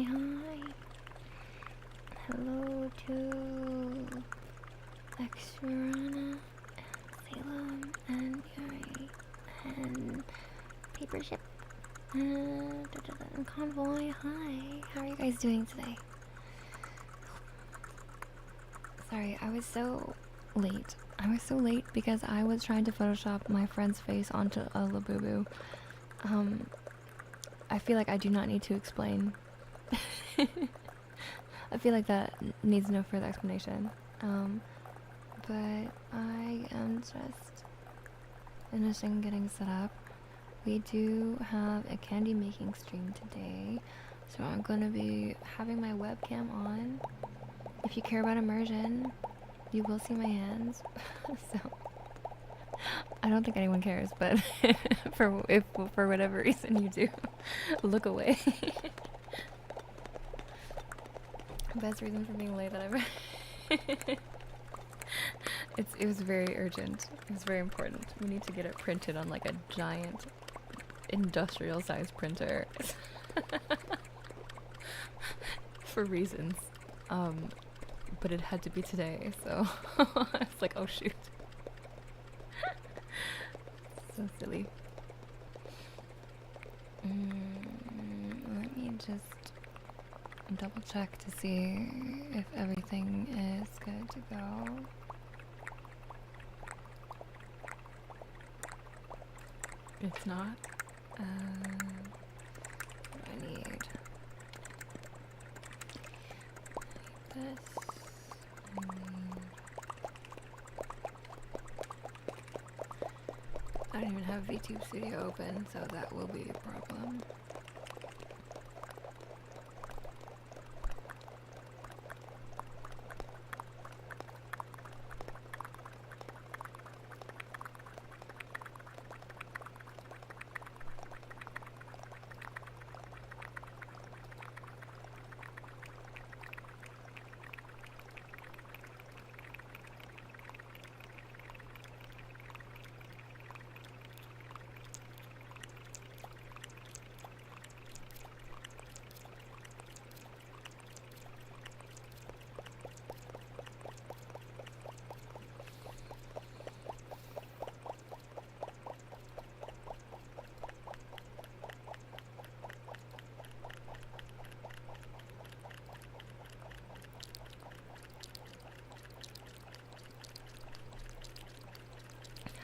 Hi, hi. Hello to Exurana and Salem and Yuri and Papership and Convoy. Hi. How are you guys doing today? Sorry, I was so late. I was so late because I was trying to Photoshop my friend's face onto a Labubu. I feel like I do not need to explain. I feel like that needs no further explanation. But I am just finishing getting set up. We do have a candy making stream today, so I'm gonna be having my webcam on. If you care about immersion, you will see my hands. So I don't think anyone cares, but for whatever reason you do, look away. Best reason for being late that I've it was very urgent. It was very important. We need to get it printed on like a giant industrial sized printer. For reasons. But it had to be today, so it's like, oh shoot. So silly. Let me just double check to see if everything is good to go. It's not. What do I need? This. I don't even have VTube Studio open, so that will be a problem.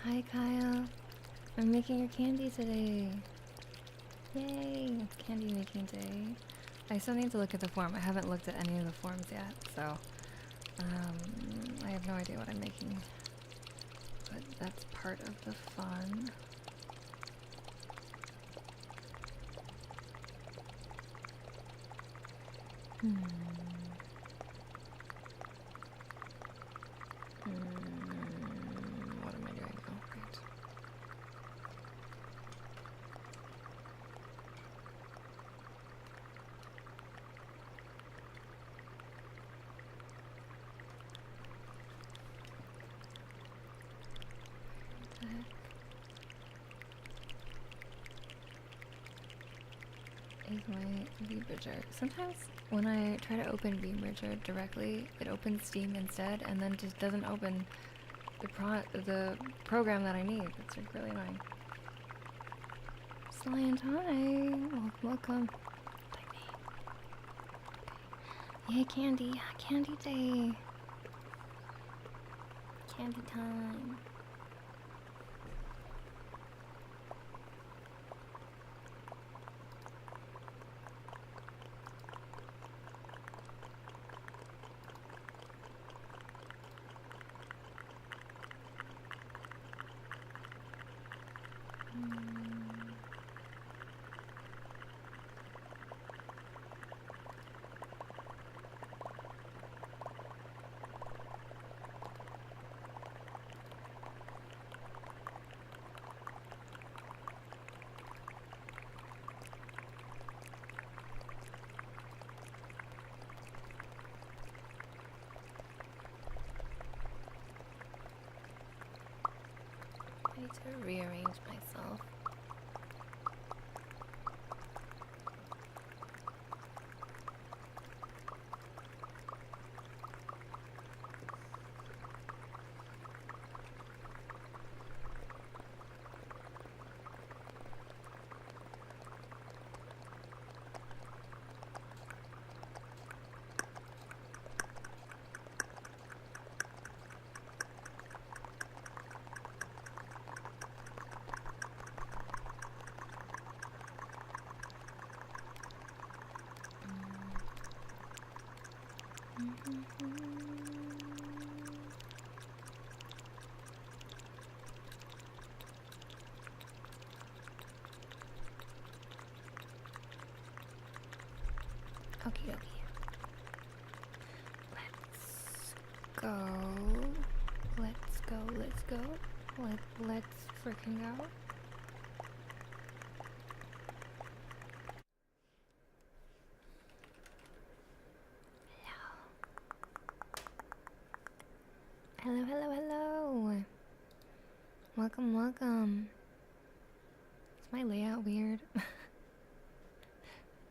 Hi Kyle, I'm making your candy today. Yay, it's candy making day. I still need to look at the form. I haven't looked at any of the forms yet, so I have no idea what I'm making. But that's part of the fun. What am I doing? Oh, right. Is my VBridger. Sometimes when I try to open VBridger directly, it opens Steam instead and then just doesn't open the program that I need. It's like really annoying. Sly and hi! Welcome. Yay, candy! Candy day! Candy time! I need to rearrange myself. Okie dokie. Let's go. Let's go. Let's go. Let's freaking go. Hello, hello, hello. Welcome, welcome. Is my layout weird?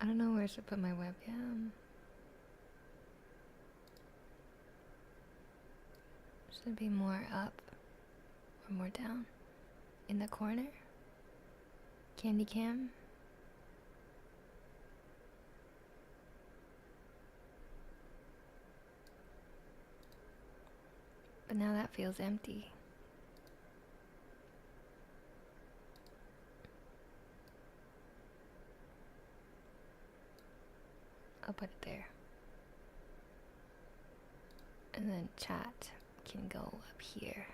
I don't know where I should put my webcam. Should it be more up or more down? In the corner? Candy cam? But now that feels empty. I'll put it there. And then chat can go up here.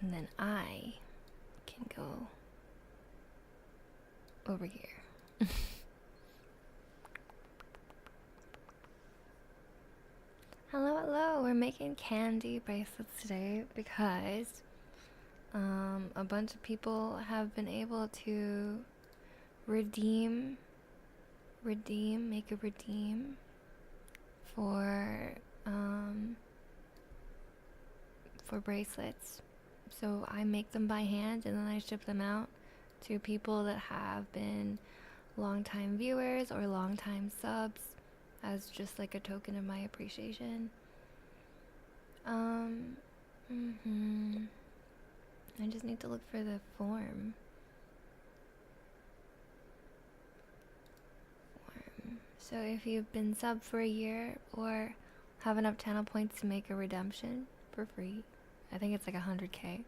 And then I can go over here. Hello, hello. We're making candy bracelets today because a bunch of people have been able to redeem for bracelets. So I make them by hand and then I ship them out to people that have been longtime viewers or longtime subs as just like a token of my appreciation. I just need to look for the form. So if you've been sub for a year or have enough channel points to make a redemption for free, I think it's like 100k,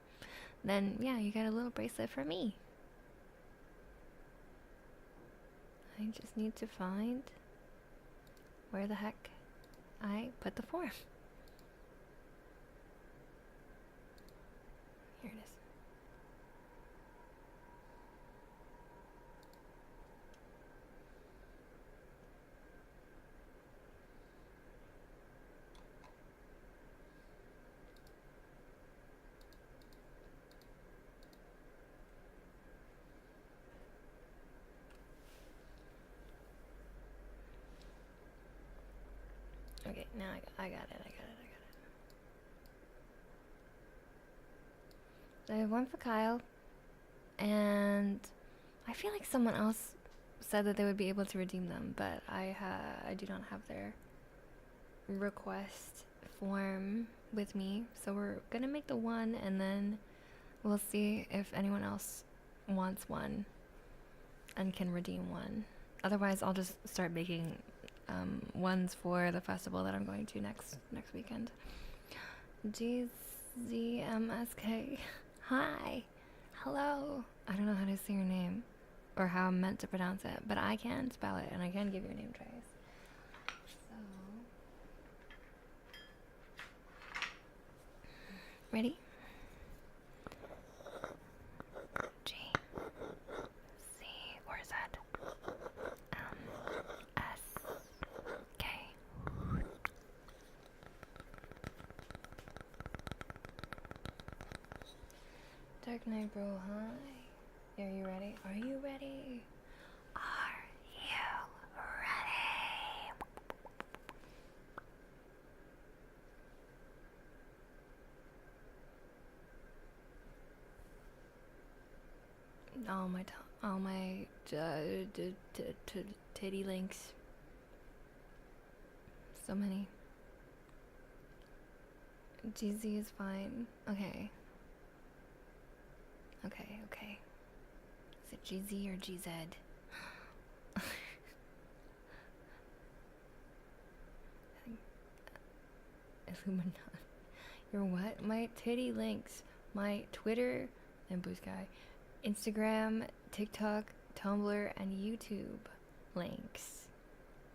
then yeah, you get a little bracelet for me. I just need to find where the heck I put the form. Here it is. Okay, now I got it. So I have one for Kyle, and I feel like someone else said that they would be able to redeem them, but I do not have their request form with me. So we're gonna make the one, and then we'll see if anyone else wants one and can redeem one. Otherwise, I'll just start making ones for the festival that I'm going to next weekend. GZMSK. Hi. Hello. I don't know how to say your name or how I'm meant to pronounce it, but I can spell it and I can give you a name trace. So, ready? G C or Z S K. Dark Knight Bro, hi. Are you ready? Are you ready? Are you ready? All my titty links. So many. GZ is fine. Okay. Okay. Is it GZ or GZ? Illuminati. Your what? My titty links. my Twitter and Blue Sky, Instagram, TikTok, Tumblr, and YouTube links.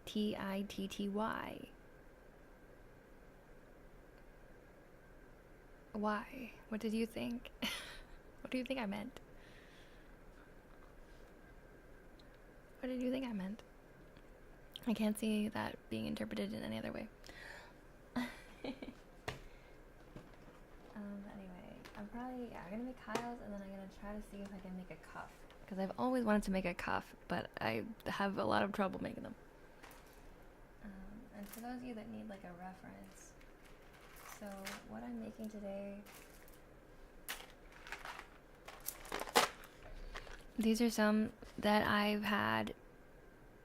TITTY. Why? What did you think? What do you think I meant? What did you think I meant? I can't see that being interpreted in any other way. Anyway, I'm gonna make Kyle's, and then I'm gonna try to see if I can make a cuff. Because I've always wanted to make a cuff, but I have a lot of trouble making them. And for those of you that need like a reference, so what I'm making today, these are some that I've had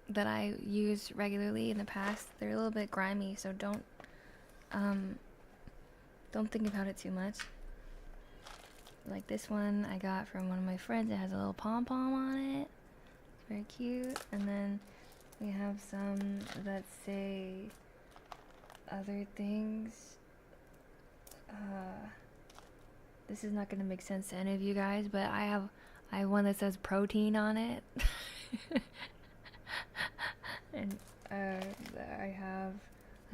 that I use regularly in the past. They're a little bit grimy, so don't think about it too much. Like this one I got from one of my friends. It has a little pom-pom on it. It's very cute. And then we have some that say other things. This is not going to make sense to any of you guys, but I have one that says protein on it. And I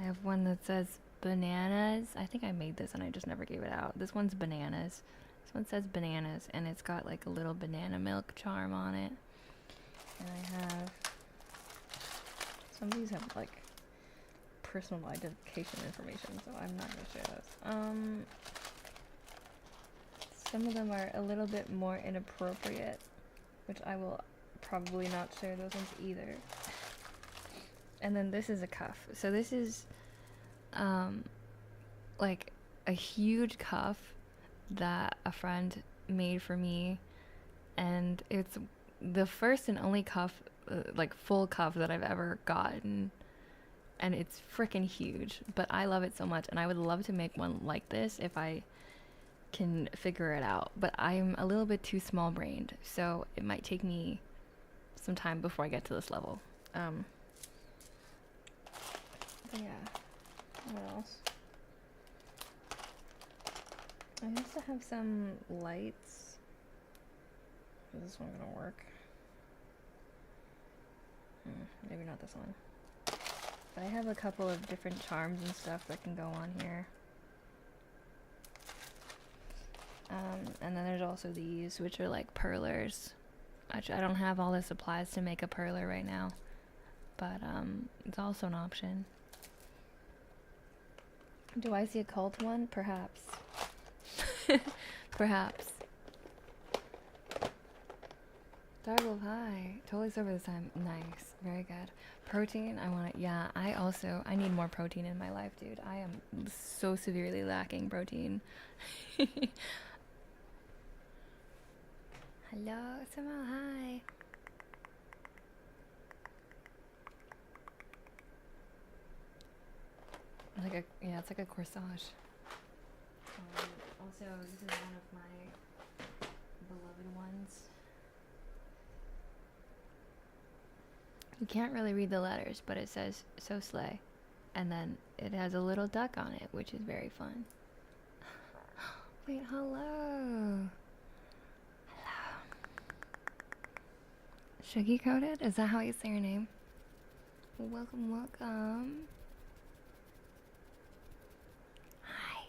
have one that says bananas. I think I made this and I just never gave it out. This one's bananas. This one says bananas, and it's got like a little banana milk charm on it. And I have, some of these have like personal identification information, so I'm not gonna share those. Some of them are a little bit more inappropriate, which I will probably not share those ones either. And then this is a cuff. So this is like a huge cuff that a friend made for me, and it's the first and only cuff, like full cuff that I've ever gotten, and it's freaking huge, but I love it so much, and I would love to make one like this if I can figure it out, but I'm a little bit too small brained, so it might take me some time before I get to this level. Yeah, what else? I used to have some lights. Is this one gonna work? Maybe not this one. But I have a couple of different charms and stuff that can go on here. And then there's also these, which are like perlers. Actually, I don't have all the supplies to make a perler right now, but it's also an option. Do I see a cult one? Perhaps. Perhaps. Dargle, hi. Totally sober this time. Nice. Very good. Protein, yeah, I need more protein in my life, dude. I am so severely lacking protein. Hello, Samuel, hi. It's like a corsage. Also, this is one of my beloved ones. You can't really read the letters, but it says "So slay," and then it has a little duck on it, which is very fun. Wait, hello. Shuggy coated? Is that how you say your name? Welcome, welcome. Hi.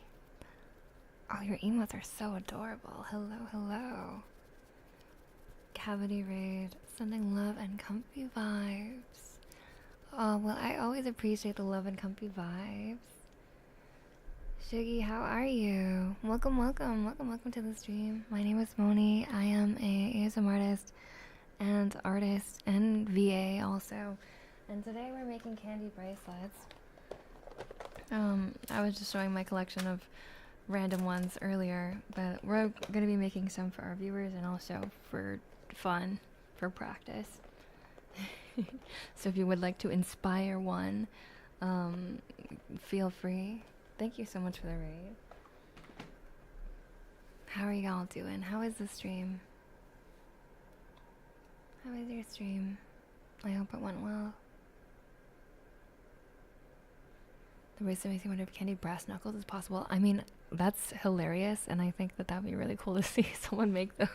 Oh, your emotes are so adorable. Hello, hello. Cavity Raid, sending love and comfy vibes. Oh, well, I always appreciate the love and comfy vibes. Shuggy, how are you? Welcome, welcome, welcome, welcome to the stream. My name is Moni. I am a ASM artist and VA also. And today we're making candy bracelets. I was just showing my collection of random ones earlier, but we're going to be making some for our viewers and also for fun, for practice. So if you would like to inspire one, feel free. Thank you so much for the raid. How are y'all doing? How is the stream? How is your stream? I hope it went well. The bracelet makes me wonder if candied brass knuckles is possible. I mean, that's hilarious, and I think that would be really cool to see someone make those.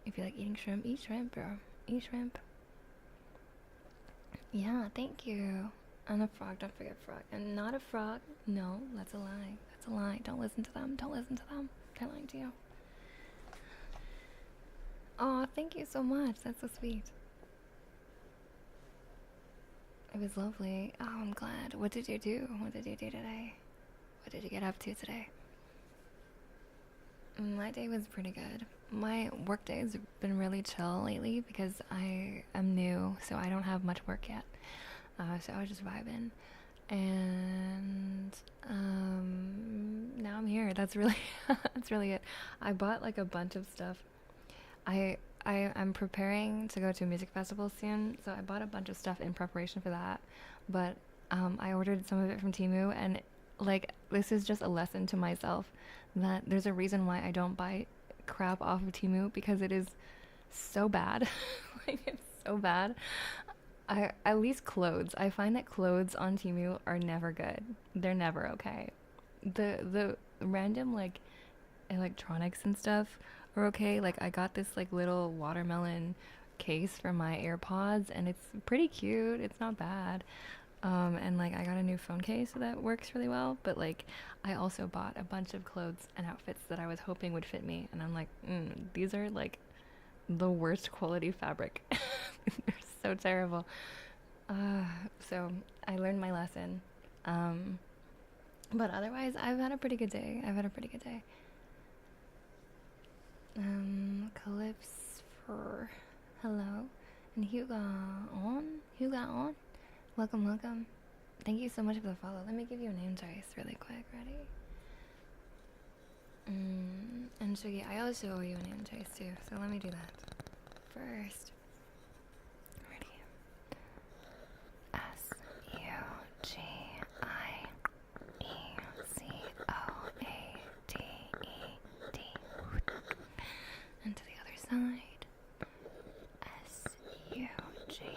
If you like eating shrimp, eat shrimp, bro. Eat shrimp. Yeah, thank you. And a frog, don't forget frog. And not a frog. No, that's a lie. That's a lie. Don't listen to them. Don't listen to them. They're lying to you. Oh, thank you so much. That's so sweet. It was lovely. Oh, I'm glad. What did you do? What did you do today? What did you get up to today? My day was pretty good. My work days have been really chill lately because I am new, so I don't have much work yet. So I was just vibing. And now I'm here. That's really that's really it. I bought like a bunch of stuff. I'm preparing to go to a music festival soon, so I bought a bunch of stuff in preparation for that. But I ordered some of it from Temu, and like this is just a lesson to myself that there's a reason why I don't buy crap off of Temu, because it is so bad. Like, it's so bad. At least clothes. I find that clothes on Temu are never good. They're never okay. The random like electronics and stuff are okay. Like I got this like little watermelon case for my AirPods, and it's pretty cute. It's not bad. And like I got a new phone case that works really well, but like I also bought a bunch of clothes and outfits that I was hoping would fit me, and I'm like, these are like the worst quality fabric. They're so terrible. So I learned my lesson. But otherwise, I've had a pretty good day. Calypso for hello, and Hugo on. Welcome. Thank you so much for the follow. Let me give you a name choice really quick. Ready? And Shuggy, I also owe you a name choice too, so let me do that first. Ready? SUGIECOATED. And to the other side. SUGIECOATED.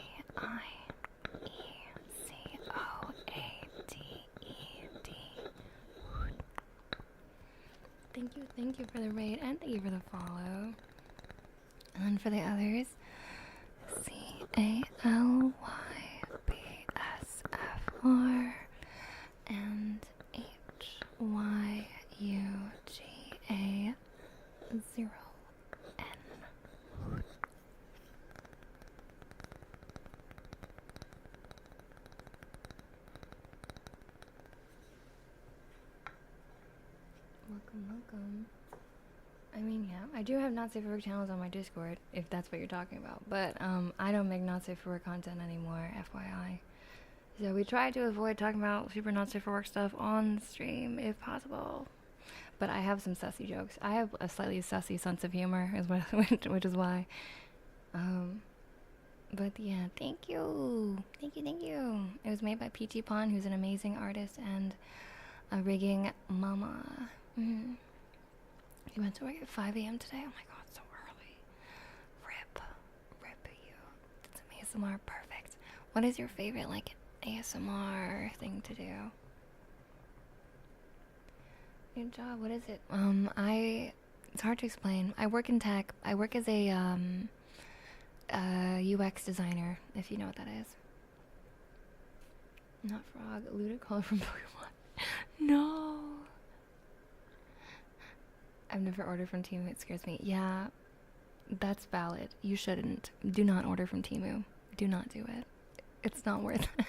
Thank you for the raid, and thank you for the follow. And then for the others, CALYBSFR and HYUGA0N. Welcome. I mean, yeah, I do have not safe for work channels on my Discord, if that's what you're talking about. But I don't make not safe for work content anymore, FYI. So we try to avoid talking about super not safe for work stuff on stream if possible. But I have some sussy jokes. I have a slightly sussy sense of humor, which is why. But yeah, thank you. It was made by Peachy Pond, who's an amazing artist and a rigging mama. You went to work at 5 a.m. today? Oh my god, so early. Rip you. It's ASMR perfect. What is your favorite, like, ASMR thing to do? Good job, what is it? It's hard to explain. I work in tech. I work as a, UX designer, if you know what that is. Not frog, Ludicolo from Pokemon. No! I've never ordered from Temu, it scares me. Yeah, that's valid. You shouldn't. Do not order from Temu. Do not do it. It's not worth it.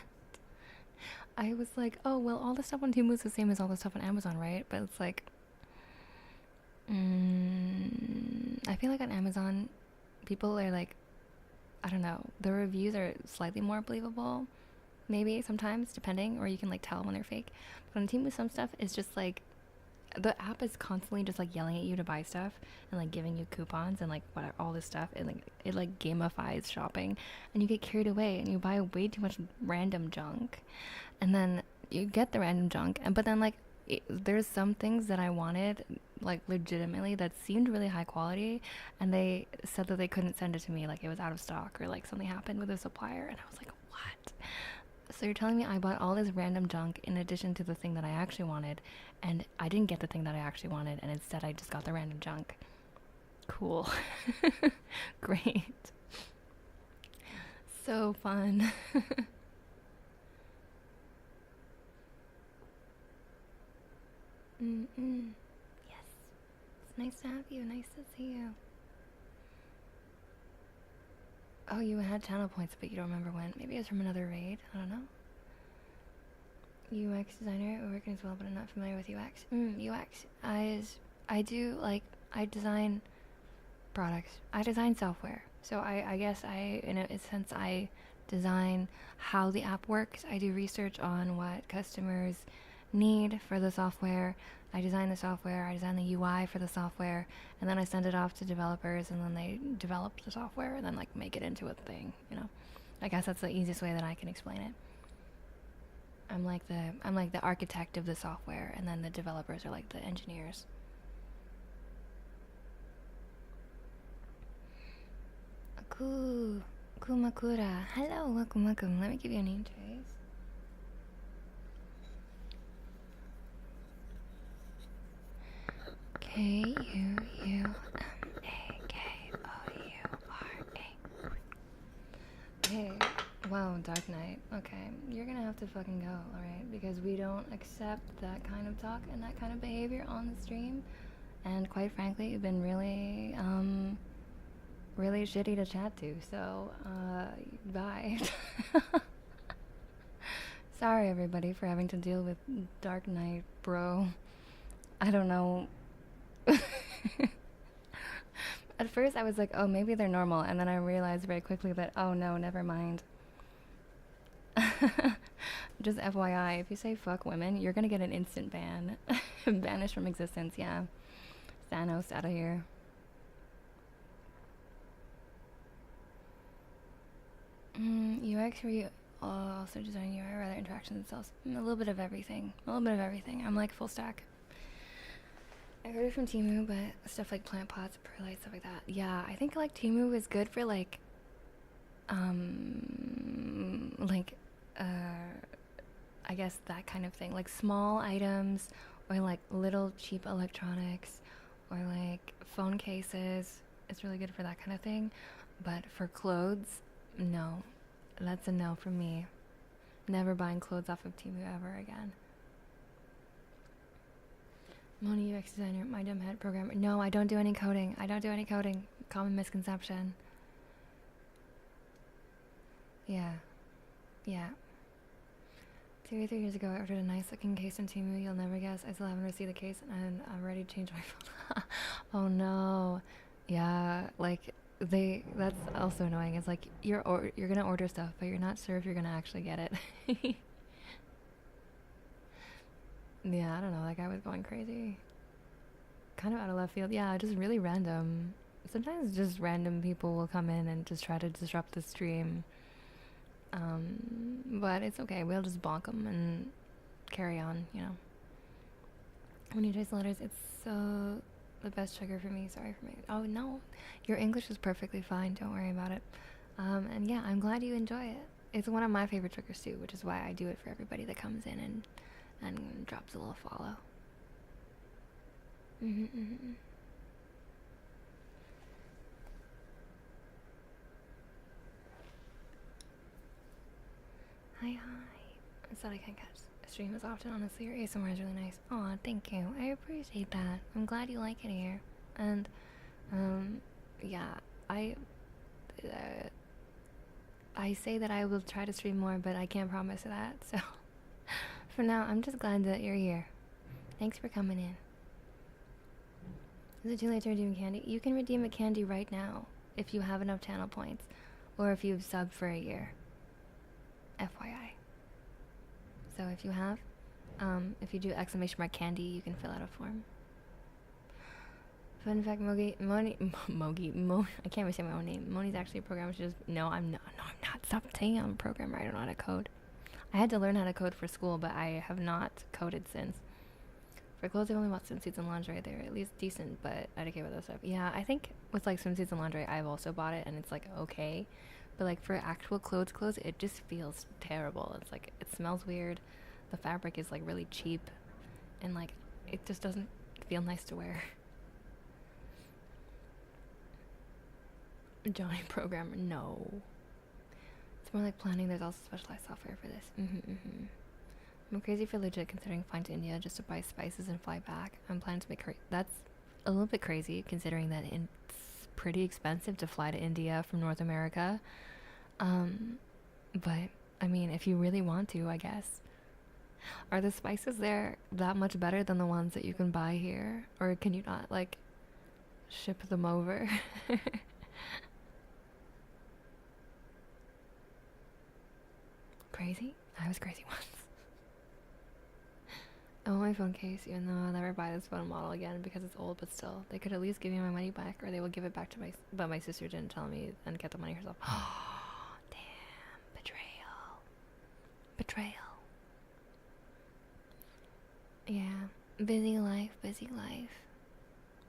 I was like, oh, well, all the stuff on Temu is the same as all the stuff on Amazon, right? But it's like, I feel like on Amazon, people are like, I don't know, the reviews are slightly more believable, maybe sometimes, depending, or you can like tell when they're fake. But on Temu, some stuff is just like, the app is constantly just like yelling at you to buy stuff and like giving you coupons and like whatever, all this stuff, and like it like gamifies shopping, and you get carried away and you buy way too much random junk, and then you get the random junk, and but then like there's some things that I wanted like legitimately that seemed really high quality, and they said that they couldn't send it to me, like it was out of stock or like something happened with a supplier, and I was like, What? So you're telling me I bought all this random junk in addition to the thing that I actually wanted, and I didn't get the thing that I actually wanted, and instead I just got the random junk. Cool. Great. So fun. Yes. It's nice to have you. Nice to see you. Oh, you had channel points, but you don't remember when. Maybe it's from another raid. I don't know. UX designer, working as well, but I'm not familiar with UX. UX. I do, like, I design products. I design software. So I guess in a sense, I design how the app works. I do research on what customers need for the software. I design the software, I design the UI for the software, and then I send it off to developers, and then they develop the software and then like make it into a thing, you know. I guess that's the easiest way that I can explain it. I'm like the architect of the software, and then the developers are like the engineers. Kumakura. Hello, welcome. Let me give you a name, Trace. Kuumakaura. Hey, wow, Dark Knight. Okay, you're gonna have to fucking go, alright? Because we don't accept that kind of talk and that kind of behavior on the stream. And quite frankly, you've been really, really shitty to chat to, so, bye. Sorry, everybody, for having to deal with Dark Knight, bro. I don't know. At first I was like, oh, maybe they're normal, and then I realized very quickly that, oh no, never mind. Just FYI, if you say fuck women, you're gonna get an instant ban. Banished from existence, yeah. Thanos out of here. UX for you, also design UI, rather interactions themselves. A little bit of everything. I'm like full stack. I heard it from Temu, but stuff like plant pots, perlite, stuff like that. Yeah, I think like Temu is good for like I guess that kind of thing, like small items, or like little cheap electronics, or like phone cases. It's really good for that kind of thing. But for clothes, no. That's a no from me. Never buying clothes off of Temu ever again. Moni, UX designer, my dumb head programmer. No, I don't do any coding. Common misconception. Yeah. 2 or 3 years ago, I ordered a nice looking case on Temu. You'll never guess. I still haven't received the case, and I'm ready to change my phone. Oh no. Yeah, like that's also annoying. It's like you're gonna order stuff, but you're not sure if you're gonna actually get it. Yeah, I don't know, that guy was going crazy. Kind of out of left field. Yeah, just really random. Sometimes just random people will come in and just try to disrupt the stream. But it's okay. We'll just bonk them and carry on, you know. When you trace the letters, it's so the best trigger for me. Sorry for me. Oh, no. Your English is perfectly fine. Don't worry about it. And yeah, I'm glad you enjoy it. It's one of my favorite triggers too, which is why I do it for everybody that comes in and drops a little follow. Hi. I said I can't catch a stream as often, honestly. Your ASMR is really nice. Aw, thank you. I appreciate that. I'm glad you like it here. And, yeah, I say that I will try to stream more, but I can't promise that, so for now, I'm just glad that you're here. Thanks for coming in. Is it too late to redeem candy? You can redeem a candy right now if you have enough channel points, or if you've subbed for a year. FYI. So if you have, if you do exclamation mark candy, you can fill out a form. Fun fact, I can't even say my own name. Moni's actually a programmer. She just, no, I'm not. Stop saying I'm a programmer. I don't know how to code. I had to learn how to code for school, but I have not coded since. For clothes, I've only bought swimsuits and lingerie. They're at least decent, but I don't care about those stuff. Yeah, I think with like swimsuits and lingerie, I've also bought it, and it's like okay, But like for actual clothes, it just feels terrible. It's like it smells weird. The fabric is like really cheap, and like it just doesn't feel nice to wear. Johnny programmer, no. It's more like planning. There's also specialized software for this. I'm crazy for legit considering flying to India just to buy spices and fly back. I'm planning to make that's a little bit crazy considering that it's pretty expensive to fly to India from North America. But I mean, if you really want to, I guess. Are the spices there that much better than the ones that you can buy here? Or can you not, like, ship them over? Crazy? I was crazy once. I want my phone case, even though I'll never buy this phone model again because it's old, but still. They could at least give me my money back, or they will give it back to but my sister didn't tell me and get the money herself. Damn. Betrayal. Yeah. Busy life.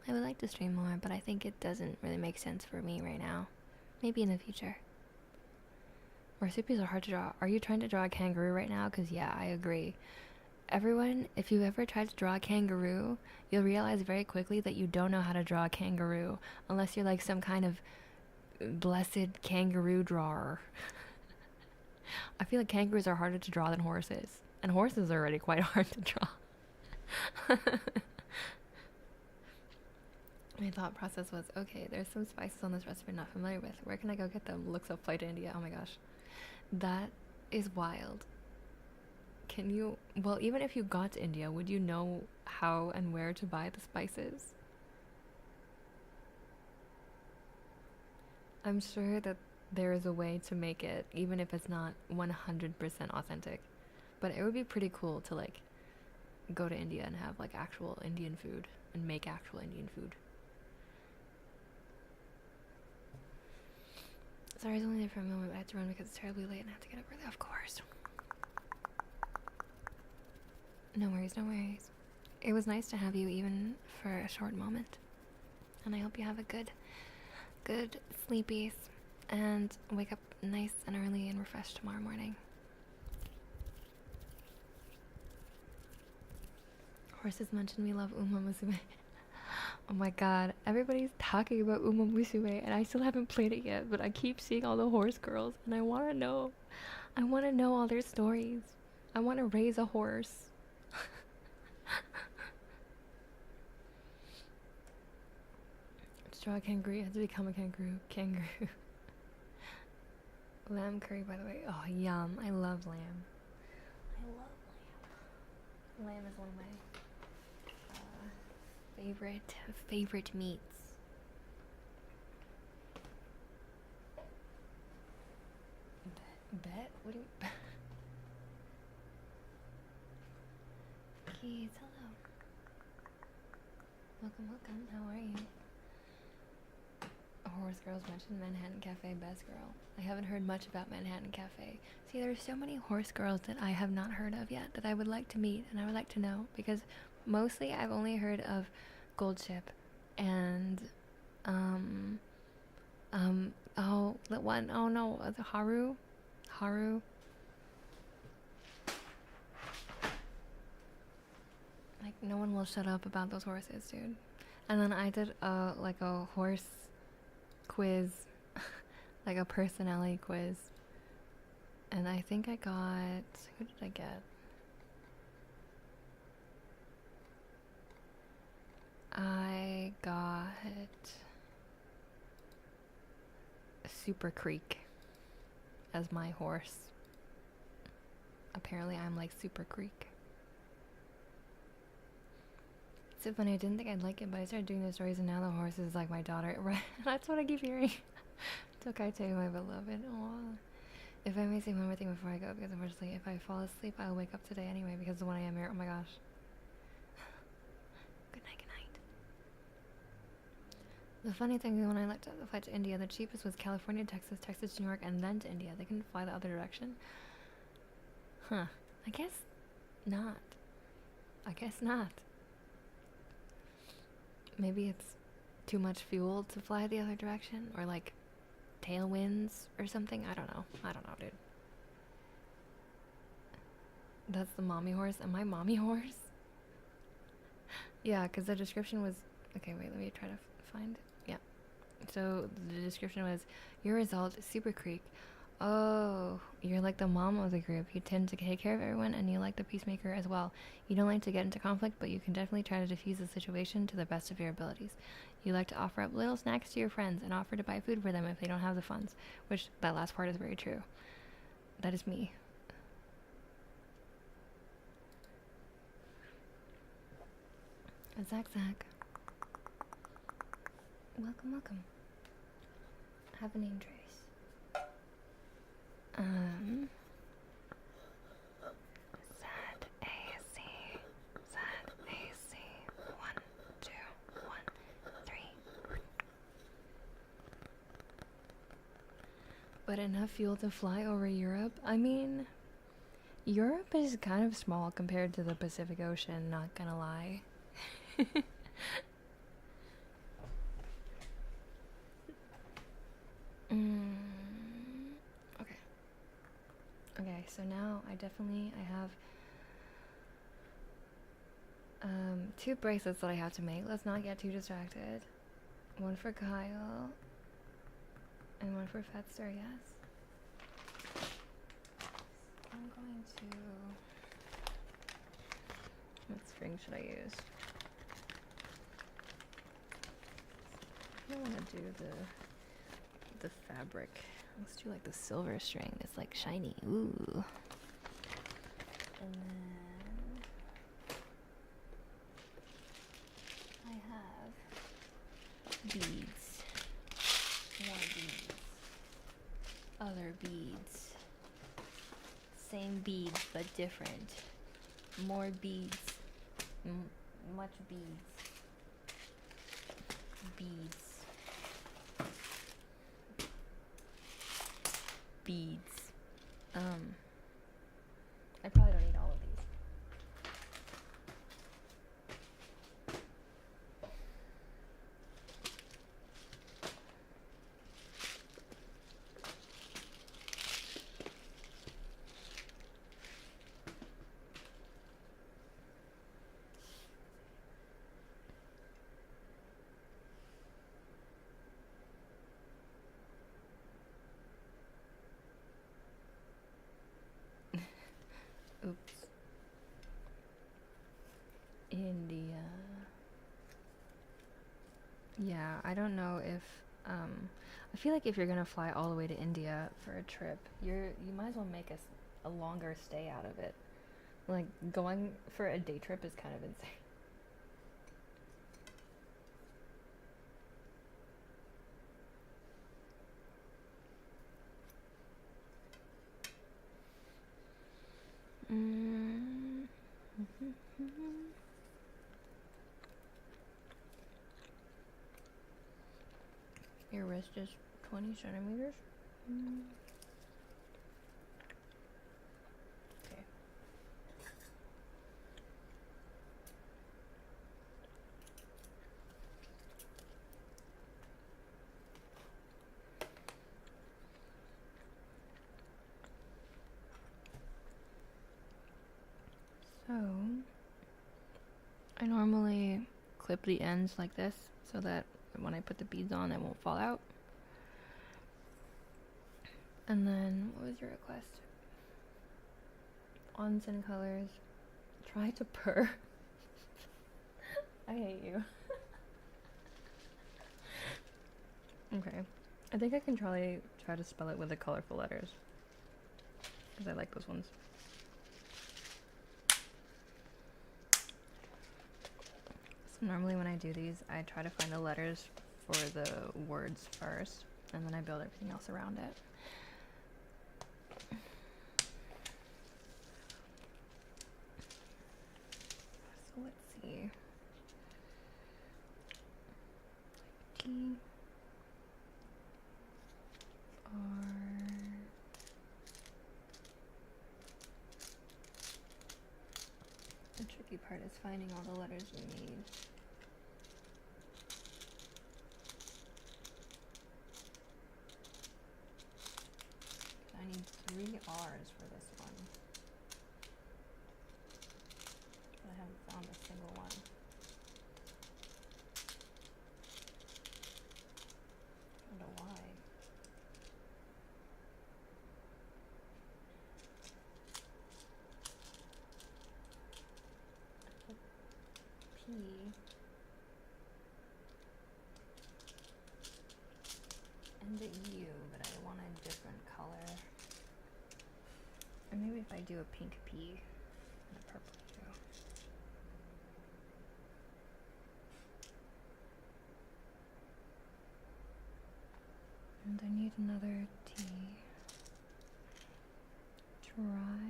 I would like to stream more, but I think it doesn't really make sense for me right now. Maybe in the future. Marsupials are hard to draw. Are you trying to draw a kangaroo right now? Because yeah, I agree. Everyone, if you've ever tried to draw a kangaroo, you'll realize very quickly that you don't know how to draw a kangaroo unless you're like some kind of blessed kangaroo drawer. I feel like kangaroos are harder to draw than horses, and horses are already quite hard to draw. My thought process was, okay, there's some spices on this recipe I'm not familiar with. Where can I go get them? Looks up flight to India. Oh my gosh. That is wild. Can you, well, even if you got to India, would you know how and where to buy the spices? I'm sure that there is a way to make it, even if it's not 100% authentic. But it would be pretty cool to, like, go to India and have, like, actual Indian food and make actual Indian food. Sorry, I was only there for a moment, but I had to run because it's terribly late and I have to get up early. Of course. No worries. It was nice to have you even for a short moment. And I hope you have a good sleepies and wake up nice and early and refreshed tomorrow morning. Horses mentioned we love Uma Musume. Oh my god, everybody's talking about Uma Musume and I still haven't played it yet, but I keep seeing all the horse girls and I want to know all their stories. I want to raise a horse. To draw a kangaroo, you have to become a kangaroo. Lamb curry, by the way. Oh, yum. I love lamb. Lamb is one of my favorite meats. Bet? What do you... Keys, hello. Welcome. How are you? Horse girls mentioned Manhattan Cafe, best girl. I haven't heard much about Manhattan Cafe. See, there's so many horse girls that I have not heard of yet that I would like to meet and I would like to know, because mostly I've only heard of Gold Ship and the one, oh no, the Haru. Like, no one will shut up about those horses, dude. And then I did like a horse quiz, like a personality quiz, and I think I got, who did I get? I got Super Creek as my horse. Apparently I'm like Super Creek. It's so funny, I didn't think I'd like it, but I started doing the stories and now the horse is like my daughter. Right? That's what I keep hearing. It's okay, too, my beloved. Aww. If I may say one more thing before I go, because unfortunately if I fall asleep I'll wake up today anyway because of 1 a.m. here. Oh my gosh. Good night. The funny thing is when I looked at the flight to India, the cheapest was California, Texas to New York, and then to India. They couldn't fly the other direction. Huh. I guess not. Maybe it's too much fuel to fly the other direction, or like tailwinds or something. I don't know, dude. That's the mommy horse. Am I mommy horse? Yeah, because the description was... Okay, wait, let me try to find it. Yeah. So the description was, your result, super creek. Oh, you're like the mom of the group. You tend to take care of everyone, and you like the peacemaker as well. You don't like to get into conflict, but you can definitely try to diffuse the situation to the best of your abilities. You like to offer up little snacks to your friends and offer to buy food for them if they don't have the funds, which that last part is very true. That is me. Zach. Welcome. Have a name, Trace. Z-A-C. 1, 2, 1, 3. But enough fuel to fly over Europe? I mean, Europe is kind of small compared to the Pacific Ocean, not gonna lie. Okay, so now I have 2 bracelets that I have to make. Let's not get too distracted. One for Kyle and one for Fetster, yes. I'm going to... What string should I use? I don't want to do the fabric. Let's do like the silver string. It's like shiny. Ooh. And then I have beads. More beads. Other beads. Same beads but different. More beads. Much beads. Beads. I probably don't need all of these. Oops. India. Yeah, I don't know if I feel like if you're gonna fly all the way to India for a trip, you might as well make a longer stay out of it. Like, going for a day trip is kind of insane. Your wrist is 20 centimeters. Okay. So, I normally clip the ends like this so that when I put the beads on, it won't fall out. And then, what was your request? Onsen colors. Try to purr. I hate you. Okay. I think I can try to spell it with the colorful letters, because I like those ones. So normally when I do these, I try to find the letters for the words first, and then I build everything else around it. So let's see. T R. The tricky part is finding all the letters you need. P. And the U, but I want a different color. Or maybe if I do a pink P and a purple U. And I need another T. Try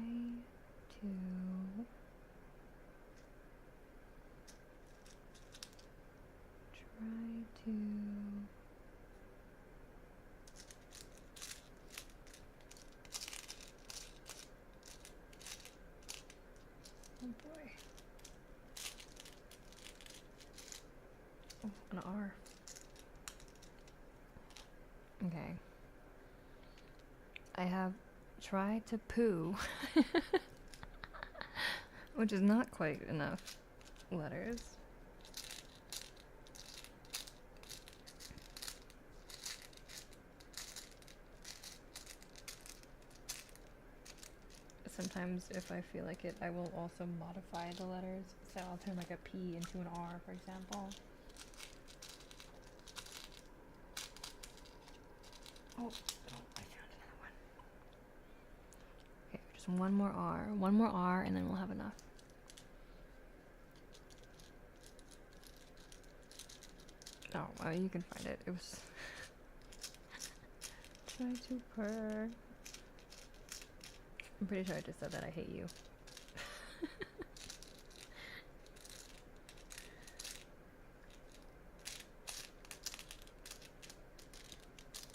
to oh boy. Oh, an R. Okay. I have try to poo, which is not quite enough letters. Sometimes if I feel like it, I will also modify the letters. So I'll turn like a P into an R, for example. Oh, I found another one. Okay, just one more R, and then we'll have enough. Oh, well, you can find it. It was try to purr. I'm pretty sure I just said that I hate you.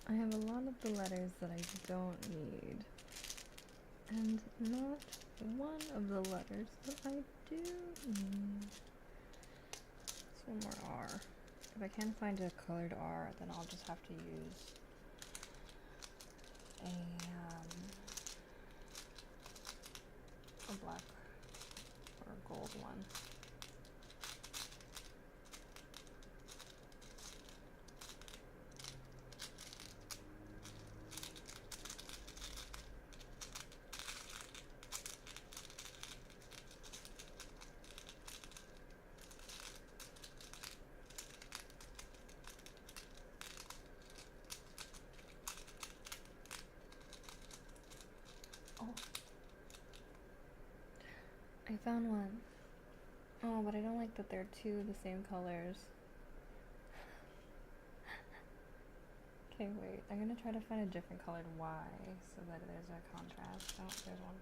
I have a lot of the letters that I don't need, and not one of the letters that I do need. Just one more R. If I can't find a colored R, then I'll just have to use a black or a gold one. I found one. Oh, but I don't like that they're two the same colors. Okay, wait. I'm gonna try to find a different colored Y so that there's a contrast. Oh, there's one.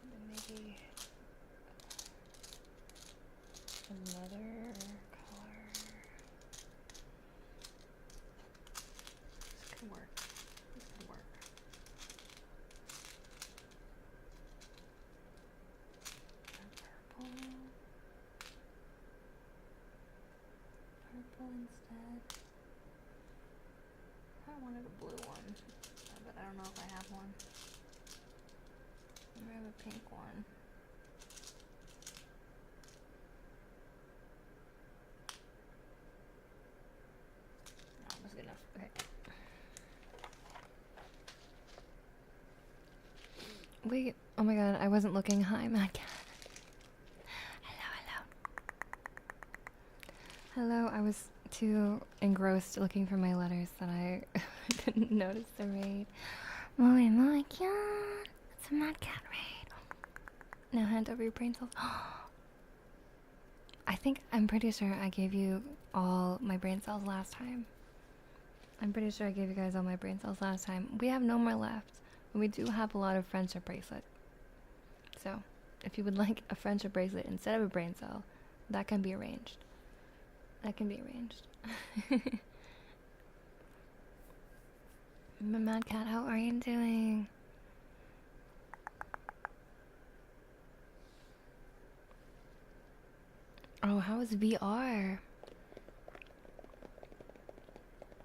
Then maybe another color. This could work. This could work. Purple instead. I wanted a blue one, but I don't know if I have one. Maybe I have a pink one. No, that's good enough. Okay. Wait, oh my god, I wasn't looking. Hi, Mad Cat. Hello, I was too engrossed looking for my letters that I couldn't notice the raid. Oh my god, it's a Mad Cat raid. Now hand over your brain cells. I'm pretty sure I gave you all my brain cells last time. I'm pretty sure I gave you guys all my brain cells last time. We have no more left, but we do have a lot of friendship bracelet. So, if you would like a friendship bracelet instead of a brain cell, that can be arranged. That can be arranged. Mad Cat, how are you doing? Oh, how is VR?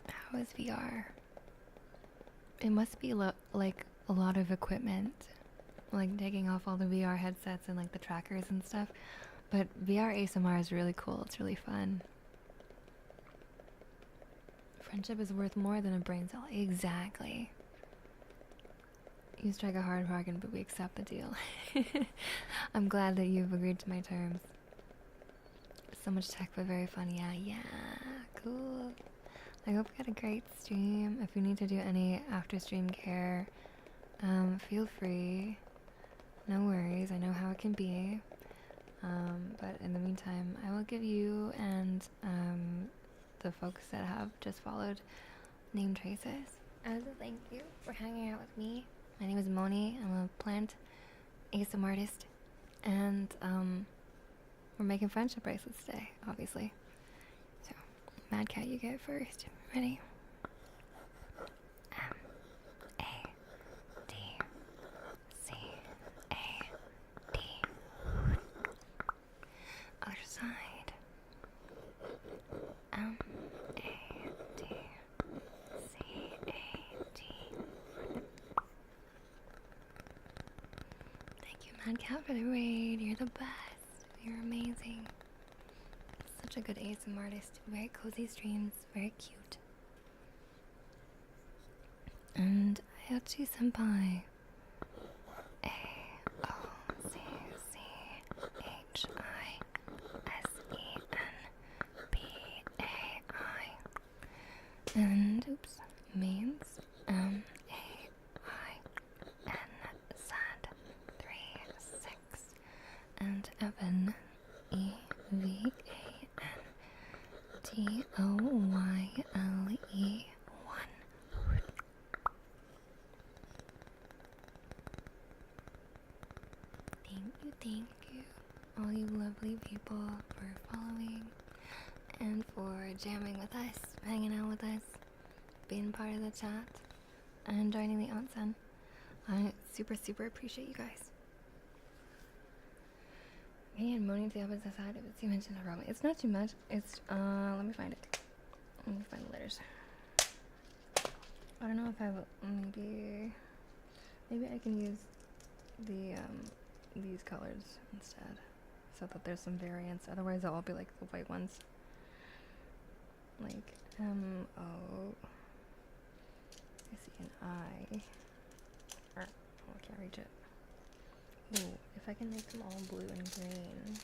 How is VR? It must be like a lot of equipment, like taking off all the VR headsets and like the trackers and stuff. But VR ASMR is really cool. It's really fun. Friendship is worth more than a brain cell. Exactly. You strike a hard bargain, but we accept the deal. I'm glad that you've agreed to my terms. So much tech, but very fun. Yeah, cool. I hope you had a great stream. If you need to do any after stream care, feel free. No worries, I know how it can be. But in the meantime, I will give you and the folks that have just followed name traces as a thank you for hanging out with me. My name is Onee. I'm a plant ASM artist, and we're making friendship bracelets today, obviously. So, Mad Cat, you get it first. Ready? M-A-D-C-A-D. Other side. M-A-D-C-A-D. Thank you, Mad Cat, for the raid. You're the best. You're amazing. Such a good ASM artist. Very cozy streams. Very cute. And Hayachi Senpai. A-O-C-C-H-I-S-E-N-B-A-I. And, oops, means M-A-I-N-Z-3-6. And Evan, E-V-A-N-T-O-Y-L-E. Thank you, all you lovely people, for following and for jamming with us, hanging out with us, being part of the chat, and joining the onsen. I super appreciate you guys. Me and moaning to the opposite side of it, you mentioned aroma. It's not too much. It's let me find it. Let me find the letters. I don't know if I will. Maybe I can use the these colors instead, so that there's some variance. Otherwise, they'll all be like the white ones. Like M-O. I see an I. Oh, I can't reach it. Ooh, if I can make them all blue and green,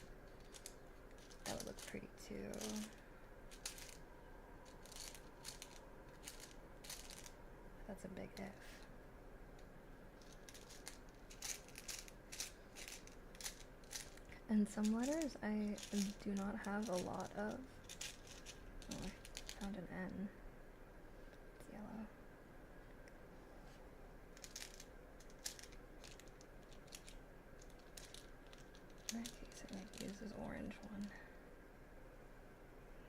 that would look pretty too. That's a big if. And some letters I do not have a lot of. Oh, I found an N. It's yellow. In that case, I might use this orange one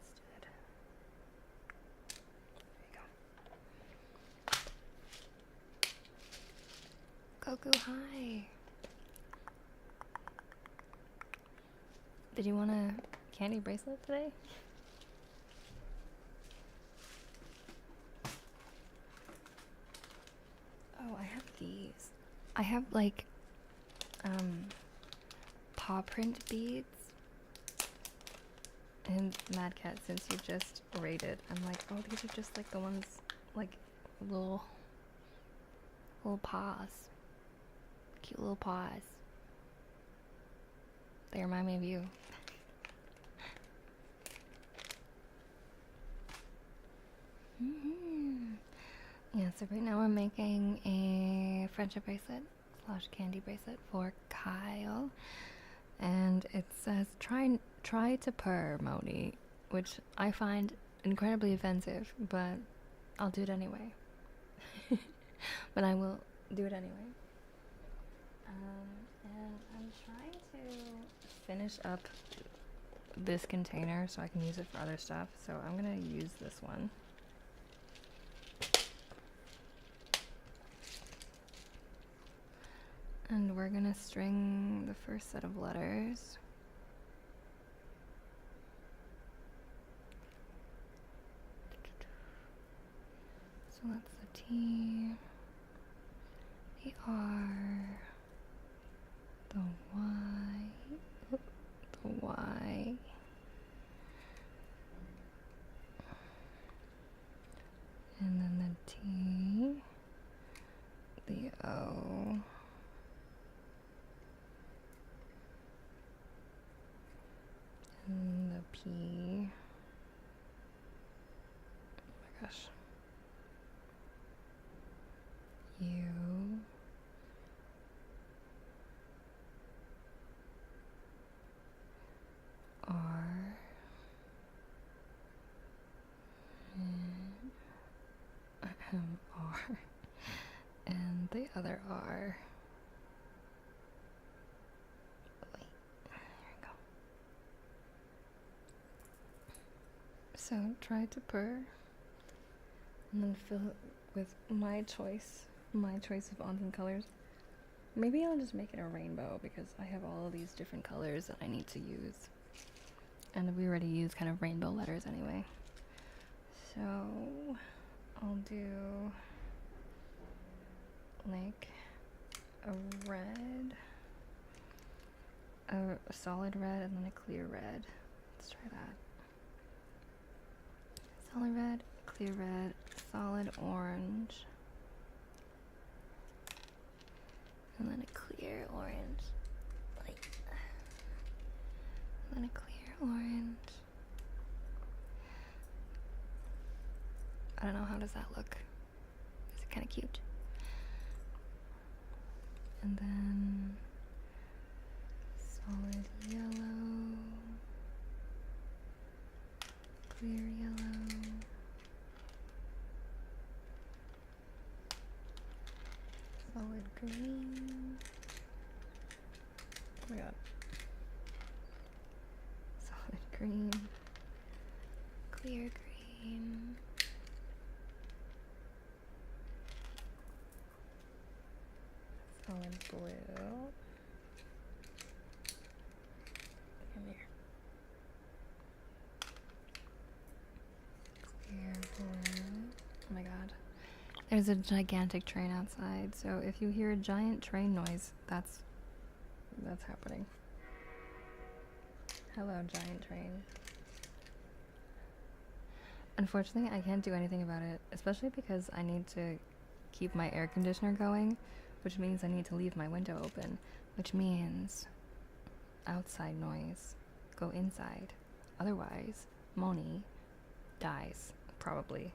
instead. There you go. Goku, hi! Did you want a candy bracelet today? Oh, I have these. I have like paw print beads. And Mad Cat, since you just rated, I'm like, oh, these are just like the ones, like little paws. Cute little paws. They remind me of you. Yeah, so right now I'm making a friendship bracelet / candy bracelet for Kyle. And it says, try to purr, Moni, which I find incredibly offensive, but I'll do it anyway. But I will do it anyway. And I'm trying to finish up this container so I can use it for other stuff. So I'm gonna use this one. And we're gonna string the first set of letters. So that's the T, the R, the Y, and then the T, the O, want the other R. Wait, there we go. So try to purr, and then fill it with my choice of onsen colors. Maybe I'll just make it a rainbow because I have all of these different colors that I need to use. And we already use kind of rainbow letters anyway. So I'll do like a red, a solid red, and then a clear red. Let's try that. Solid red, clear red, solid orange, and then a clear orange. And then a clear orange. I don't know, how does that look? Is it kind of cute? And then solid yellow, clear yellow, solid green. Oh my god. Solid green, clear green, solid blue. Come here. Clear blue. Oh my god. There's a gigantic train outside, so if you hear a giant train noise, that's happening. Hello, giant train. Unfortunately, I can't do anything about it, especially because I need to keep my air conditioner going, which means I need to leave my window open, which means outside noise, go inside. Otherwise, Moni dies, probably.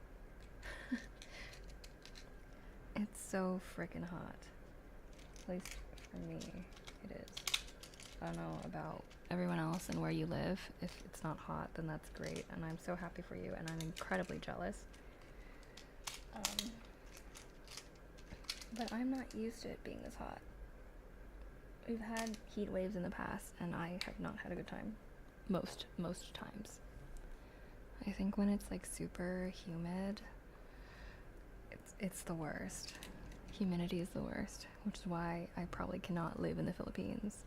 It's so freaking hot. At least for me, it is. I don't know about everyone else and where you live. If it's not hot, then that's great, and I'm so happy for you, and I'm incredibly jealous. But I'm not used to it being this hot. We've had heat waves in the past, and I have not had a good time. Most times. I think when it's like super humid, it's the worst. Humidity is the worst, which is why I probably cannot live in the Philippines.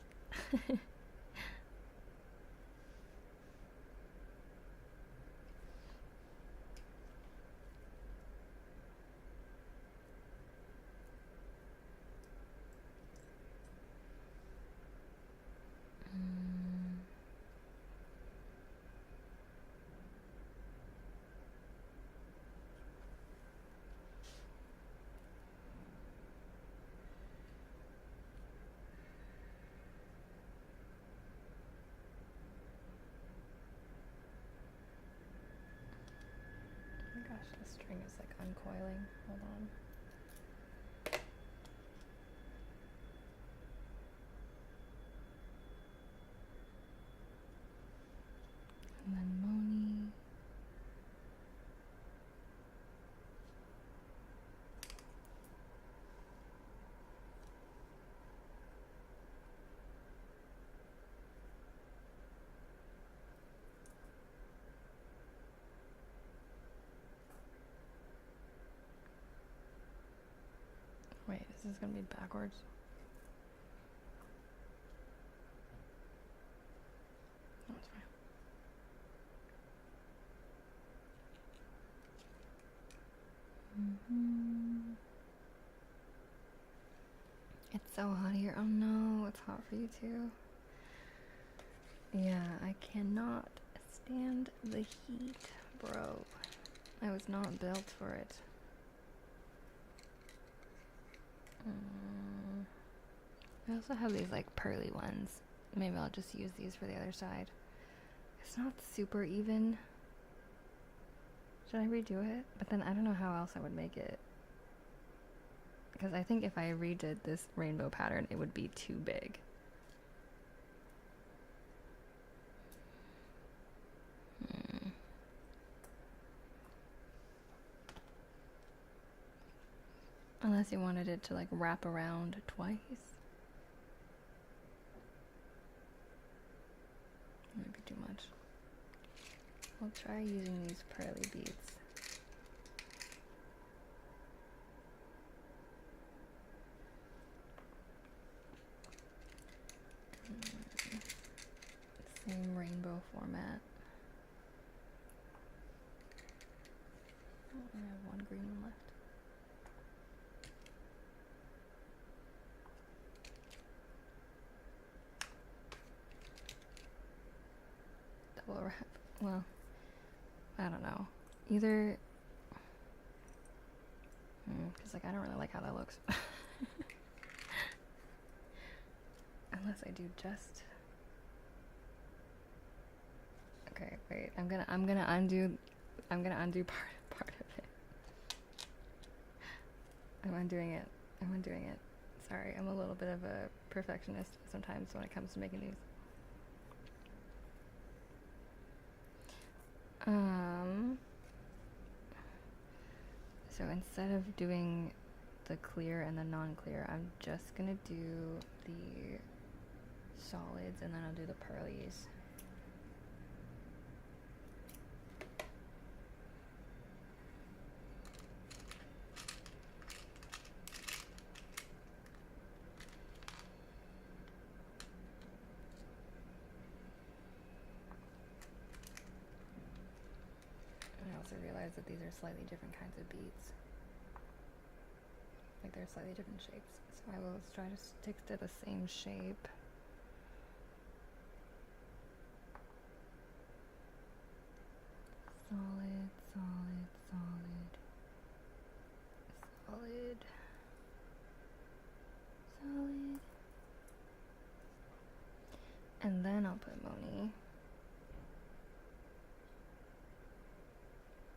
Gosh, the string is like uncoiling. Hold on. And then Moni. Wait, is this gonna be backwards? No, it's fine. It's so hot here. Oh no, it's hot for you too. Yeah, I cannot stand the heat, bro. I was not built for it. I also have these like pearly ones. Maybe I'll just use these for the other side. It's not super even. Should I redo it? But then I don't know how else I would make it. Because I think if I redid this rainbow pattern, it would be too big. And Unless you wanted it to like wrap around twice. Might be too much. I'll try using these pearly beads. Same rainbow format. Oh, I have one green one left. Double wrap. Well, I don't know. Either, because like I don't really like how that looks. Unless I do just. Okay, wait. I'm gonna undo part of it. I'm undoing it. Sorry, I'm a little bit of a perfectionist sometimes when it comes to making these. So instead of doing the clear and the non-clear, I'm just gonna do the solids and then I'll do the pearlies. I also realized that these are slightly different kinds of beads. Like they're slightly different shapes. So I will try to stick to the same shape. Solid, solid, solid. Solid. Solid. And then I'll put Onee.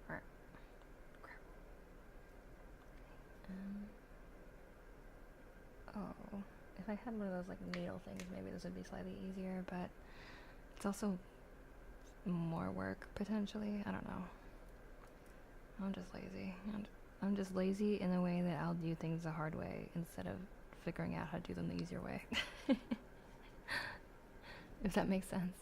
Alright. Crap. Oh, if I had one of those like needle things, maybe this would be slightly easier, but it's also more work potentially. I don't know. I'm just lazy. I'm just lazy in the way that I'll do things the hard way instead of figuring out how to do them the easier way. If that makes sense.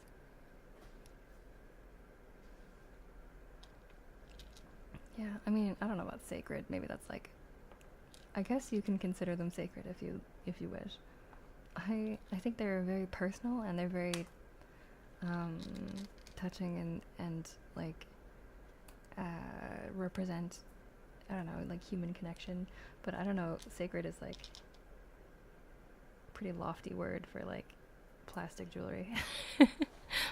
Yeah, I mean, I don't know about sacred. Maybe that's like, I guess you can consider them sacred if you wish. I think they're very personal and they're very touching and like represent, I don't know, like human connection. But I don't know, sacred is like a pretty lofty word for like plastic jewelry.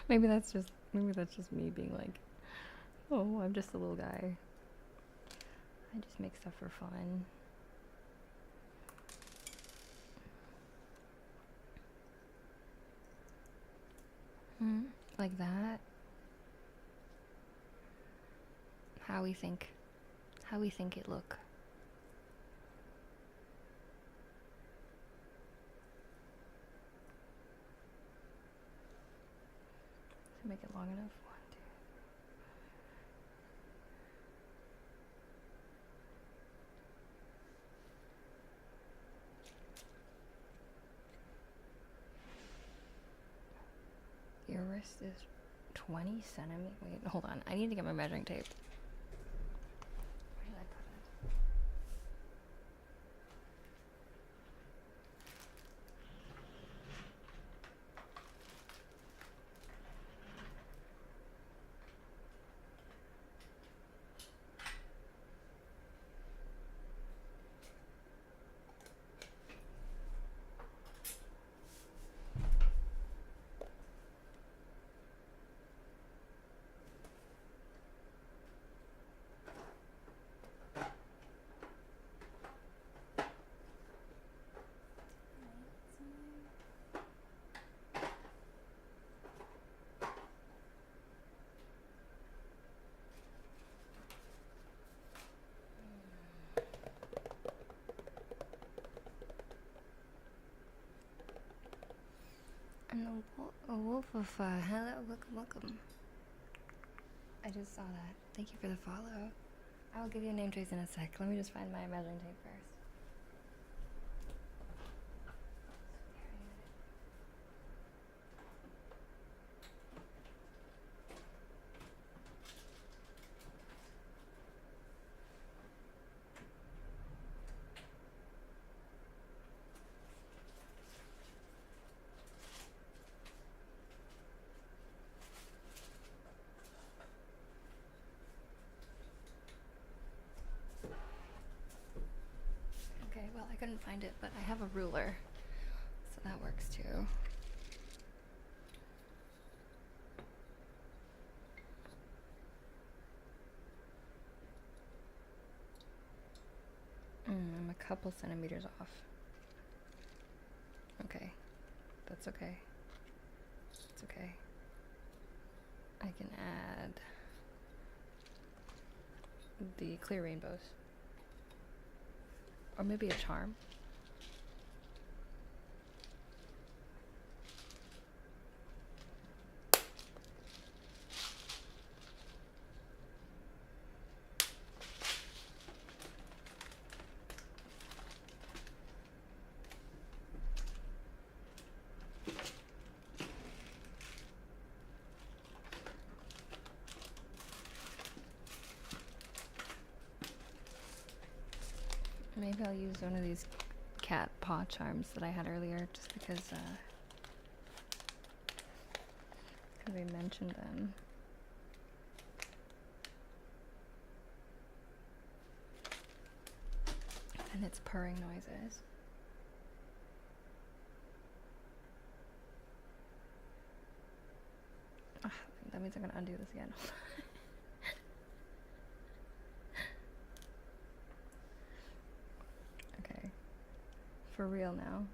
maybe that's just me being like, oh, I'm just a little guy. I just make stuff for fun. Like that. How we think it look. To make it long enough. 1, 2. Your wrist is 20 centimeters. Wait, hold on. I need to get my measuring tape. Where did I put it? And a wolf of hello, welcome. I just saw that. Thank you for the follow. I will give you a name trace in a sec. Let me just find my measuring tape first. find it, but I have a ruler, so that works too. I'm a couple centimeters off. Okay, that's okay. It's okay. I can add the clear rainbows. Or maybe a charm. Maybe I'll use one of these cat paw charms that I had earlier, just because we mentioned them. And it's purring noises. That means I'm gonna undo this again. Okay. For real now.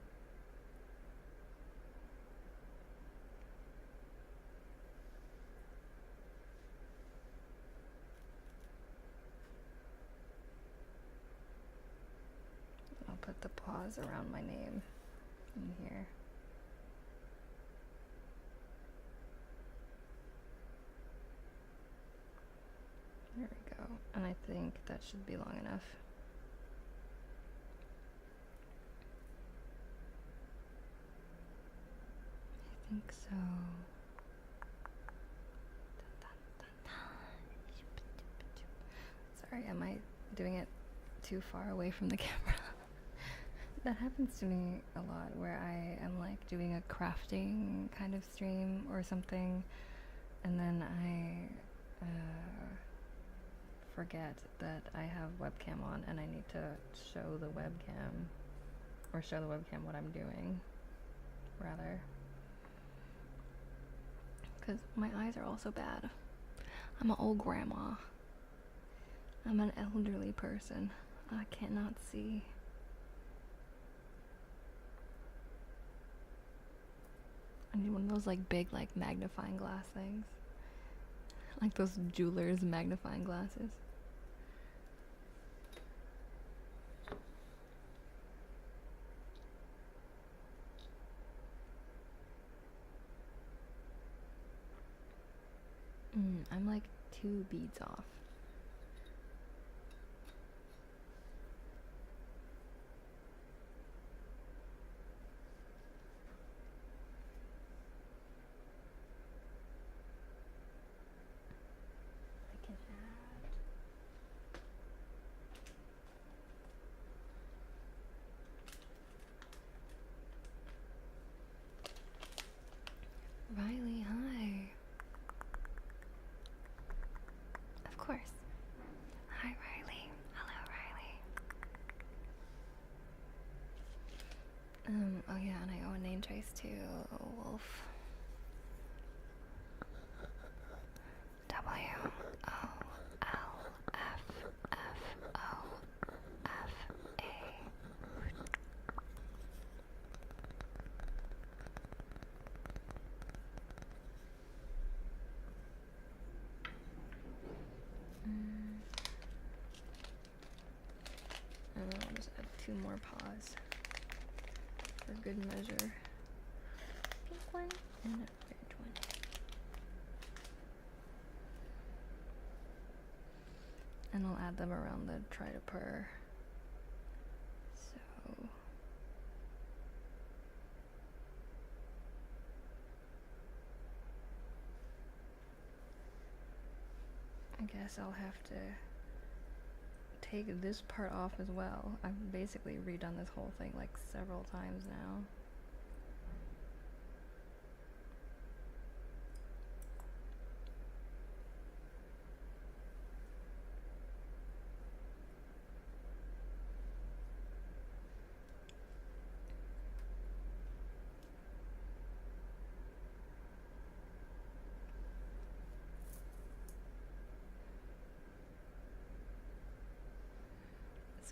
I'll put the paws around my name in here. There we go. And I think that should be long enough. I think so. Sorry, am I doing it too far away from the camera? That happens to me a lot, where I am like doing a crafting kind of stream or something, and then I forget that I have webcam on and I need to show the webcam, or show the webcam what I'm doing, rather. Because my eyes are also bad. I'm an old grandma. I'm an elderly person. I cannot see. I need one of those like big like magnifying glass things. Like those jewelers magnifying glasses. I'm like 2 beads off. I can add Riley, hi. Of course. Hi, Riley. Hello, Riley. Oh yeah, and I owe a name trace to Wolf. WOLFFOFA. And then I'll just add 2 more paws for good measure. Pink one and a red one. And I'll add them around the try to purr. So I guess I'll have to take this part off as well. I've basically redone this whole thing like several times now.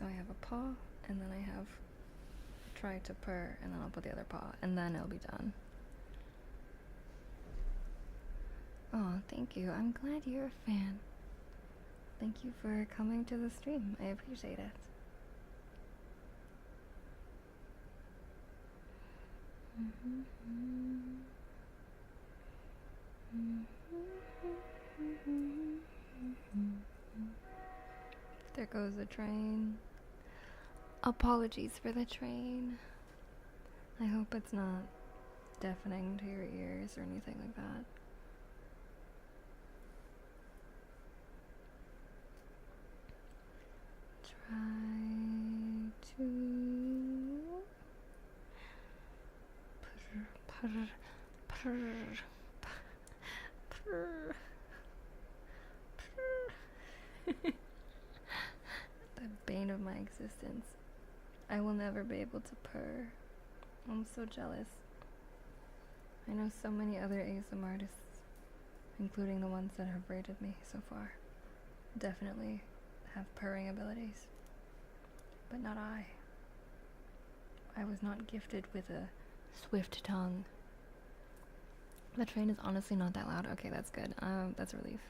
So I have a paw, and then I have try to purr, and then I'll put the other paw, and then it'll be done. Oh, thank you. I'm glad you're a fan. Thank you for coming to the stream. I appreciate it. There goes the train. Apologies for the train. I hope it's not deafening to your ears or anything like that. Try to purr, purr, purr, purr. The bane of my existence. I will never be able to purr. I'm so jealous. I know so many other ASM artists, including the ones that have rated me so far, definitely have purring abilities. But not I. I was not gifted with a swift tongue. The train is honestly not that loud. Okay, that's good. That's a relief.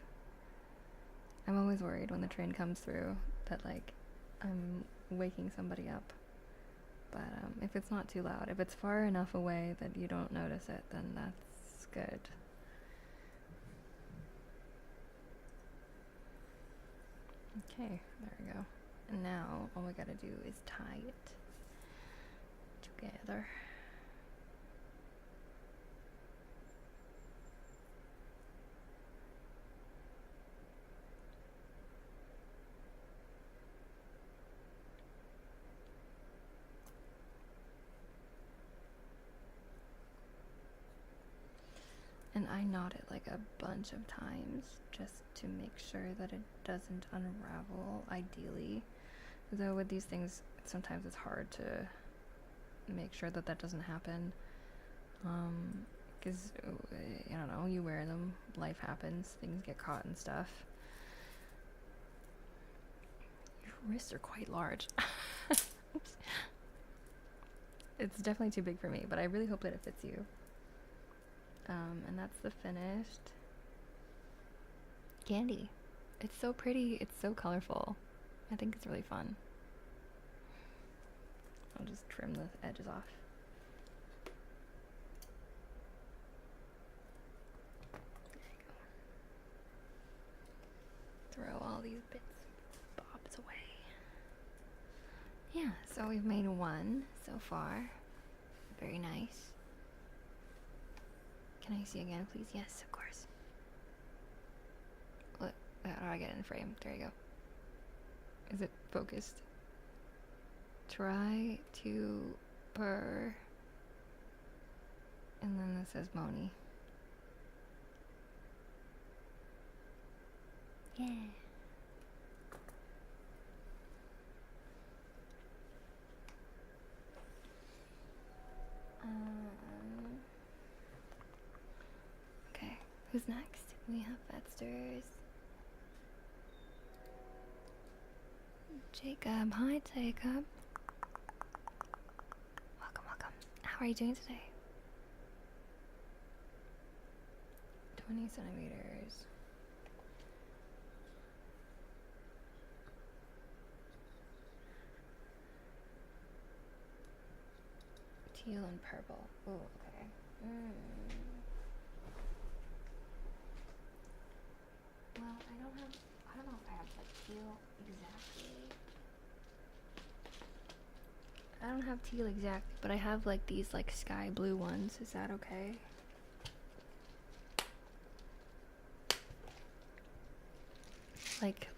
I'm always worried when the train comes through that, like, I'm waking somebody up. But if it's not too loud, if it's far enough away that you don't notice it, then that's good. Okay, there we go. And now all we gotta do is tie it together. And I knot it like a bunch of times just to make sure that it doesn't unravel, ideally. Though with these things, sometimes it's hard to make sure that that doesn't happen. Because, I don't know, you wear them, life happens, things get caught and stuff. Your wrists are quite large. It's definitely too big for me, but I really hope that it fits you. And that's the finished candy. It's so pretty, it's so colorful. I think it's really fun. I'll just trim the edges off. There you go. Throw all these bits, bobs away. Yeah, so we've made one so far. Very nice. Can I see again, please? Yes, of course. Look, how do I get it in frame? There you go. Is it focused? Try to purr. And then this says Moni. Yeah. Okay, who's next? We have Thurs. Jacob. Hi, Jacob. Welcome, welcome. How are you doing today? 20 centimeters. Teal and purple. Oh, okay. Well, I don't know if I have like teal exactly. I don't have teal exactly, but I have like these like sky blue ones. Is that okay?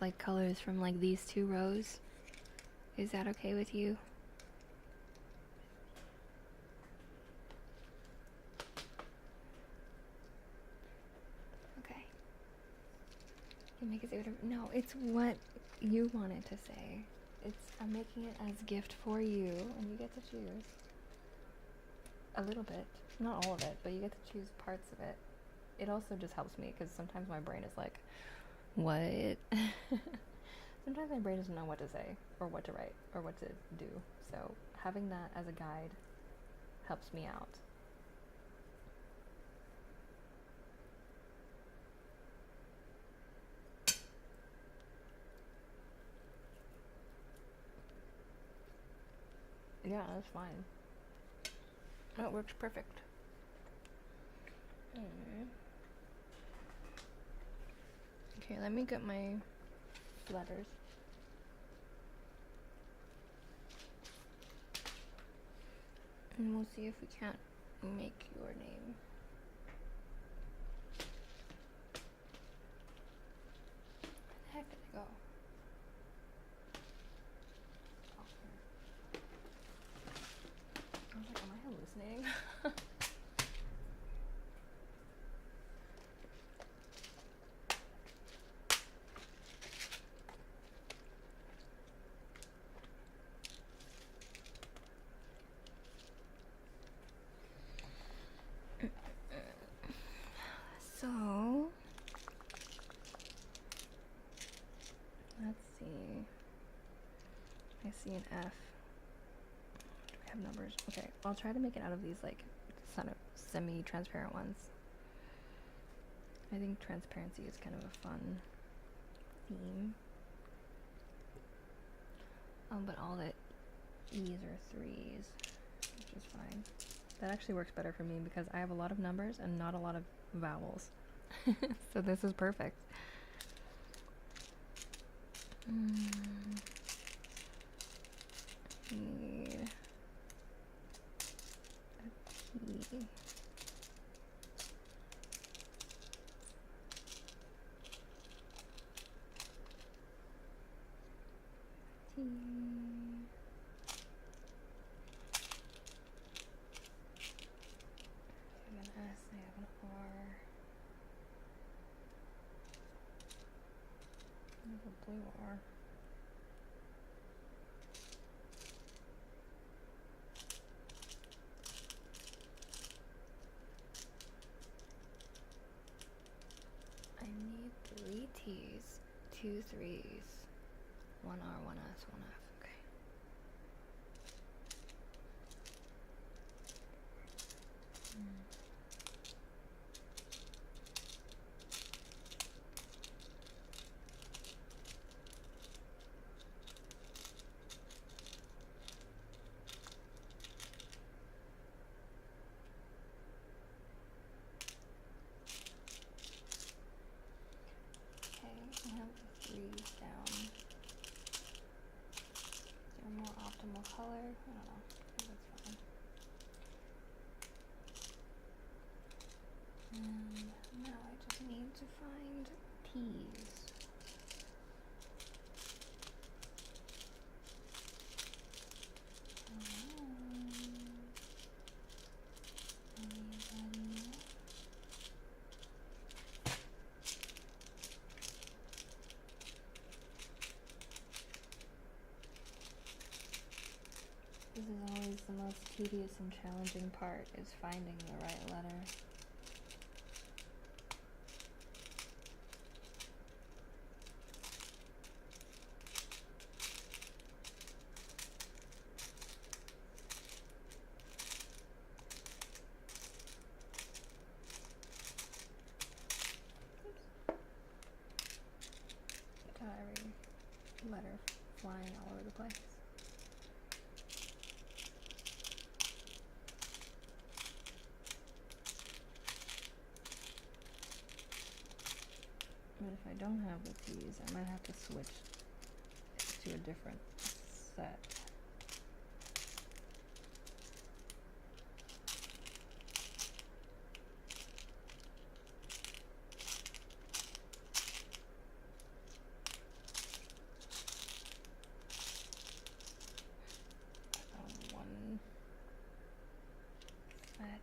Like colors from like these two rows. Is that okay with you? Okay. You make it say whatever. No, it's what you wanted to say. I'm making it as gift for you, and you get to choose a little bit, not all of it, but you get to choose parts of it. It also just helps me because sometimes my brain is like, what? Sometimes my brain doesn't know what to say, or what to write, or what to do. So having that as a guide helps me out. Yeah, that's fine. That works perfect. Okay, let me get my letters. And we'll see if we can't make your name. Where the heck did it go? Oh, here. I was like, am I hallucinating? So, let's see. I see an F. Do we have numbers? Okay, I'll try to make it out of these like sort of semi-transparent ones. I think transparency is kind of a fun theme. But all the E's are 3's, which is fine. That actually works better for me because I have a lot of numbers and not a lot of vowels. So this is perfect. Need a T. T. I have an S, I have an R. I have a blue R. I need 3 T's, 2 3's, 1 R, 1 S, 1 F. Okay. Okay, I have the 3's down. Is there a more optimal color? I don't know. I think that's fine. And now I just need to find T's. Anybody? This is always the most tedious and challenging part, is finding the right letter. Got every letter flying all over the place. But if I don't have the T's, I might have to switch to a different set. One set.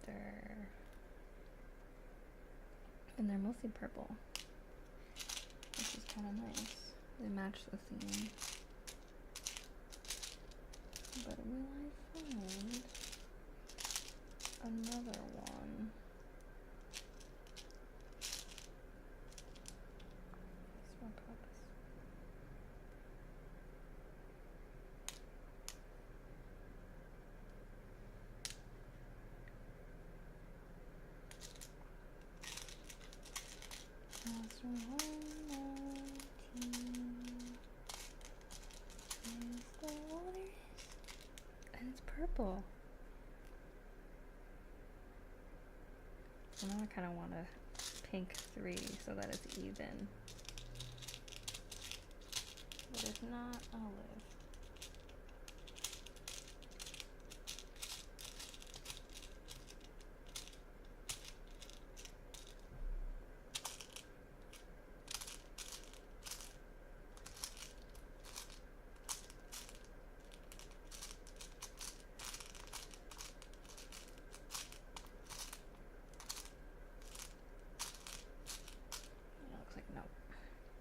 Stir. And they're mostly purple, which is kind of nice. They match the theme. But will I find another one? And it's purple. So now I kind of want a pink 3 so that it's even. But if not, olive.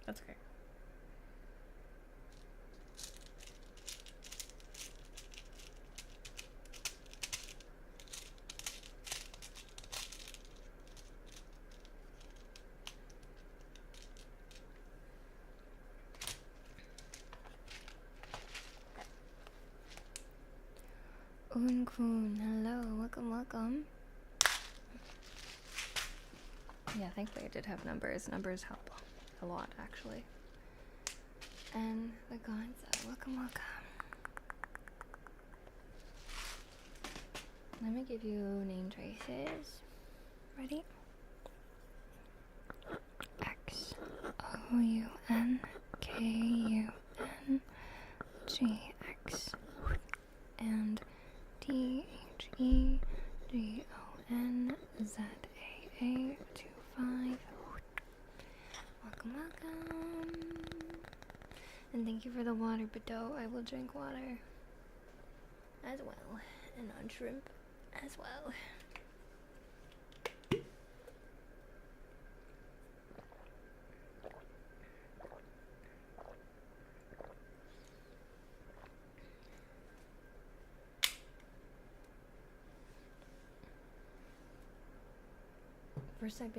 That's okay. Unkun, hello, welcome. Yeah, thankfully I did have numbers. Numbers help a lot, actually. And the Gonza, welcome. Let me give you name choices. Ready? X O U N K U N G X and T H E G O N Z A A 25. Welcome. And thank you for the water, Bedeau. I will drink water as well, and on shrimp as well. First time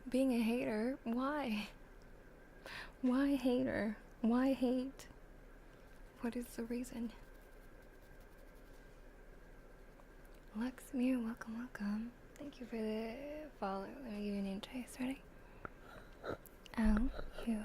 being a hater, why? Why hater? Why hate? What is the reason? Luxmere, welcome. Thank you for the follow. Let me give you a name choice. Ready? LUXE_MEW.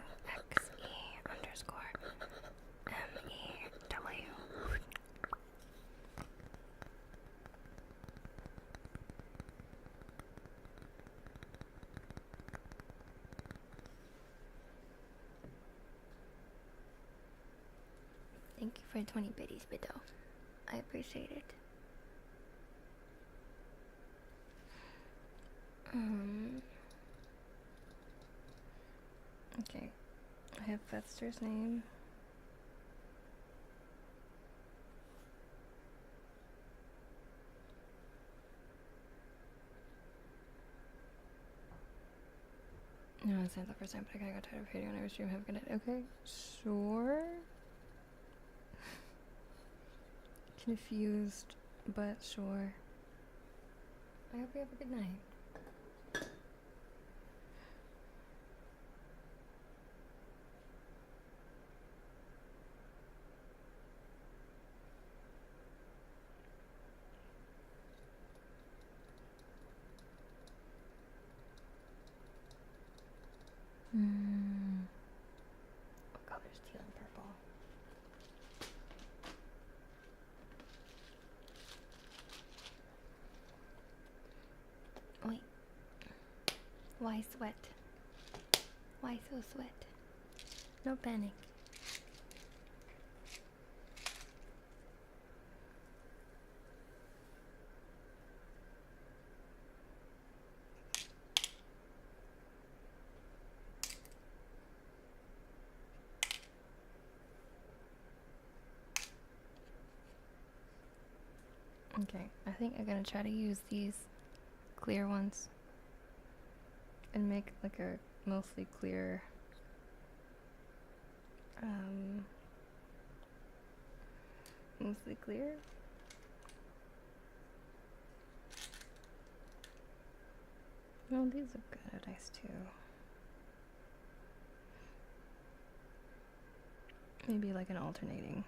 Thank you for 20 biddies, Bido. I appreciate it. Okay. I have Fetster's name. No, it's not the first time, but I kinda got tired of hating on every stream. Have a good night. Okay, sure. Confused, but sure. I hope you have a good night. What color is teal and purple? Wait. Why sweat? Why so sweat? No panic. Okay, I think I'm gonna try to use these clear ones and make like a mostly clear mostly clear. Well, these look good, nice too. Maybe like an alternating.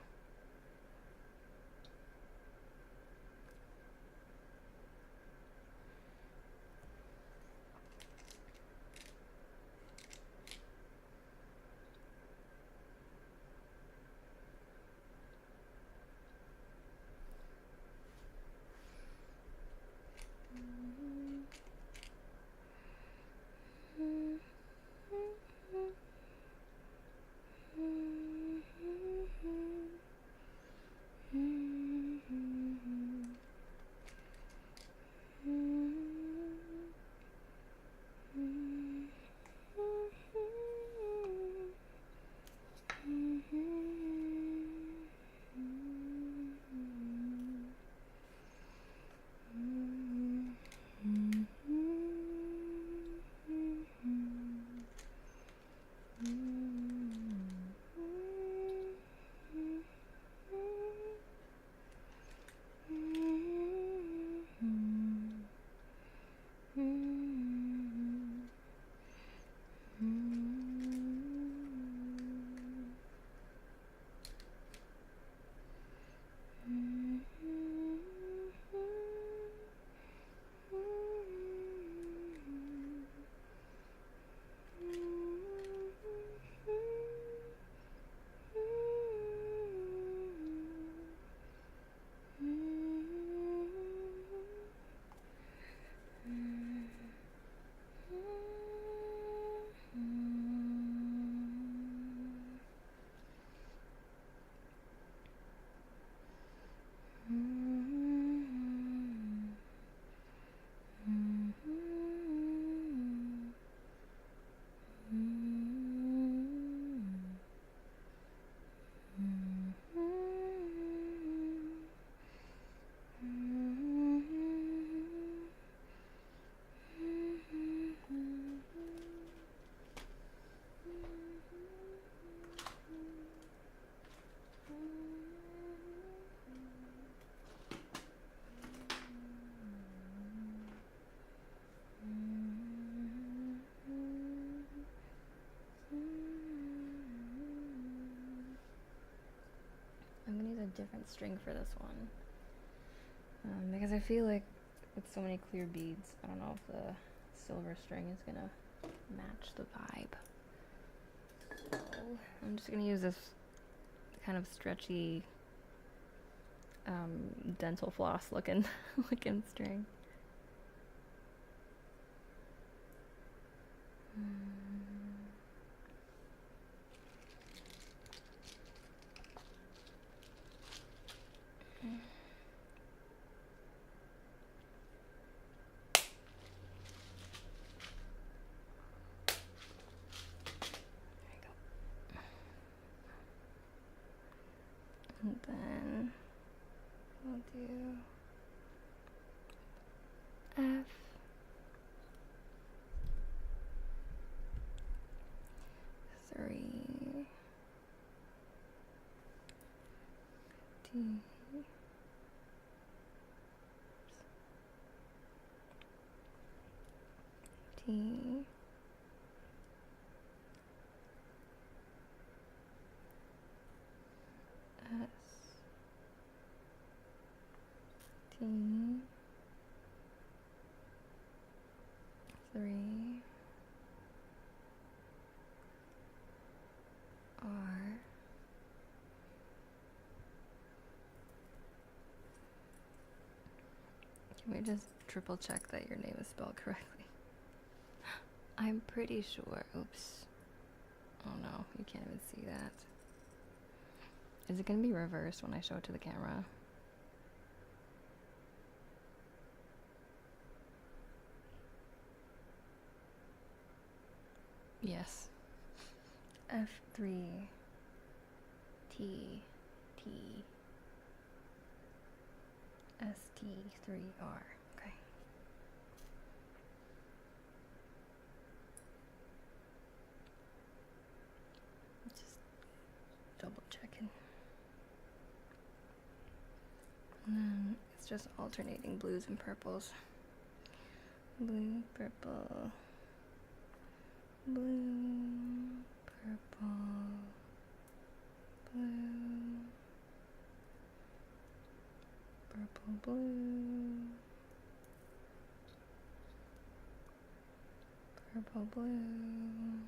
different string for this one. Because I feel like with so many clear beads, I don't know if the silver string is gonna match the vibe. So I'm just gonna use this kind of stretchy dental floss looking string. And then we'll do F, three, T, T, S, T, 3, R, can we just triple check that your name is spelled correctly? I'm pretty sure. Oops. Oh no, you can't even see that. Is it gonna be reversed when I show it to the camera? Yes. F3 T T ST3R. Okay. Just double checking. And then it's just alternating blues and purples. Blue, purple, blue, purple, blue, purple, blue, purple, blue,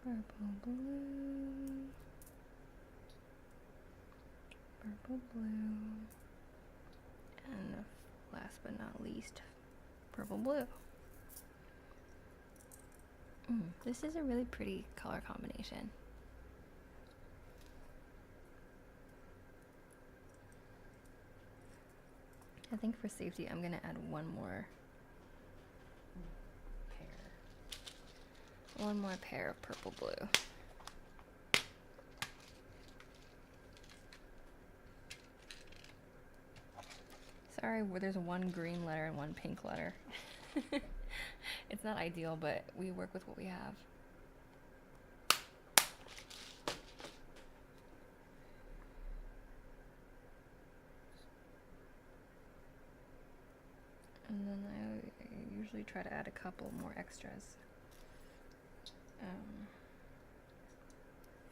purple, blue, purple, blue, and last but not least, purple, blue. This is a really pretty color combination. I think for safety, I'm gonna add one more pair of purple blue. Sorry, there's one green letter and one pink letter. It's not ideal, but we work with what we have. And then I usually try to add a couple more extras.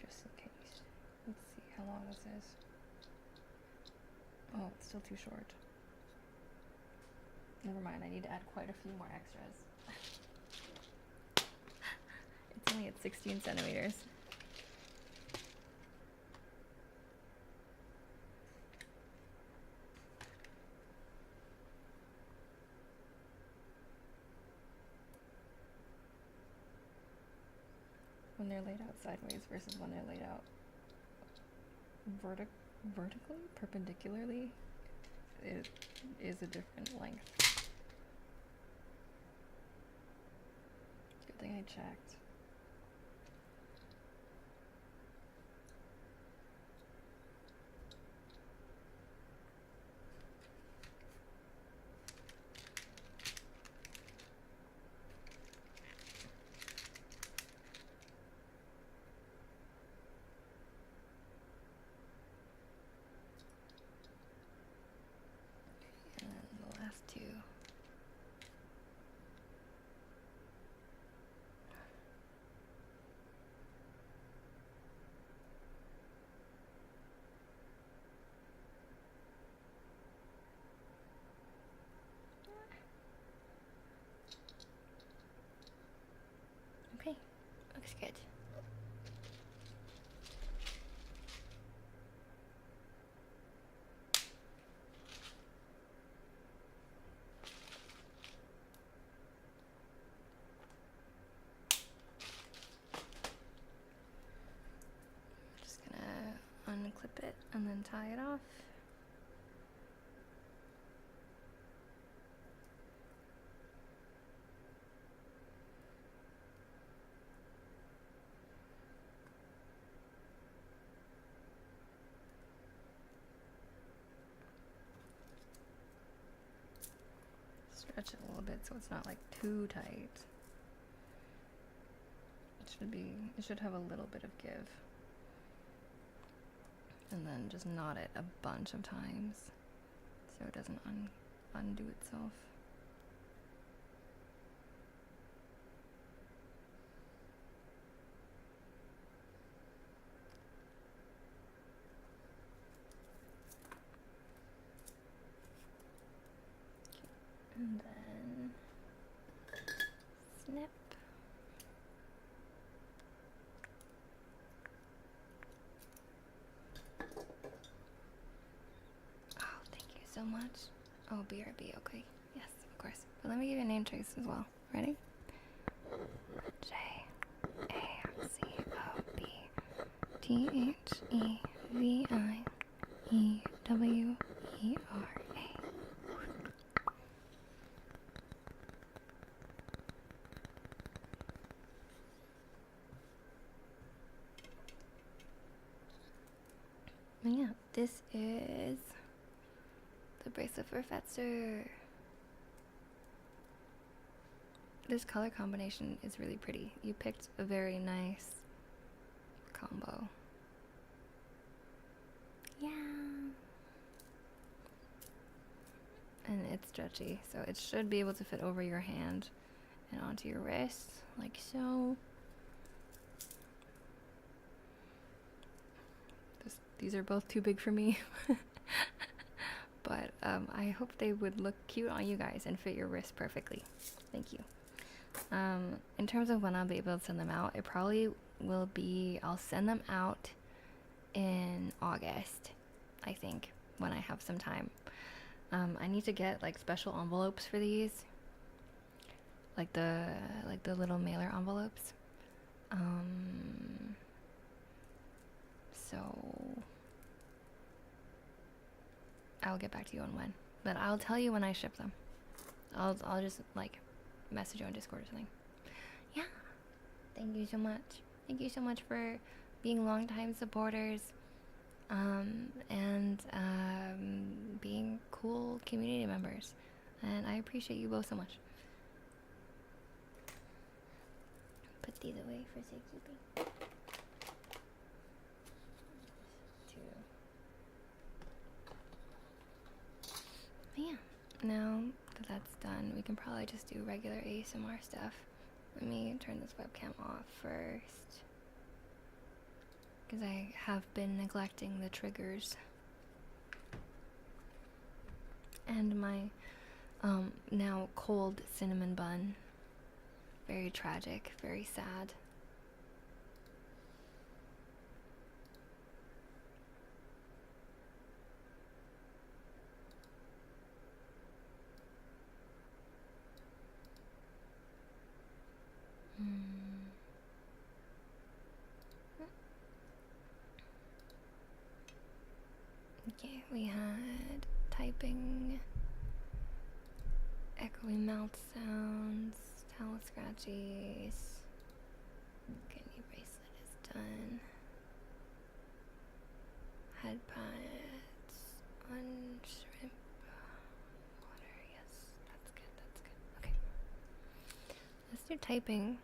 Just in case. Let's see how long this is. Oh, it's still too short. Never mind, I need to add quite a few more extras. It's only at 16 centimeters. When they're laid out sideways versus when they're laid out vertically, perpendicularly, it is a different length. Good thing I checked. tie it off. Stretch it a little bit so it's not like too tight. It should have a little bit of give. And then just knot it a bunch of times so it doesn't undo itself. And then snip. Oh, thank you so much. Oh, BRB, okay. Yes, of course. But let me give you a name trace as well. Ready? JACOBTHEVIEWERA. Yeah, this is the bracelet for Fetzer. This color combination is really pretty. You picked a very nice combo. Yeah. And it's stretchy, so it should be able to fit over your hand and onto your wrist, like so. These are both too big for me. But I hope they would look cute on you guys and fit your wrist perfectly. Thank you. In terms of when I'll be able to send them out, it probably will be, I'll send them out in August, I think, when I have some time. I need to get like special envelopes for these, like the little mailer envelopes. So I'll get back to you on when, but I'll tell you when I ship them. I'll just like message you on Discord or something. Yeah. Thank you so much. Thank you so much for being longtime supporters, and being cool community members. And I appreciate you both so much. Put these away for safekeeping. Yeah, now that that's done, we can probably just do regular ASMR stuff. Let me turn this webcam off first, because I have been neglecting the triggers. And my now cold cinnamon bun. Very tragic, very sad. Okay, we had typing, echoing mouth sounds, towel scratchies. Kidney bracelet is done. Head pads on shrimp. Water, yes, that's good, that's good. Okay. Let's do typing.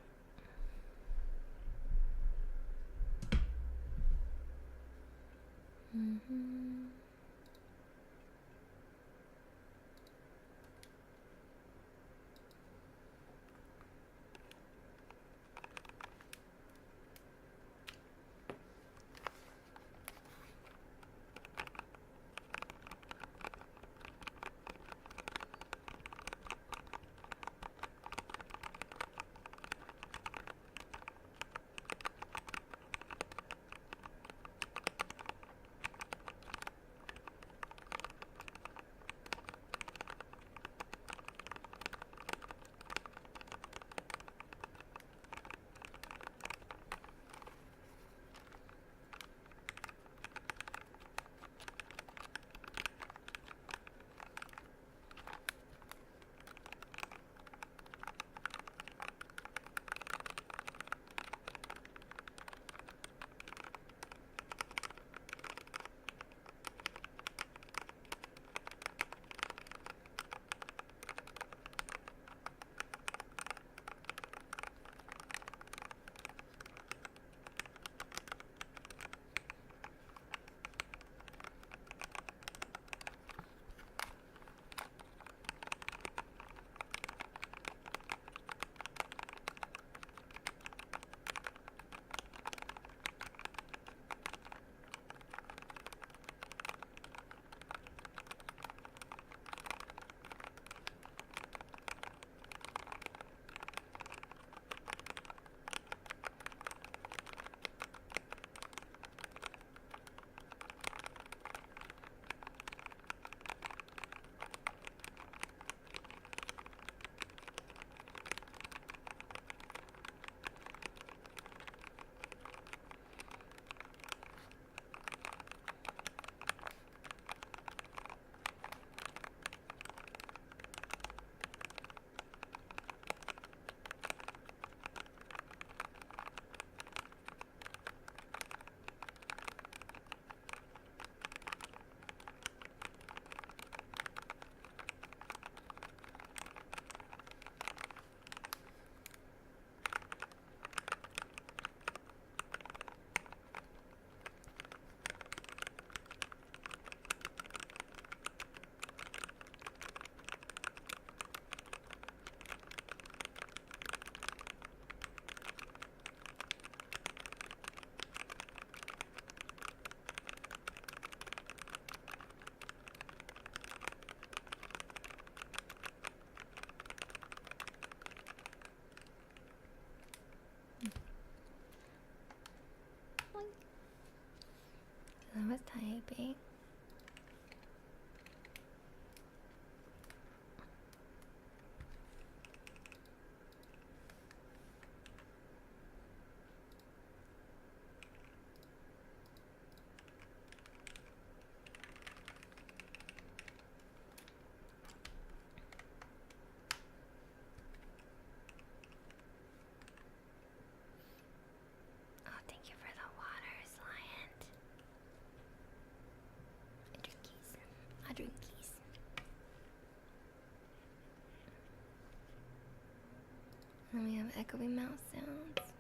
Then we have echoing mouse sounds.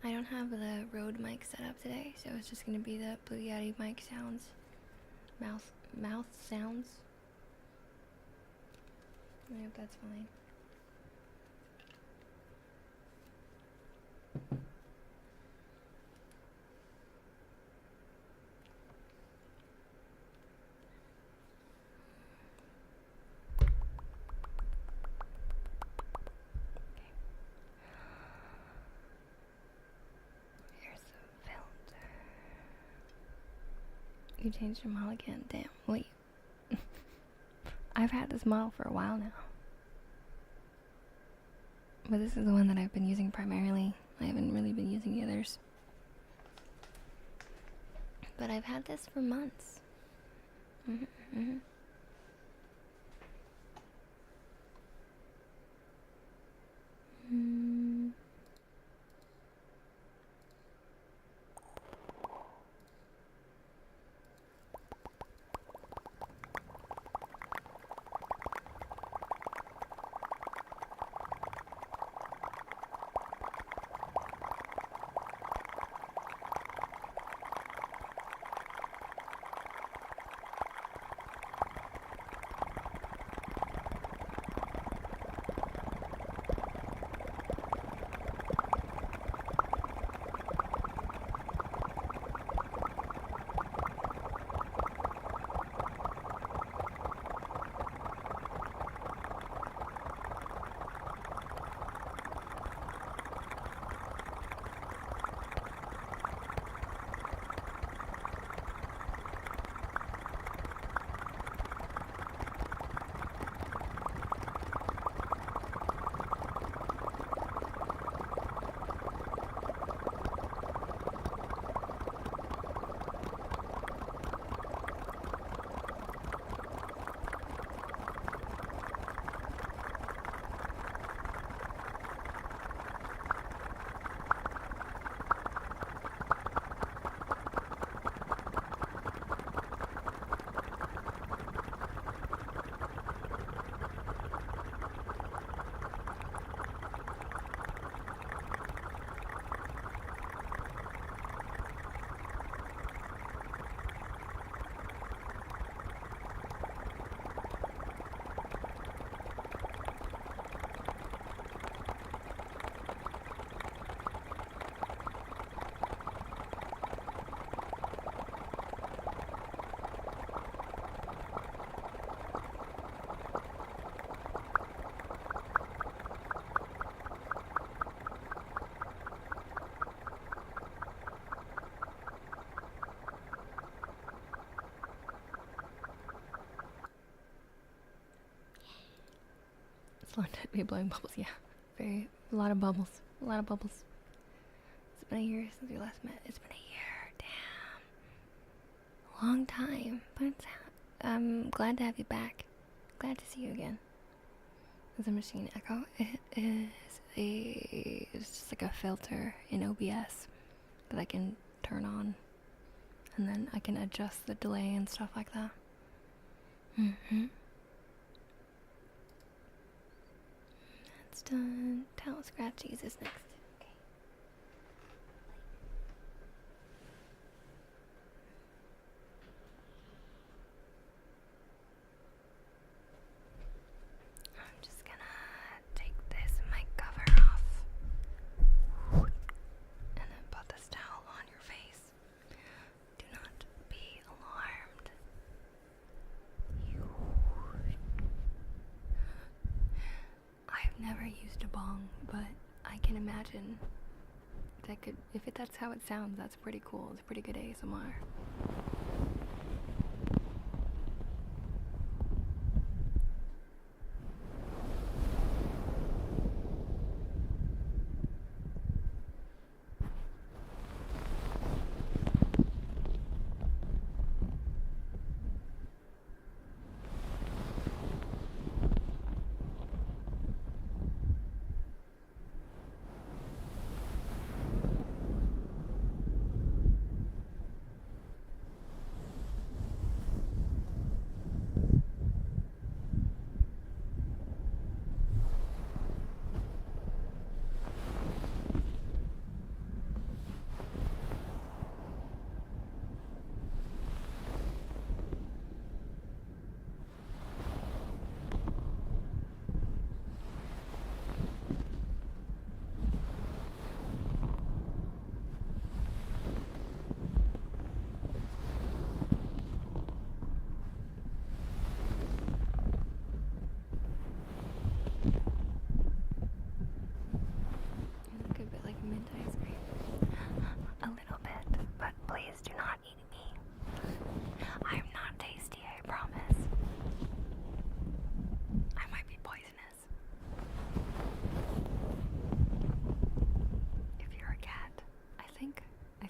I don't have the Rode mic set up today, so it's just gonna be the Blue Yeti mic sounds. Mouth sounds. I hope that's fine. You changed your model again? Damn, wait. I've had this model for a while now. But this is the one that I've been using primarily. I haven't really been using the others. But I've had this for months. It's a long time to be blowing bubbles, yeah. A lot of bubbles. A lot of bubbles. It's been a year since we last met. It's been a year, damn. A long time. But I'm glad to have you back. Glad to see you again. Is a machine echo? It's just like a filter in OBS that I can turn on. And then I can adjust the delay and stuff like that. That's done. Towel scratchies is next. Okay. I'm just gonna take this mic cover off. And then put this towel on your face. Do not be alarmed. I've never used a bong, but I can imagine that if that's how it sounds, that's pretty cool. It's pretty good ASMR.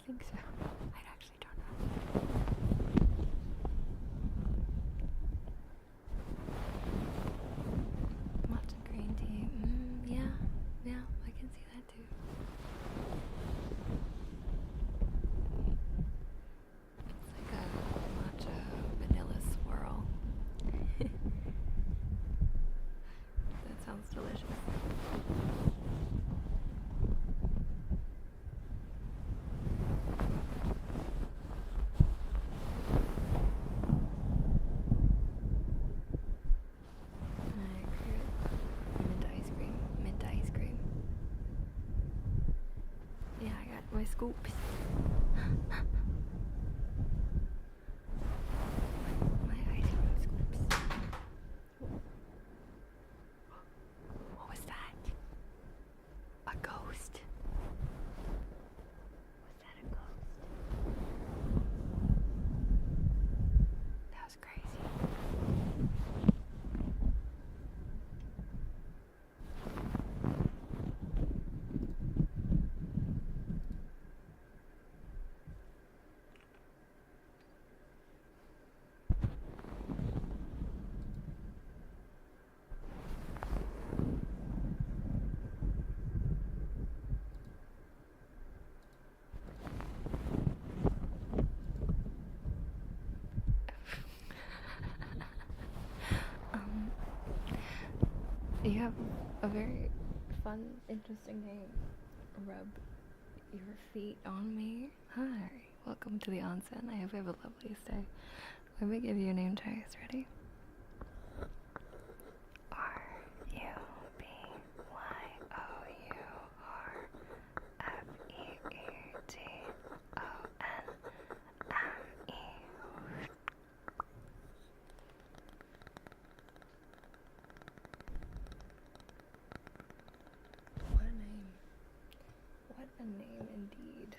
think so. I actually don't know. Matcha green tea. Yeah, I can see that too. It's like a matcha vanilla swirl. That sounds delicious. Mint ice cream. Yeah, I got my scoops. My ice cream scoops. What was that? A ghost? Was that a ghost? That was crazy. You have a very fun, interesting name. Rub your feet on me. Hi, welcome to the onsen. I hope you have a lovely stay. Let me give you a name choice. Ready? Rubefeetonme. What a name. What a name indeed.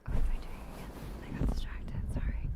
What was I doing again? I got distracted, sorry.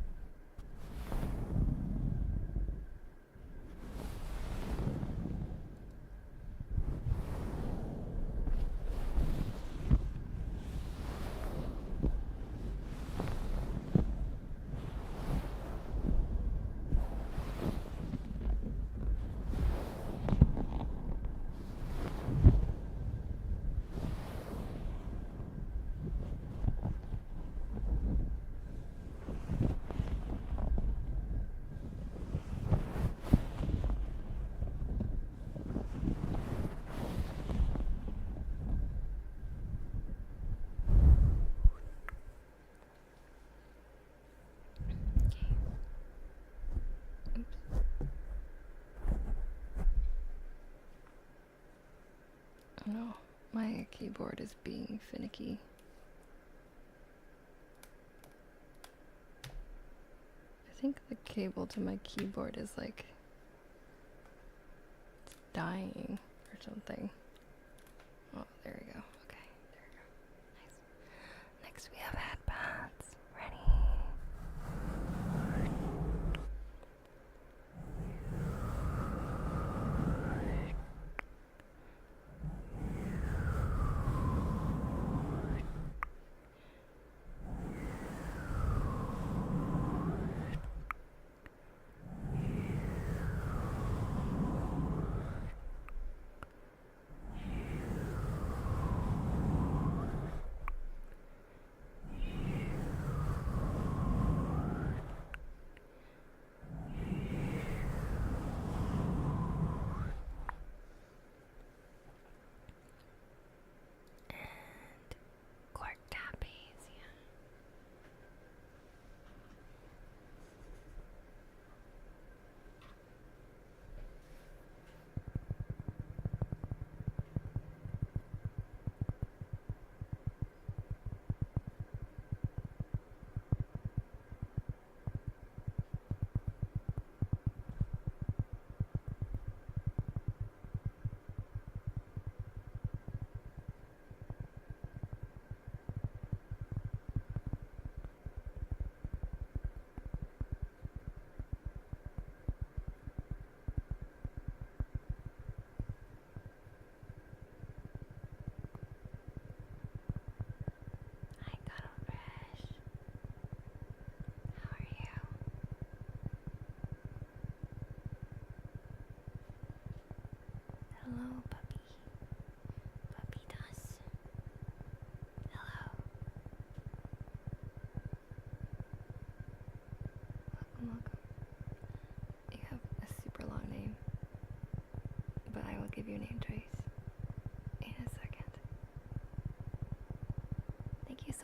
No, my keyboard is being finicky. I think the cable to my keyboard is like it's dying or something. Oh, there we go. Okay, there we go. Nice. Next we have headbands. Ready?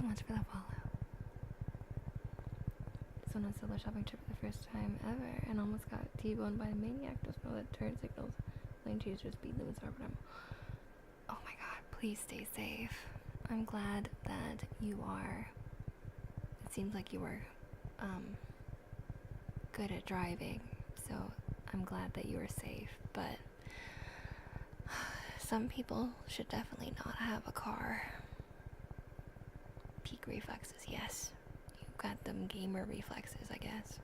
so much for the follow. Someone on solo shopping trip for the first time ever and almost got T-boned by a maniac. Just know that turn signals. Lane choosers speed limits are, but oh my god, please stay safe. I'm glad that you are. It seems like you were good at driving, so I'm glad that you were safe, but some people should definitely not have a car. Peak reflexes, yes. You've got them gamer reflexes, I guess.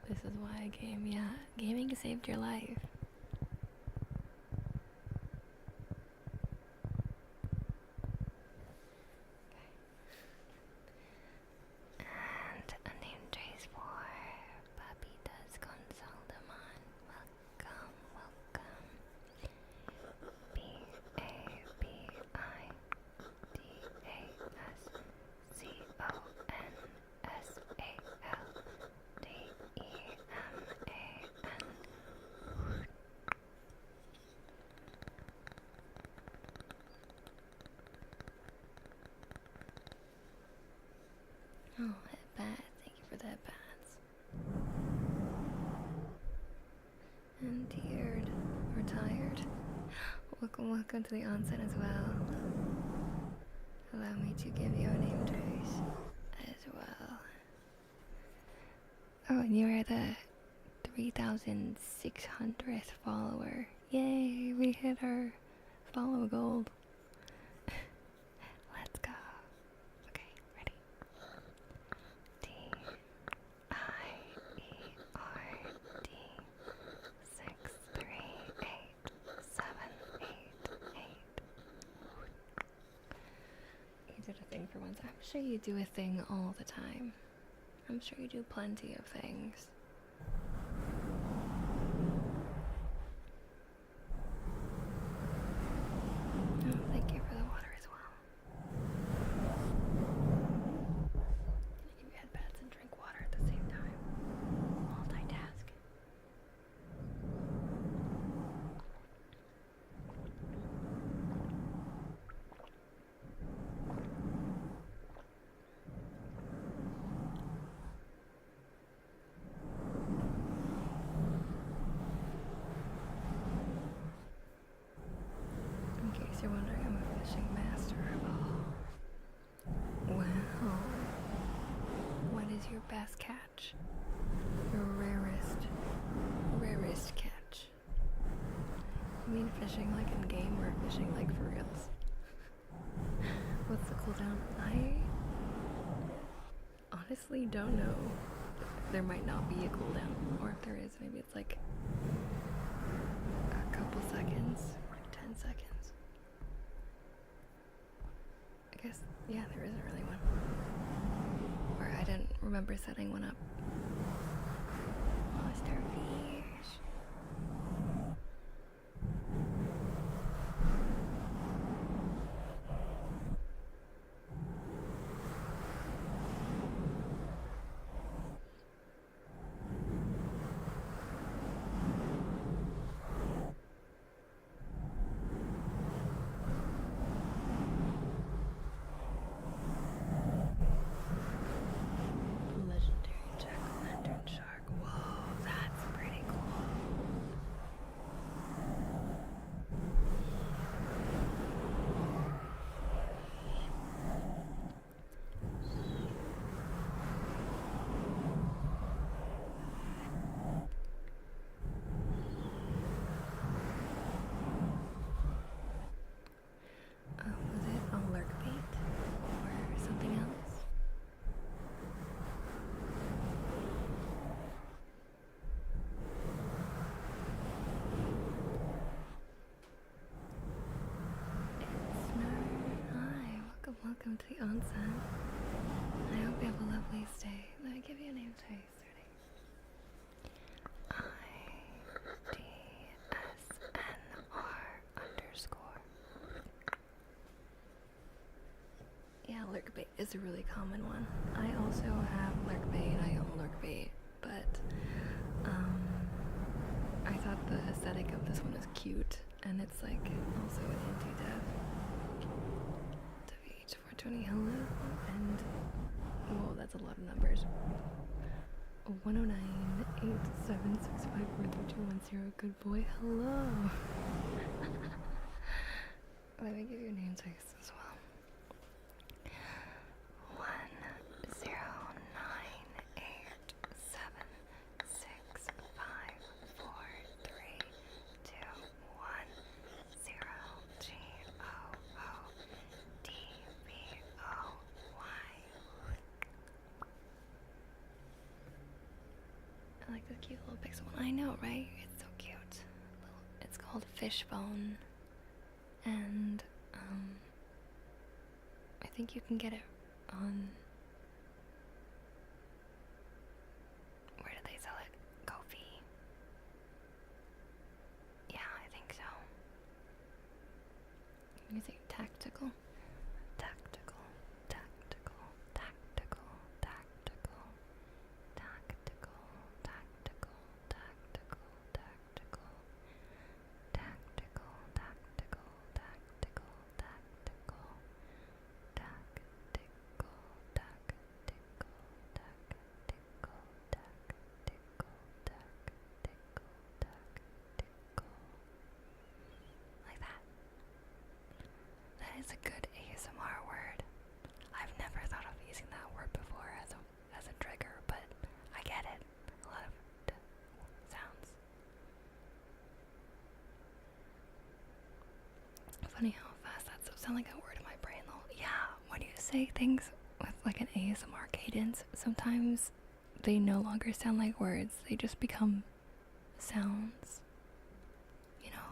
This is why I game, yeah. Gaming saved your life. And a name trace for Papitas Consaldaman. Welcome, welcome. Oh, headband. Thank you for the headbands. And tiered or tired. Welcome to the onsen as well. Allow me to give you a name trace as well. Oh, and you are the 3,600th follower. Yay, we hit our follow gold. Let's go. Okay, ready? DIERD 638788. You did a thing for once. I'm sure you do a thing all the time. I'm sure you do plenty of things. Oh, thank you for the water as well. Can you headbands and drink water at the same time? Multitask. In case you're wondering, I'm a fishing master. Oh. Wow. What is your best catch? Your rarest catch? You mean fishing like in game or fishing like for reals? What's the cooldown? I honestly don't know. There might not be a cooldown, or if there is, maybe it's like a couple seconds, like 10 seconds. I guess, yeah, there isn't really one. Or I didn't remember setting one up. Monster fish. Legendary jack-o'-lantern shark. Whoa, that's pretty cool. Was it a lurk bait or something else? Hi, welcome to the onsen. I hope you have a lovely stay. Let me give you a name trace. Ready? IDSNR_. is a really common one. I also have lurkbait. I own lurkbait, but I thought the aesthetic of this one is cute, and it's like also an anti-death. WH420, hello, and whoa, that's a lot of numbers. 109-876543210. Good boy, hello. Let me give you name tags as well. 109-876543210. I like this cute little pixel one. I know, right? It's so cute. It's called Fishbone, and I think you can get it on, where do they sell it? Ko-fi. Yeah, I think so. Using tactical. Tactical, tactical, tactical, tactical, tactical, tactical, tactical, tactical, tactical, tactical, tactical, tactical, tactical, like that. That is a good ASMR word. I've never thought of using that word before as a trigger, but I get it. A lot of sounds. Funny how fast that sounds like a word in my brain though. Yeah, when you say things with like an ASMR cadence, sometimes they no longer sound like words, they just become sounds. You know?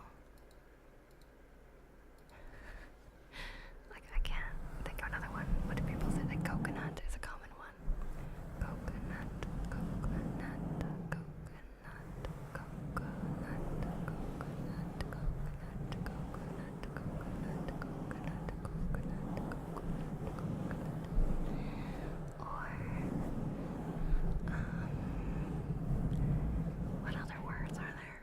Like, I can't think of another one. What do people say? Like, coconut is a common one. Coconut, coconut, coconut, coconut, coconut, coconut, coconut, coconut, coconut, or what other words are there?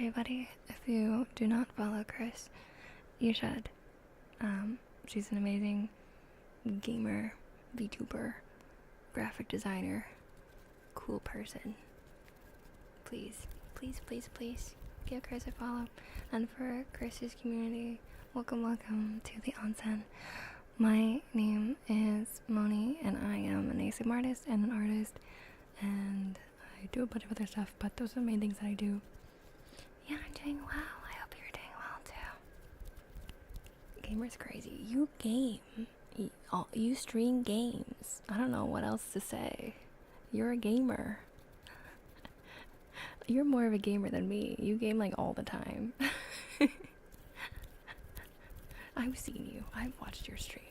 everybody. If you do not follow Chris, you should. She's an amazing gamer, VTuber, graphic designer, cool person. Please, please, please, please give Chris a follow. And for Chris's community, welcome to the onsen. My name is Moni, and I am an ASMR artist and an artist, and I do a bunch of other stuff, but those are the main things that I do. Yeah, I'm doing well. I hope you're doing well too. Gamer's crazy. You game. You stream games. I don't know what else to say. You're a gamer. You're more of a gamer than me. You game like all the time. I've seen you. I've watched your stream.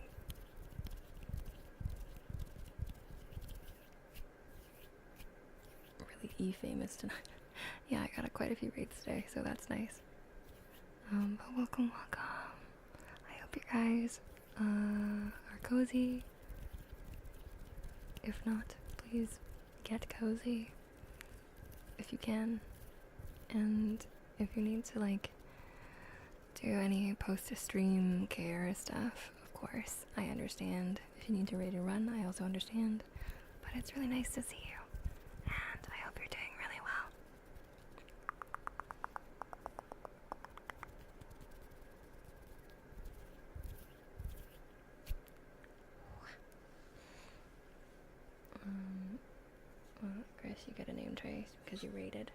Really famous tonight. Yeah, I got quite a few raids today, so that's nice. But welcome. I hope you guys are cozy. If not, please get cozy if you can. And if you need to like do any post-stream care stuff, of course, I understand. If you need to raid and run, I also understand. But it's really nice to see you, and I hope you're doing really well. Well, Chris, you got a name trace because you raided.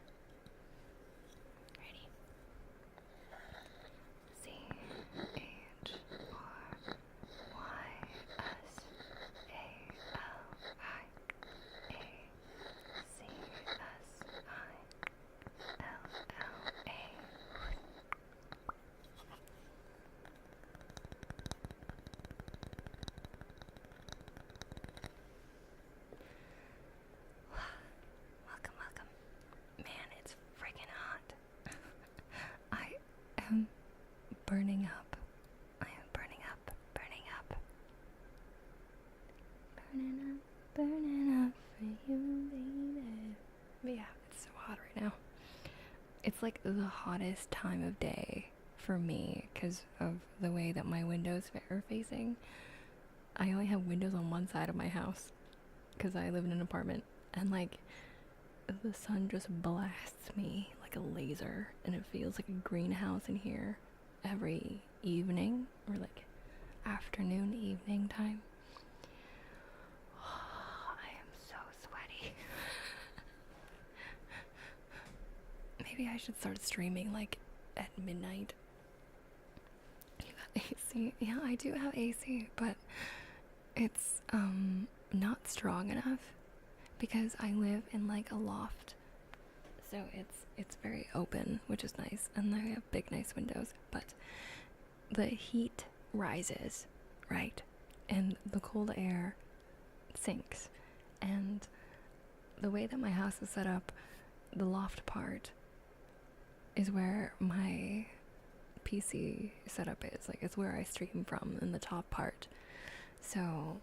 Ready? C H R Y S A L I A C S I L L A. Welcome. Man, it's freaking hot. I am burning up. Burning up for you, baby. But yeah, it's so hot right now. It's like the hottest time of day for me because of the way that my windows are facing. I only have windows on one side of my house because I live in an apartment, and like the sun just blasts me like a laser, and it feels like a greenhouse in here every evening, or like afternoon, evening time. I am so sweaty. Maybe I should start streaming like at midnight. You got AC? Yeah, I do have AC, but it's not strong enough because I live in like a loft. So it's very open, which is nice, and I have big nice windows, but the heat rises, right? And the cold air sinks. And the way that my house is set up, the loft part is where my PC setup is. Like, it's where I stream from in the top part. So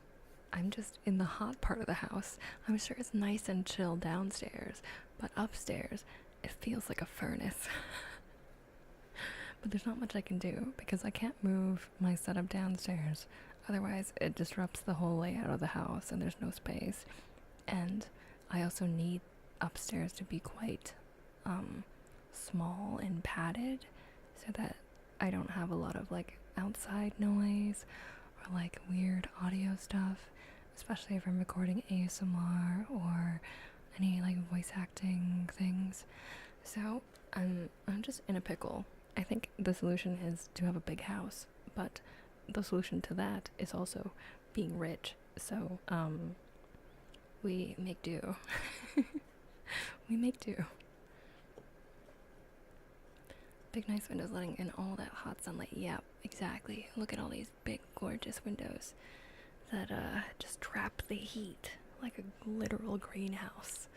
I'm just in the hot part of the house. I'm sure it's nice and chill downstairs, but upstairs it feels like a furnace. But there's not much I can do because I can't move my setup downstairs. Otherwise it disrupts the whole layout of the house and there's no space. And I also need upstairs to be quite small and padded so that I don't have a lot of like outside noise or like weird audio stuff, especially if I'm recording ASMR or any like voice acting things. So I'm just in a pickle. I think the solution is to have a big house, but the solution to that is also being rich. So we make do. We make do. Big nice windows letting in all that hot sunlight. Yep, exactly. Look at all these big gorgeous windows that just trap the heat like a literal greenhouse.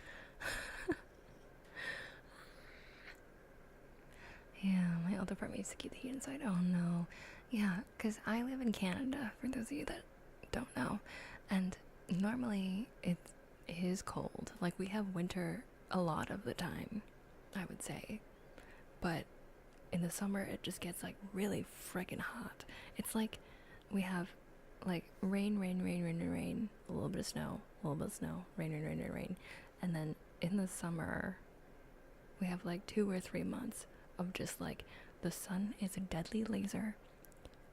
Yeah, my old apartment used to keep the heat inside. Oh no. Yeah, because I live in Canada, for those of you that don't know. And normally it is cold. Like, we have winter a lot of the time, I would say. but in the summer it just gets like really freaking hot. It's like we have like rain, a little bit of snow, rain, and then in the summer we have like 2 or 3 months of just like the sun is a deadly laser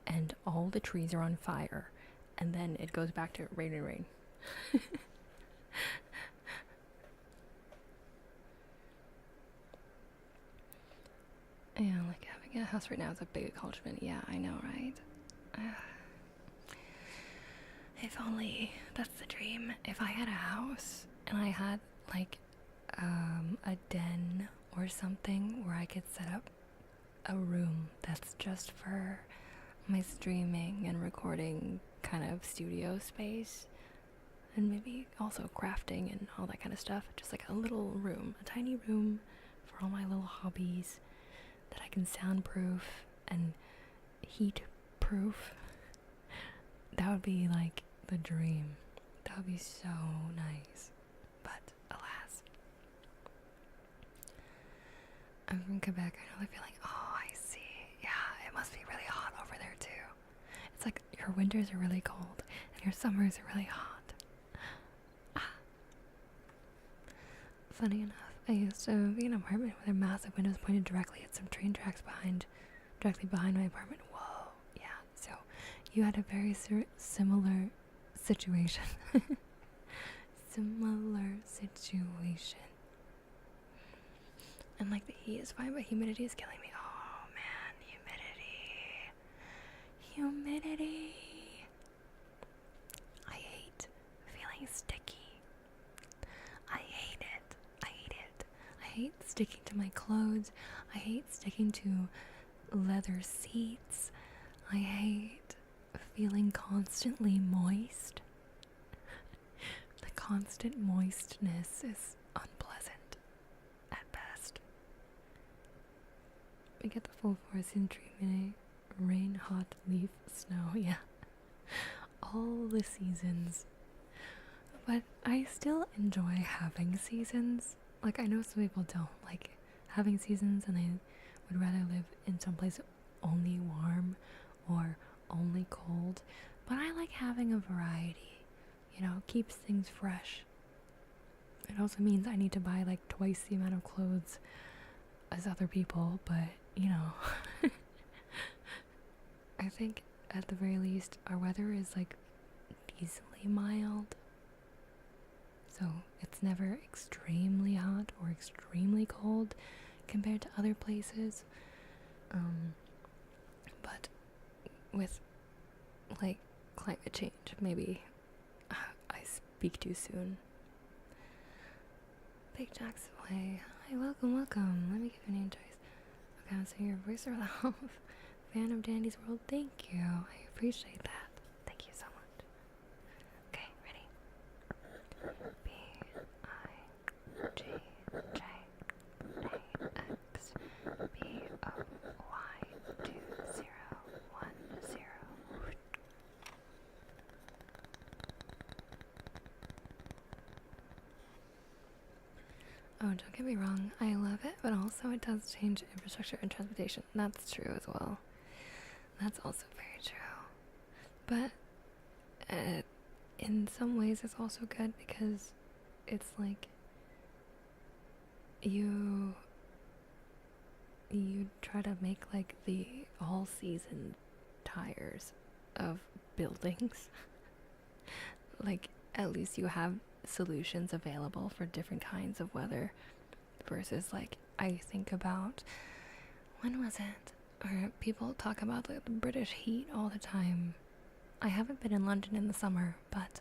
and all the trees are on fire, and then it goes back to rain. Yeah, like having a house right now is a big accomplishment. Yeah, I know, right? If only that's the dream. If I had a house and I had like a den or something where I could set up a room that's just for my streaming and recording kind of studio space, and maybe also crafting and all that kind of stuff. Just like a little room, a tiny room for all my little hobbies that I can soundproof and heat proof. That would be like the dream. That would be so nice. But alas, I'm from Quebec. I know the feeling. Oh, I see. Yeah, it must be really hot over there too. It's like your winters are really cold and your summers are really hot. Funny enough, I used to be in an apartment with massive windows pointed directly at some train tracks directly behind my apartment. Whoa, yeah. So you had a very similar situation. Similar situation. And like the heat is fine, but humidity is killing me. Oh man, humidity. I hate feeling sticky. I hate it. I hate sticking to my clothes. I hate sticking to leather seats. I hate feeling constantly moist. The constant moistness is unpleasant at best. We get the full forest in treatment, rain, hot, leaf, snow, yeah. All the seasons. But I still enjoy having seasons. Like, I know some people don't like having seasons and they would rather live in some place only warm or only cold. But I like having a variety. You know, keeps things fresh. It also means I need to buy like twice the amount of clothes as other people, but you know. I think at the very least our weather is like decently mild. So it's never extremely hot or extremely cold compared to other places. But with like climate change, maybe I speak too soon. Big Jack's away. Hi, welcome. Let me give you a name choice. Okay, so your voice are loud. Fan of Dandy's World. Thank you. I appreciate that. Thank you so much. Okay, ready? Oh, don't get me wrong, I love it, but also it does change infrastructure and transportation. That's true as well. That's also very true. But in some ways it's also good because it's like you try to make like the all season tires of buildings. Like at least you have solutions available for different kinds of weather versus like I think about when was it or people talk about the British heat all the time. I haven't been in London in the summer, but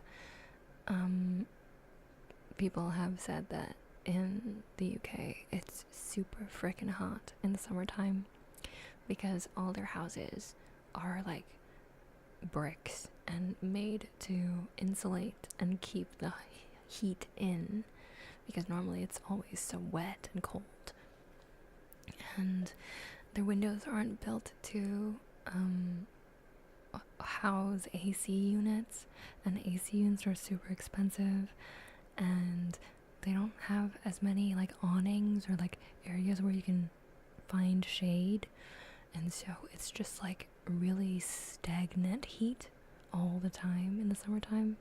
people have said that in the UK it's super freaking hot in the summertime because all their houses are like bricks and made to insulate and keep the heat in because normally it's always so wet and cold, and their windows aren't built to house AC units, and AC units are super expensive, and they don't have as many like awnings or like areas where you can find shade, and so it's just like really stagnant heat all the time in the summertime.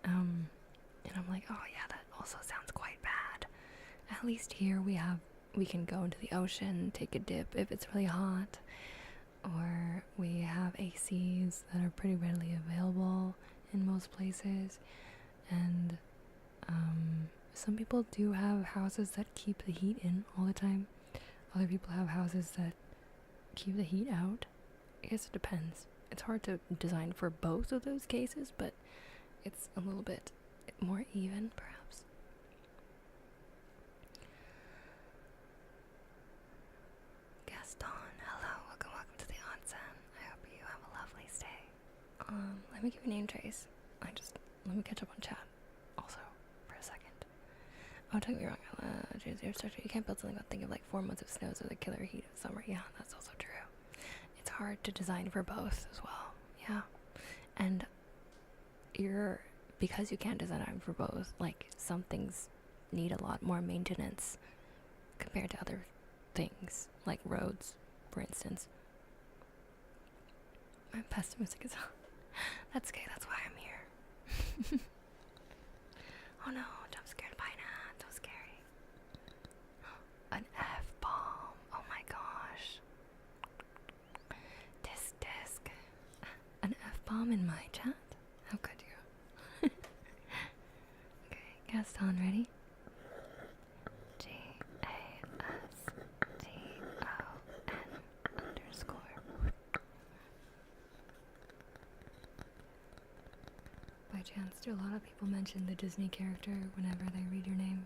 And I'm like, oh yeah, that also sounds quite bad. At least here we can go into the ocean, take a dip if it's really hot, or we have ACs that are pretty readily available in most places. And some people do have houses that keep the heat in all the time. Other people have houses that keep the heat out. I guess it depends. It's hard to design for both of those cases, but it's a little bit more even, perhaps. Gaston, hello, welcome to the onsen. I hope you have a lovely stay. Let me give you a name trace. Let me catch up on chat also for a second. Oh, don't get me wrong, you can't build something about thinking of like 4 months of snows or the killer heat of summer. Yeah, that's also true. It's hard to design for both as well. Yeah. And because you can't design for both, like some things need a lot more maintenance compared to other things, like roads, for instance. I'm pessimistic as hell. That's okay, that's why I'm here. Oh no, jump scared by now, so scary. An F-bomb, oh my gosh. Disc. An F-bomb in my chat? How could you? Okay, Gaston, ready? GASTON_. By chance, do a lot of people mention the Disney character whenever they read your name?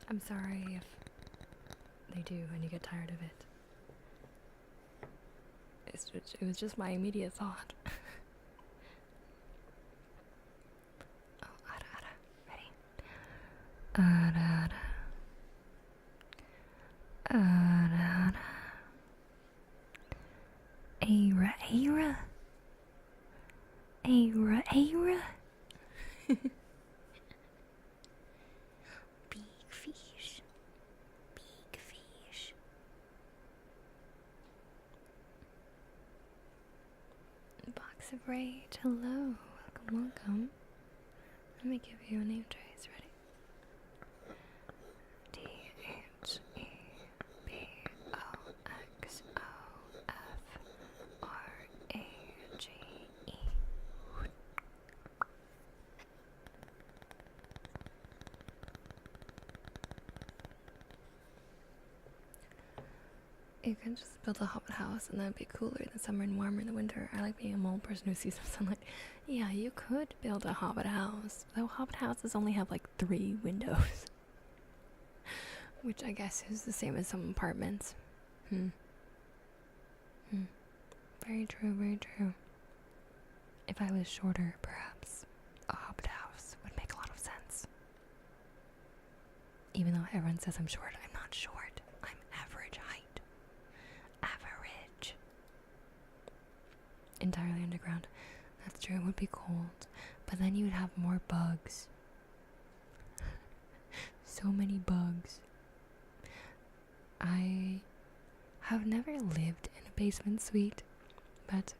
I'm sorry if they do and you get tired of it. It was just my immediate thought. Oh, Ada, ready? Ada. Aira. Big fish. Box of Rage, hello. Welcome. Let me give you a name trace, ready? DHEBOXOFRAGE. You can just build a hobbit house and that would be cooler in the summer and warmer in the winter. I like being a mole person who sees some sunlight. Yeah, you could build a hobbit house. Though hobbit houses only have like 3 windows. Which I guess is the same as some apartments. Very true. If I was shorter, perhaps a hobbit house would make a lot of sense. Even though everyone says I'm short, I'm not short. I'm average height. Average. Entirely underground. That's true, it would be cold. But then you would have more bugs. So many bugs. I have never lived in a basement suite, but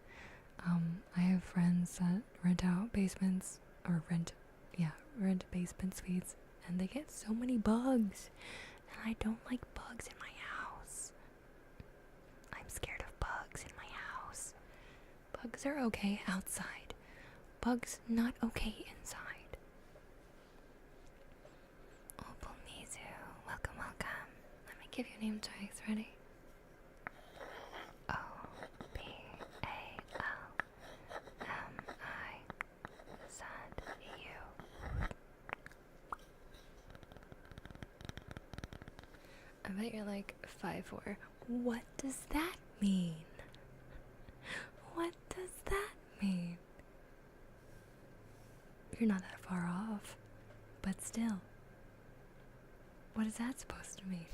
I have friends that rent basement suites, and they get so many bugs, and I don't like bugs in my house. I'm scared of bugs in my house. Bugs are okay outside. Bugs not okay inside. Oh, Mizu, welcome. Let me give you a name choice, ready? I bet you're like 5'4". What does that mean? You're not that far off, but still. What is that supposed to mean?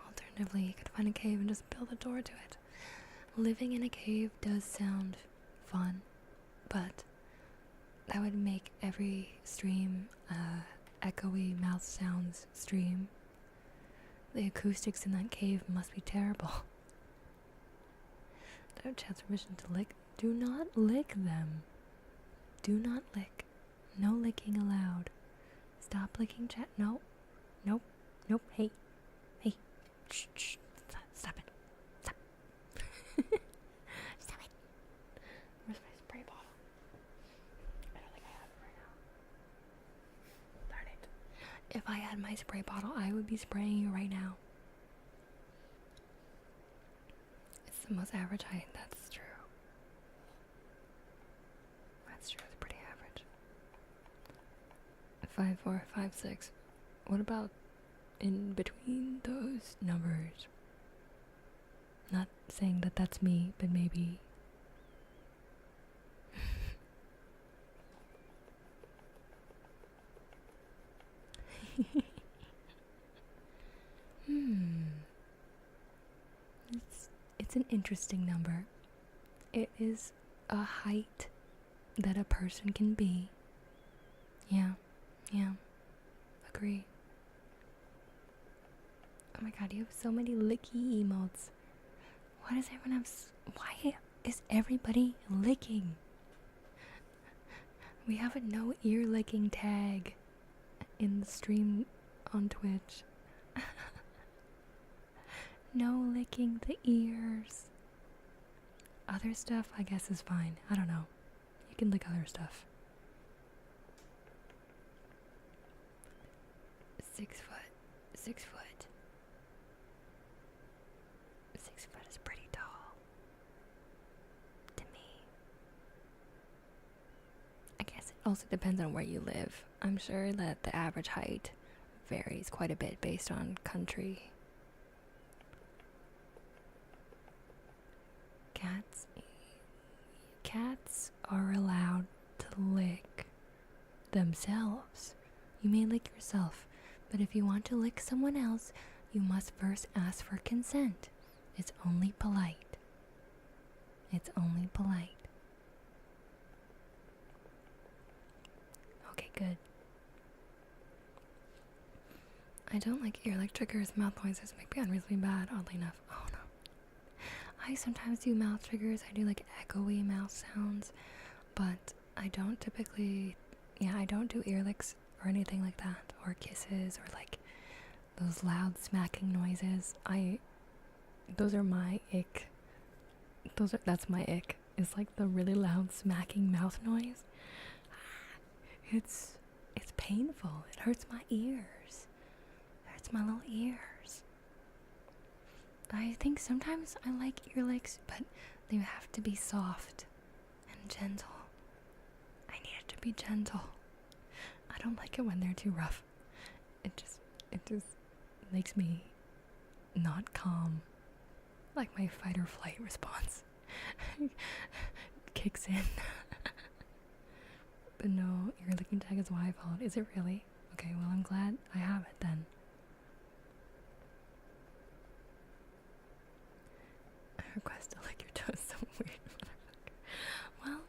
Alternatively, you could find a cave and just build a door to it. Living in a cave does sound fun, but that would make every stream echoey mouth sounds stream. The acoustics in that cave must be terrible. Don't chance permission to lick. Do not lick them. Do not lick. No licking allowed. Stop licking chat. No. Nope. Nope. Hey. Hey. Shh. Shh. Stop it. Stop. Stop it. Where's my spray bottle? I don't think I have it right now. Darn it. If I had my spray bottle, I would be spraying you right now. It's the most average height. That's true. That's true. It's pretty average. 5'4", 5'6". What about in between those numbers? Not saying that that's me, but maybe. It's an interesting number. It is a height that a person can be. Yeah. Agree. Oh my god, you have so many licky emotes. Why does everyone have why is everybody licking? We have a no ear licking tag in the stream on Twitch. No licking the ears. Other stuff, I guess, is fine. I don't know. You can lick other stuff. 6 foot. 6 foot. 6 foot is pretty tall. To me. I guess it also depends on where you live. I'm sure that the average height varies quite a bit based on country. Cats are allowed to lick themselves. You may lick yourself, but if you want to lick someone else, you must first ask for consent. It's only polite. It's only polite. Okay, good. I don't like ear lick triggers. Mouth noises make me unreasonably bad, oddly enough. Oh no. I sometimes do mouth triggers. I do like echoey mouth sounds, but I don't typically, I don't do ear licks or anything like that, or kisses, or like those loud smacking noises. Those are my ick. That's my ick. It's like the really loud smacking mouth noise. It's painful. It hurts my ears. It hurts my little ears. I think sometimes I like ear licks, but they have to be soft and gentle. I need it to be gentle. I don't like it when they're too rough. It just makes me not calm. Like my fight or flight response kicks in. But no, ear licking tag is why I followed. Is it really? Okay, well I'm glad I have it then. Request to lick your toes, so weird. Well,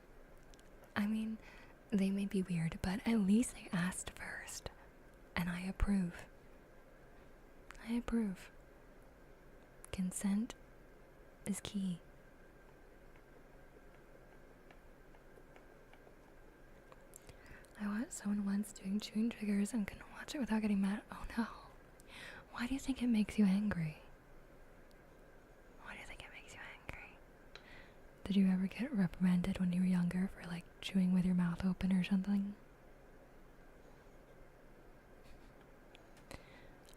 I mean, they may be weird, but at least they asked first. And I approve. I approve. Consent is key. I watched someone once doing chewing triggers and couldn't watch it without getting mad. Oh no. Why do you think it makes you angry? Did you ever get reprimanded when you were younger for like chewing with your mouth open or something?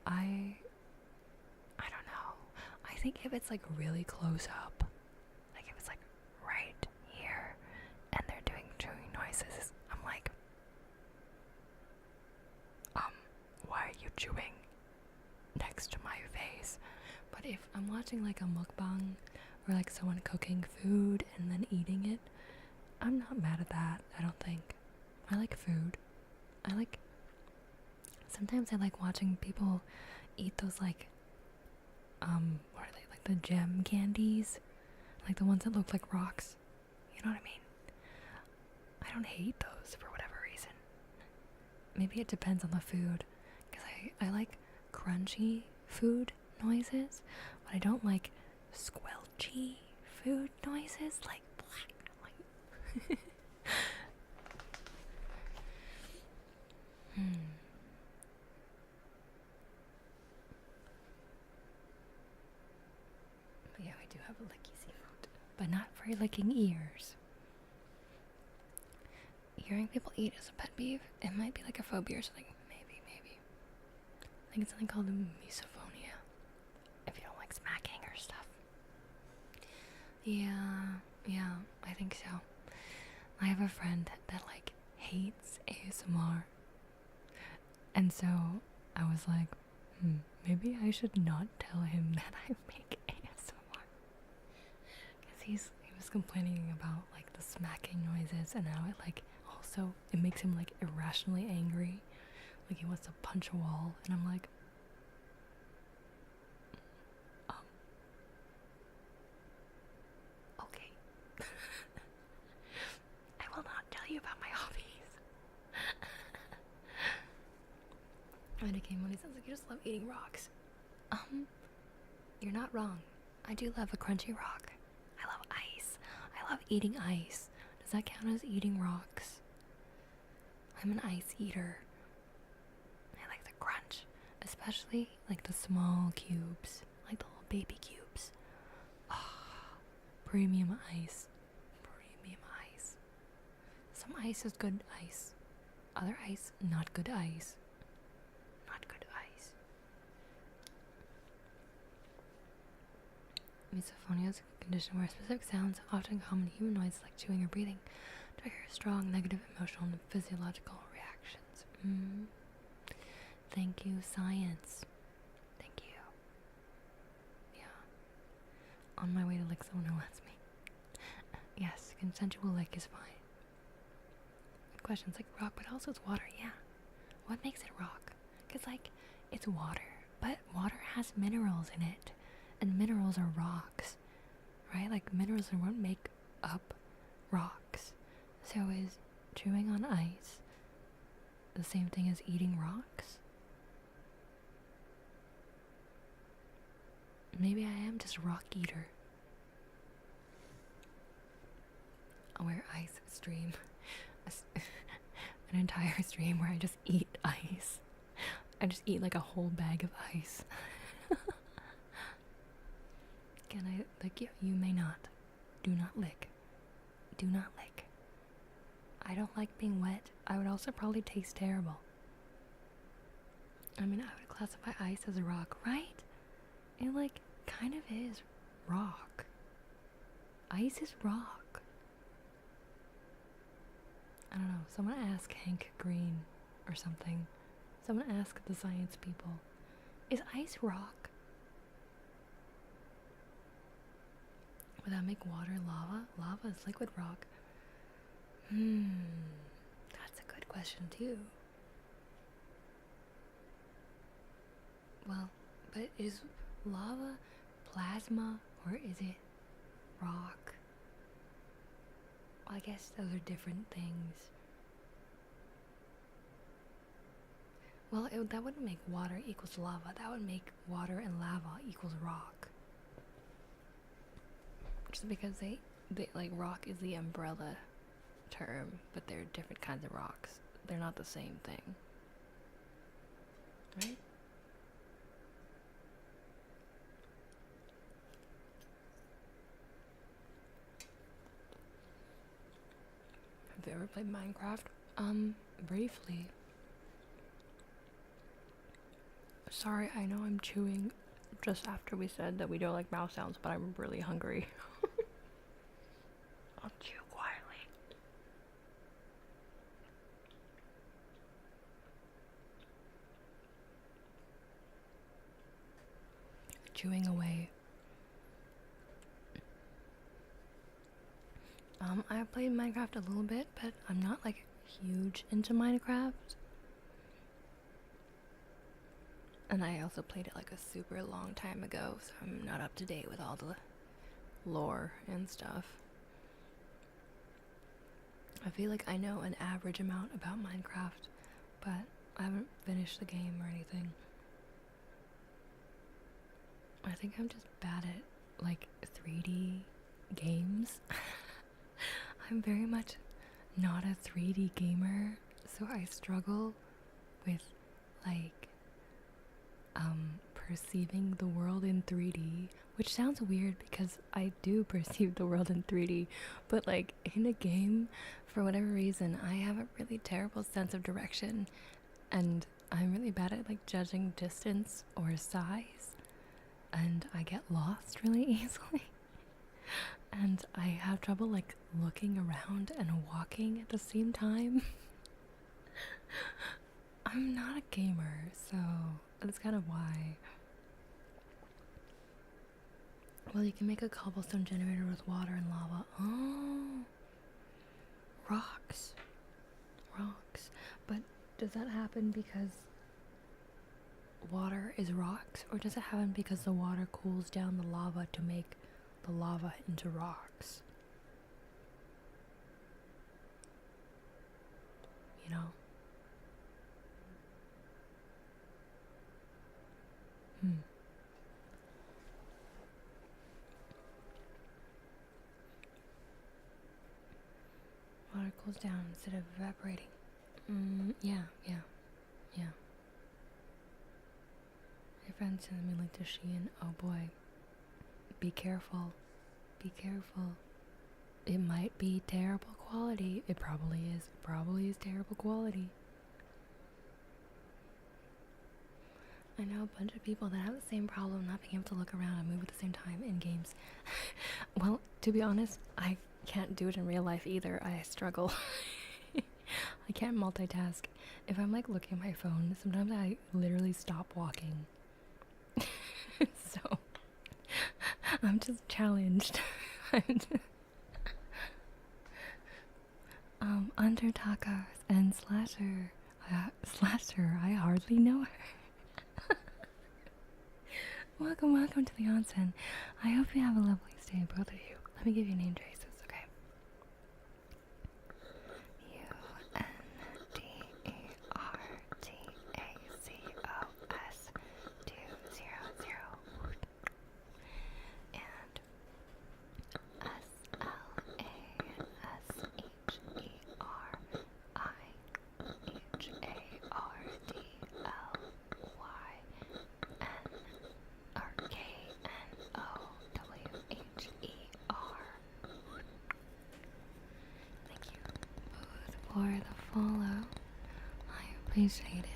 I don't know. I think if it's like really close up, like if it's like right here and they're doing chewing noises, I'm like, why are you chewing next to my face? But if I'm watching like a mukbang or like someone cooking food and then eating it, I'm not mad at that, I don't think. I like food. Sometimes I like watching people eat those like, what are they, like the gem candies? Like the ones that look like rocks. You know what I mean? I don't hate those for whatever reason. maybe it depends on the food. Because I like crunchy food noises, but I don't like squelchy food noises. Like But yeah, we do have a licky emote, but not for licking ears. Hearing people eat is a pet peeve. It might be like a phobia or something. Maybe. I think it's something called misophonia. If you don't like smacking or stuff. Yeah, I think so. I have a friend that like hates ASMR. And so I was like, maybe I should not tell him that I make ASMR. Because he was complaining about like the smacking noises and how it like also it makes him like irrationally angry. Like he wants to punch a wall, and I'm like, okay. I will not tell you about my hobbies. And it came when he sounds like you just love eating rocks. You're not wrong. I do love a crunchy rock. I love ice. I love eating ice. Does that count as eating rocks? I'm an ice eater. I like the crunch, especially like the small cubes, like the little baby cubes. Premium ice. Premium ice. Some ice is good ice. Other ice, not good ice. Not good ice. Misophonia is a condition where specific sounds, often common human noises like chewing or breathing, trigger strong negative emotional and physiological reactions. Thank you, science. Thank you. Yeah. On my way to lick someone who lets me. Yes, consensual lick is fine. Good questions like rock, but also it's water, yeah. What makes it rock? Because, like, it's water, but water has minerals in it, and minerals are rocks, right? Like, minerals are what make up rocks. So is chewing on ice the same thing as eating rocks? Maybe I am just a rock eater. I'll wear ice stream. An entire stream where I just eat ice. I just eat like a whole bag of ice. Can I lick you? You may not. Do not lick. Do not lick. I don't like being wet. I would also probably taste terrible. I mean, I would classify ice as a rock, right? It like kind of is rock. Ice is rock. I don't know. Someone ask Hank Green or something. Someone ask the science people. Is ice rock? Would that make water lava? Lava is liquid rock. That's a good question too. Well, but is lava plasma or is it rock? Well, I guess those are different things. Well, that wouldn't make water equals lava. That would make water and lava equals rock. Just because they like rock is the umbrella term, but they're different kinds of rocks. They're not the same thing. Right? Have you ever played Minecraft? Briefly. Sorry, I know I'm chewing just after we said that we don't like mouth sounds, but I'm really hungry. I'll chew quietly. Chewing away. I played Minecraft a little bit, but I'm not like huge into Minecraft. And I also played it like a super long time ago, so I'm not up to date with all the lore and stuff. I feel like I know an average amount about Minecraft, but I haven't finished the game or anything. I think I'm just bad at like 3D games. I'm very much not a 3D gamer, so I struggle with like perceiving the world in 3D, which sounds weird because I do perceive the world in 3D, but like in a game, for whatever reason, I have a really terrible sense of direction, and I'm really bad at like judging distance or size, and I get lost really easily. And I have trouble like looking around and walking at the same time. I'm not a gamer, so that's kind of why. Well, you can make a cobblestone generator with water and lava. Oh, rocks. Rocks. But does that happen because water is rocks, or does it happen because the water cools down the lava to make the lava into rocks? You know? Water cools down instead of evaporating. Yeah. My friend sent me a link to Shein. Oh boy. Be careful. Be careful. It might be terrible quality. It probably is. It probably is terrible quality. I know a bunch of people that have the same problem, not being able to look around and move at the same time in games. Well, to be honest, I can't do it in real life either. I struggle. I can't multitask. If I'm like looking at my phone, sometimes I literally stop walking. So I'm just challenged. Undertalkers and Slasher. Slasher, I hardly know her. Welcome to the onsen. I hope you have a lovely stay, both of you. Let me give you name traces, okay? For the follow. I appreciate it.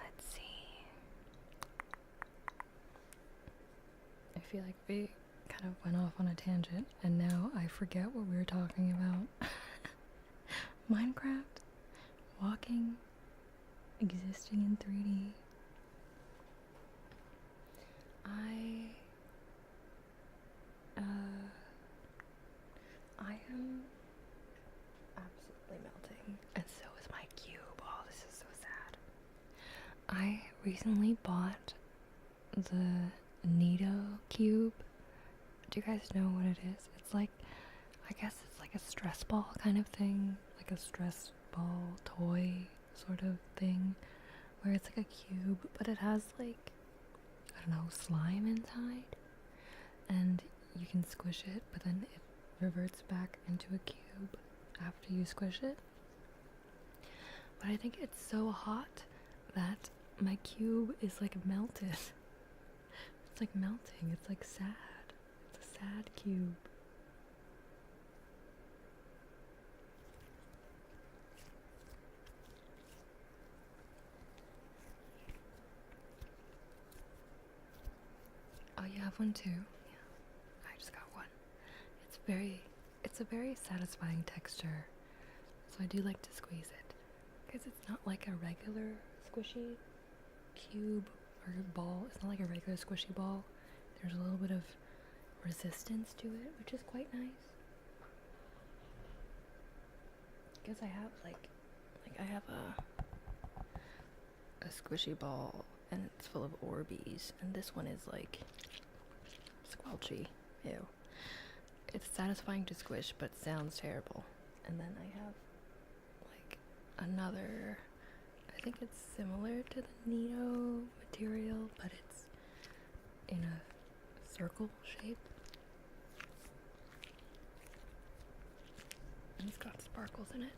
Let's see. I feel like we kind of went off on a tangent, and now I forget what we were talking about. Minecraft? Walking? Existing in 3D? I am absolutely melting, and so is my cube. Oh, this is so sad. I recently bought the Nido cube. Do you guys know what it is? It's like, I guess it's like a stress ball kind of thing, like a stress ball toy sort of thing, where it's like a cube, but it has like, I don't know, slime inside, and you can squish it, but then it reverts back into a cube after you squish it. But I think it's so hot that my cube is like melted. It's like melting. It's like sad. It's a sad cube. Oh, you have one too? Yeah. I just got one. It's a very satisfying texture. So I do like to squeeze it. Because it's not like a regular squishy cube or ball. It's not like a regular squishy ball. There's a little bit of resistance to it, which is quite nice. Because I have I have a squishy ball and it's full of Orbeez, and this one is like squelchy. Ew. It's satisfying to squish, but sounds terrible. And then I have like another, I think it's similar to the Nito material, but it's in a circle shape. And it's got sparkles in it.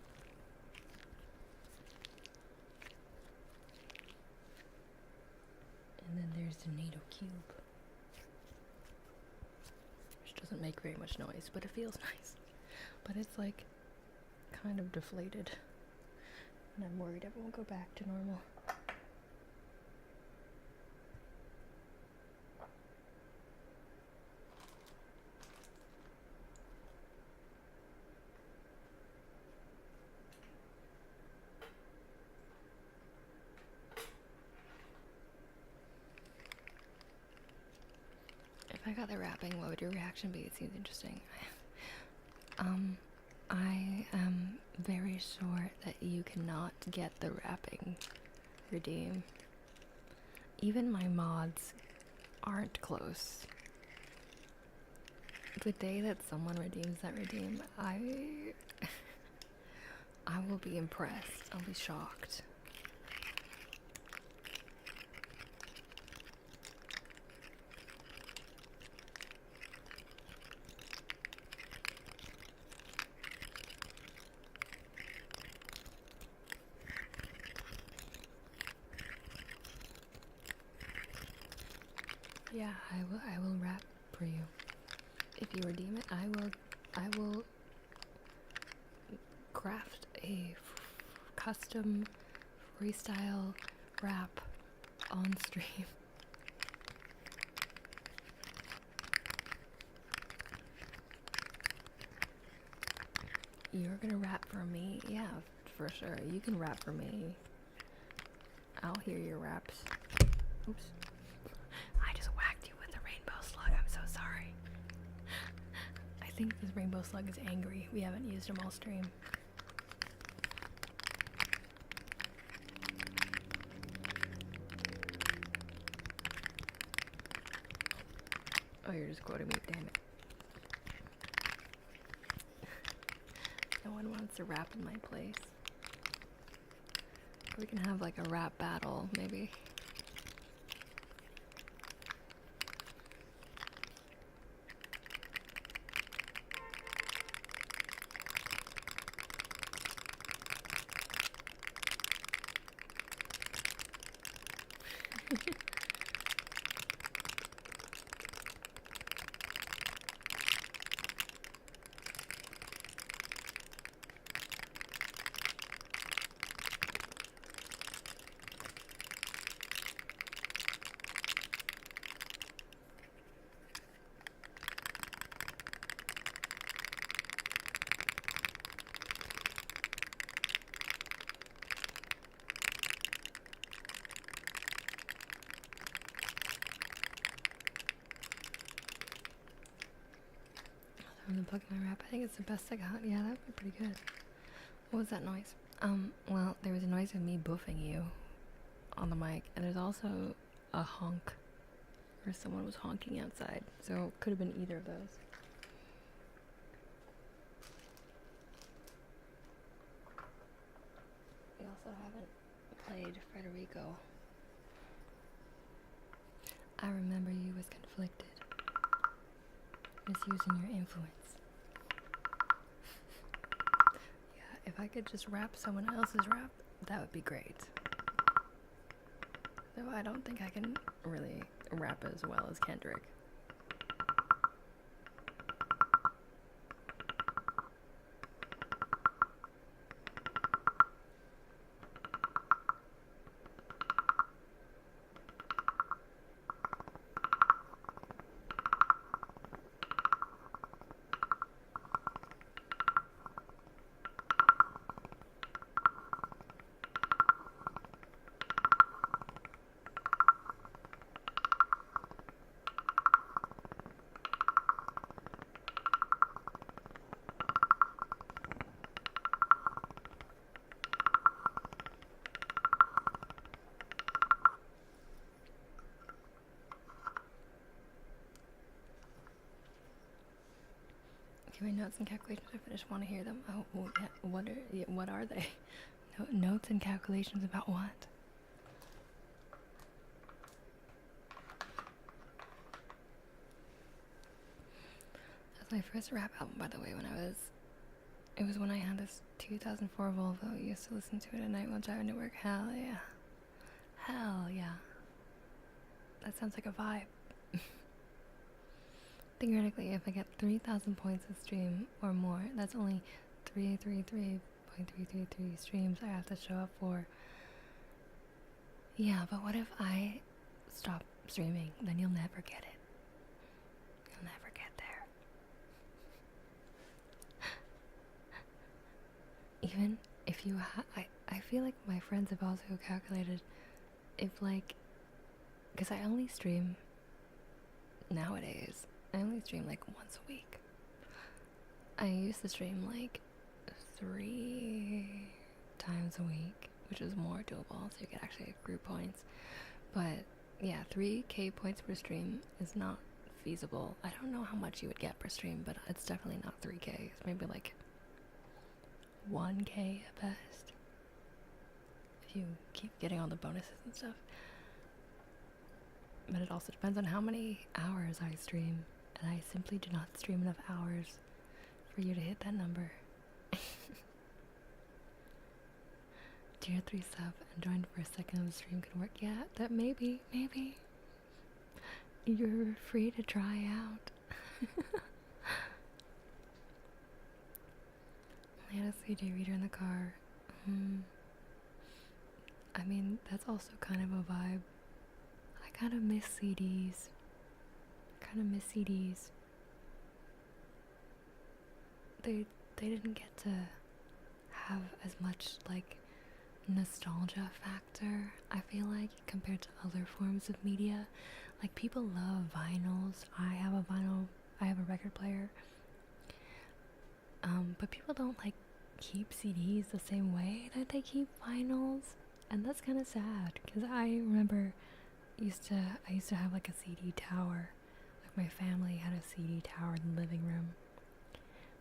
And then there's the Nito cube, which doesn't make very much noise, but it feels nice. But it's like kind of deflated, and I'm worried it won't go back to normal. If I got the wrapping, what would your reaction be? It seems interesting. I am very sure that you cannot get the wrapping redeem. Even my mods aren't close. The day that someone redeems that redeem, I will be impressed. I'll be shocked. Yeah, I will wrap for you. If you redeem it, I will craft a custom freestyle wrap on stream. You're gonna rap for me? Yeah, for sure. You can rap for me. I'll hear your raps. Oops. I just whacked you with a rainbow slug. I'm so sorry. I think this rainbow slug is angry. We haven't used him all stream. Oh, you're just quoting me. Damn it. No one wants to rap in my place. We can have like a rap battle, maybe. From the Pokemon rap, I think it's the best I got. Yeah, that would be pretty good. What was that noise? Well, there was a noise of me boofing you on the mic, and there's also a honk, or someone was honking outside, so it could have been either of those. We also haven't played Federico. I remember you was conflicted. Misusing your influence. Yeah, if I could just rap someone else's rap, that would be great. That though I don't think I can really rap as well as Kendrick. My notes and calculations are finished. Want to hear them? Oh, well, yeah. What are they? Notes and calculations about what? That's my first rap album, by the way. It was when I had this 2004 Volvo. I used to listen to it at night while driving to work. Hell yeah, hell yeah. That sounds like a vibe. Theoretically, if I get 3,000 points a stream or more, that's only 333.333 streams I have to show up for. Yeah, but what if I stop streaming? Then you'll never get it. You'll never get there. Even if you I feel like my friends have also calculated if, like, because I only stream nowadays. I only stream like once a week. I used to stream like 3 times a week, which is more doable, so you get actually accrue points. But yeah, 3k points per stream is not feasible. I don't know how much you would get per stream, but it's definitely not 3k. It's maybe like 1k at best, if you keep getting all the bonuses and stuff. But it also depends on how many hours I stream. And I simply do not stream enough hours for you to hit that number. Tier 3 sub and join for a second of the stream could work. Yeah, that maybe. You're free to try out. I had a CD reader in the car. I mean, that's also kind of a vibe. I kind of miss CDs. They didn't get to have as much like nostalgia factor, I feel like, compared to other forms of media. Like, people love vinyls. I have a record player. But people don't like keep CDs the same way that they keep vinyls, and that's kind of sad, because I remember I used to have like a CD tower. My family had a CD tower in the living room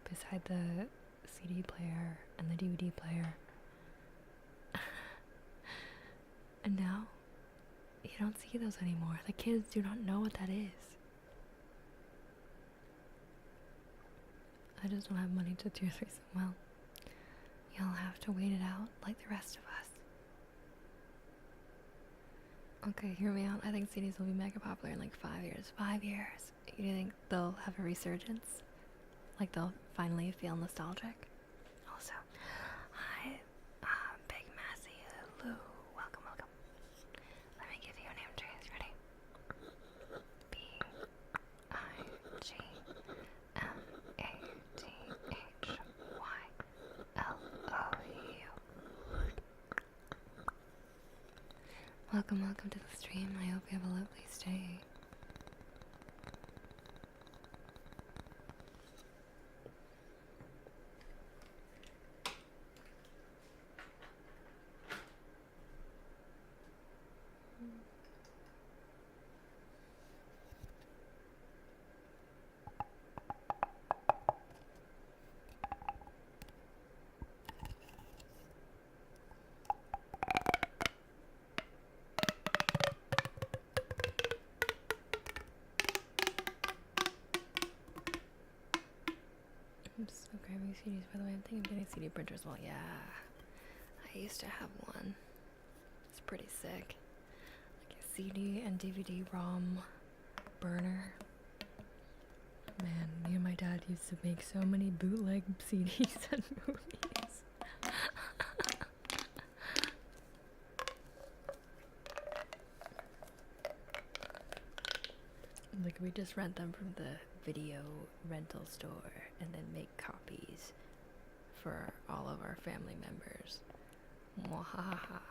beside the CD player and the DVD player. And now you don't see those anymore. The kids do not know what that is. I just don't have money to tier 3. Well, you'll have to wait it out like the rest of us. Okay, hear me out. I think CDs will be mega popular in like 5 years. 5 years. You think they'll have a resurgence? Like, they'll finally feel nostalgic? Also, hi, Big Massey Lou. Welcome. Let me give you a name, Trace. Ready? BIGMATHYLOU. Welcome to the stream. I hope you have a lovely stay. I'm so craving CDs, by the way. I'm thinking of getting CD printers. Well, yeah. I used to have one. It's pretty sick. Like, CD and DVD ROM burner. Man, me and my dad used to make so many bootleg CDs and movies. Like, we just rent them from the video rental store and then make copies for all of our family members. Mwahaha.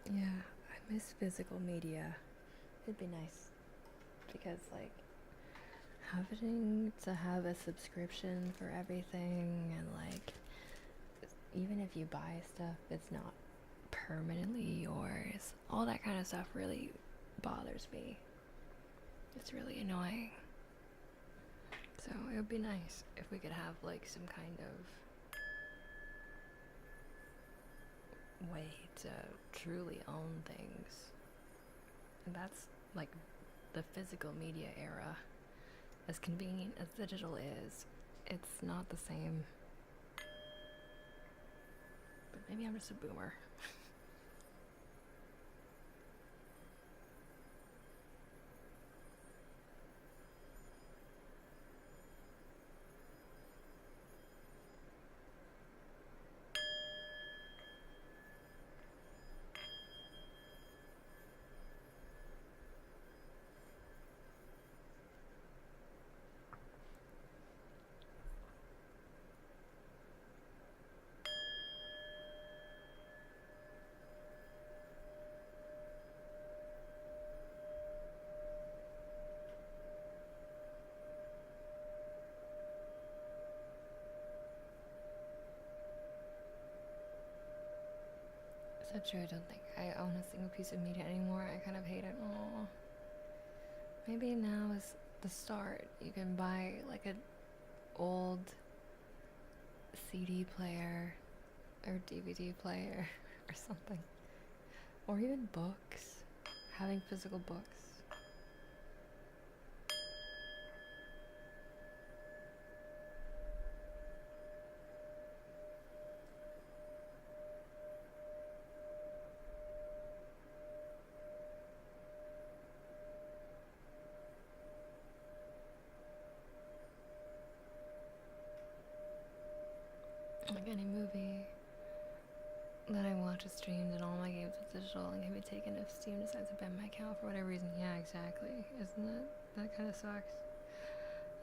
Yeah, I miss physical media. It'd be nice because, like, having to have a subscription for everything, and like, even if you buy stuff, it's not permanently yours. All that kind of stuff really bothers me. It's really annoying. So it would be nice if we could have like some kind of way to truly own things. And that's like the physical media era. As convenient as digital is, it's not the same. But maybe I'm just a boomer. So true, I don't think I own a single piece of media anymore. I kind of hate it. Aww. Maybe now is the start. You can buy like an old CD player or DVD player or something. Or even books. Having physical books. Like any movie that I watch is streamed and all my games are digital and can be taken if Steam decides to ban my account for whatever reason. Yeah, exactly. Isn't it? That kind of sucks.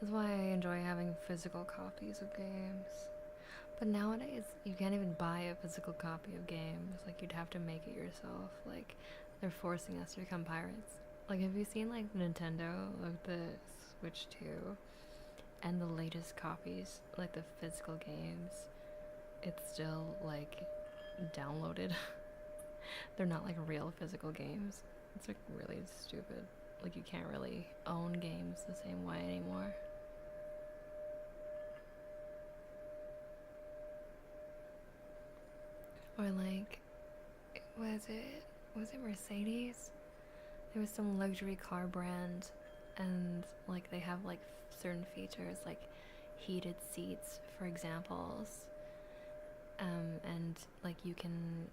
That's why I enjoy having physical copies of games. But nowadays, you can't even buy a physical copy of games. Like, you'd have to make it yourself. Like, they're forcing us to become pirates. Like, have you seen, like, Nintendo of the Switch 2? And the latest copies, like the physical games, it's still, like, downloaded. They're not, like, real physical games. It's, like, really stupid. Like, you can't really own games the same way anymore. Or, like, was it Mercedes? There was some luxury car brand, and, like, they have, like, certain features, like heated seats, for examples. And like you can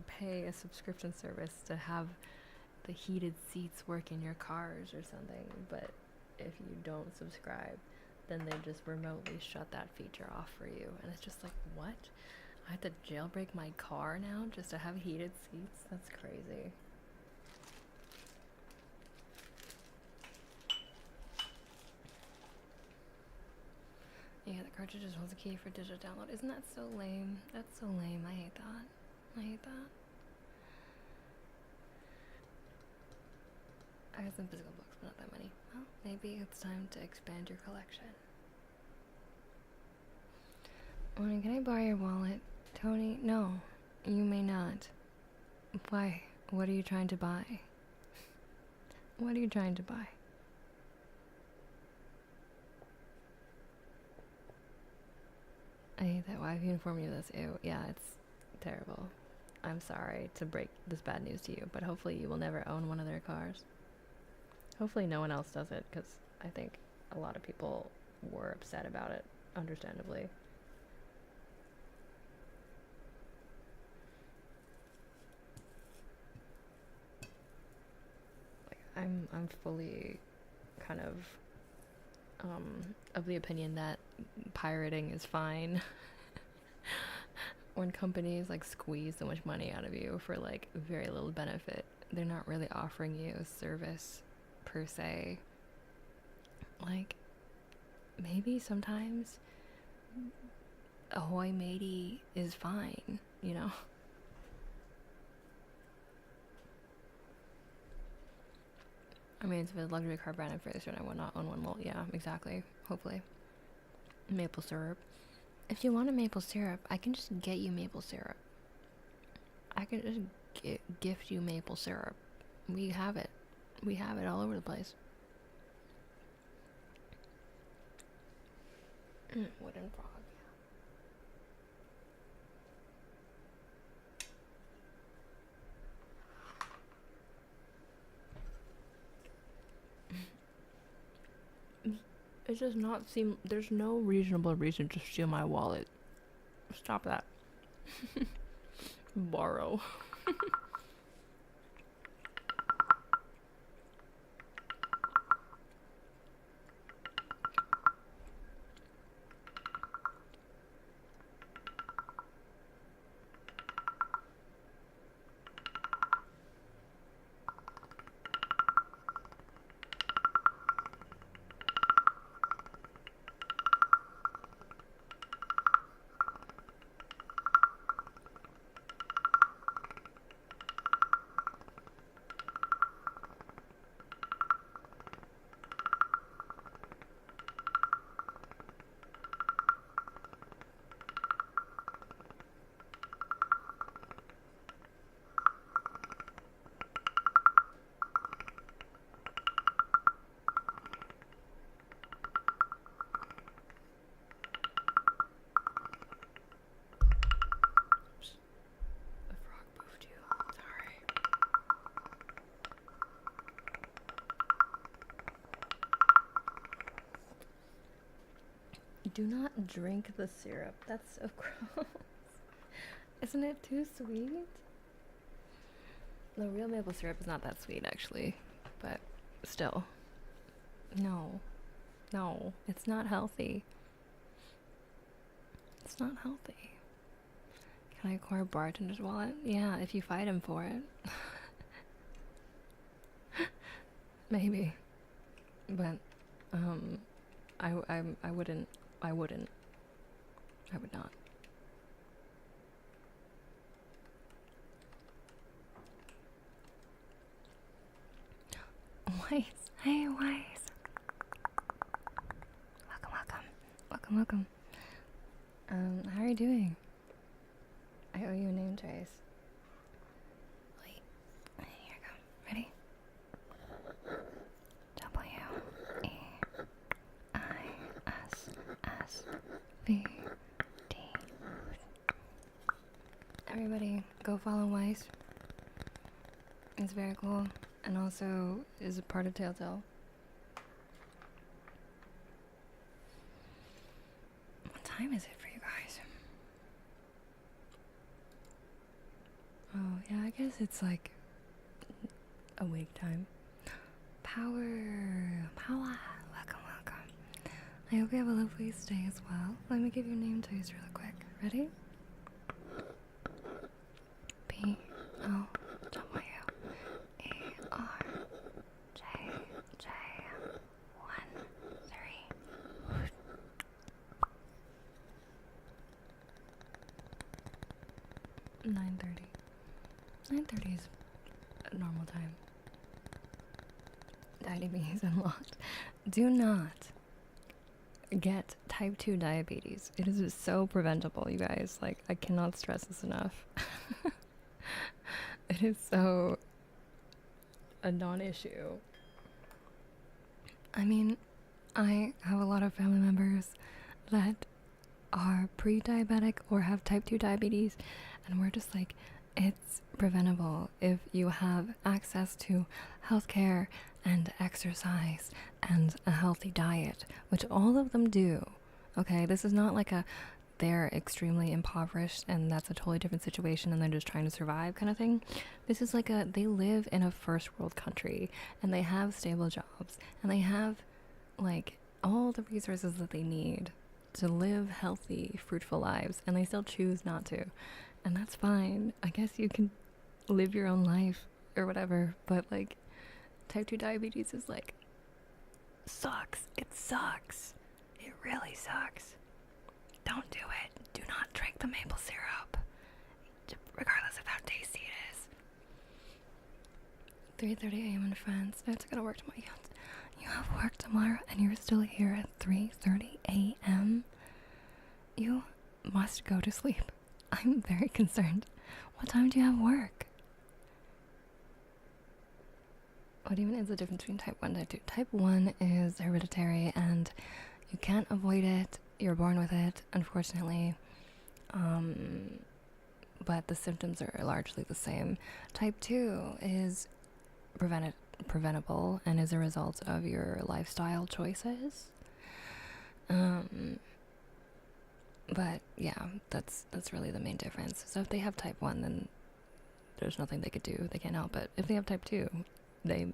pay a subscription service to have the heated seats work in your cars or something, but if you don't subscribe, then they just remotely shut that feature off for you. And it's just like, what? I have to jailbreak my car now just to have heated seats? That's crazy. Yeah, the cartridge just holds a key for digital download. Isn't that so lame? That's so lame. I hate that. I hate that. I got some physical books, but not that many. Well, maybe it's time to expand your collection. Onee, can I borrow your wallet? Tony, no, you may not. Why? What are you trying to buy? What are you trying to buy? I hate that. Why have you informed me of this? Ew, yeah, it's terrible. I'm sorry to break this bad news to you, but hopefully you will never own one of their cars. Hopefully no one else does it, because I think a lot of people were upset about it, understandably. I'm fully kind of the opinion that pirating is fine. When companies like squeeze so much money out of you for like very little benefit, they're not really offering you a service per se. Like, maybe sometimes ahoy matey is fine, you know? I mean, it's a luxury car brand. I'm fairly certain I would not own one. Well, yeah, exactly. Hopefully. Maple syrup. If you want a maple syrup, I can just get you maple syrup. I can just gift you maple syrup. We have it. We have it all over the place. Wooden frog. It does not seem... There's no reasonable reason to steal my wallet. Stop that. Borrow. Do not drink the syrup. That's so gross. Isn't it too sweet? The real maple syrup is not that sweet, actually. But still. No. No. It's not healthy. It's not healthy. Can I acquire a bartender's wallet? Yeah, if you fight him for it. Maybe. But, I wouldn't. I would not. Weiss. Hey, Weiss. Welcome. How are you doing? I owe you a name trace. Wait. Here you go. Ready? W-E-I-S-S-V-D. Everybody, go follow Weiss. It's very cool, and also is a part of Telltale. What time is it for you guys? Oh, yeah, I guess it's like awake time. Power. Welcome. I hope you have a lovely stay as well. Let me give you a name taste really quick. Ready? P-O-W-J-J-1-3. 9:30. 9:30 is a normal time. Diabetes unlocked. Do not get type 2 diabetes. It is so preventable, you guys. Like, I cannot stress this enough. It is so a non-issue. I mean, I have a lot of family members that are pre-diabetic or have type 2 diabetes, and we're just like, it's preventable if you have access to healthcare and exercise and a healthy diet, which all of them do. Okay, this is not like they're extremely impoverished and that's a totally different situation and they're just trying to survive kind of thing. This is like they live in a first world country and they have stable jobs and they have like all the resources that they need to live healthy, fruitful lives, and they still choose not to. And that's fine. I guess you can live your own life or whatever, but like type 2 diabetes is like sucks. It sucks. It really sucks. Don't do it. Do not drink the maple syrup, regardless of how tasty it is. 3:30 a.m. in France. I have to go to work tomorrow. You have work tomorrow and you're still here at 3:30 a.m.? You must go to sleep. I'm very concerned. What time do you have work? What even is the difference between type 1 and type 2? Type 1 is hereditary and you can't avoid it. You're born with it, unfortunately. But the symptoms are largely the same. Type 2 is preventable and is a result of your lifestyle choices. But yeah, that's really the main difference. So if they have type 1, then there's nothing they could do. They can't help it. If they have type 2, they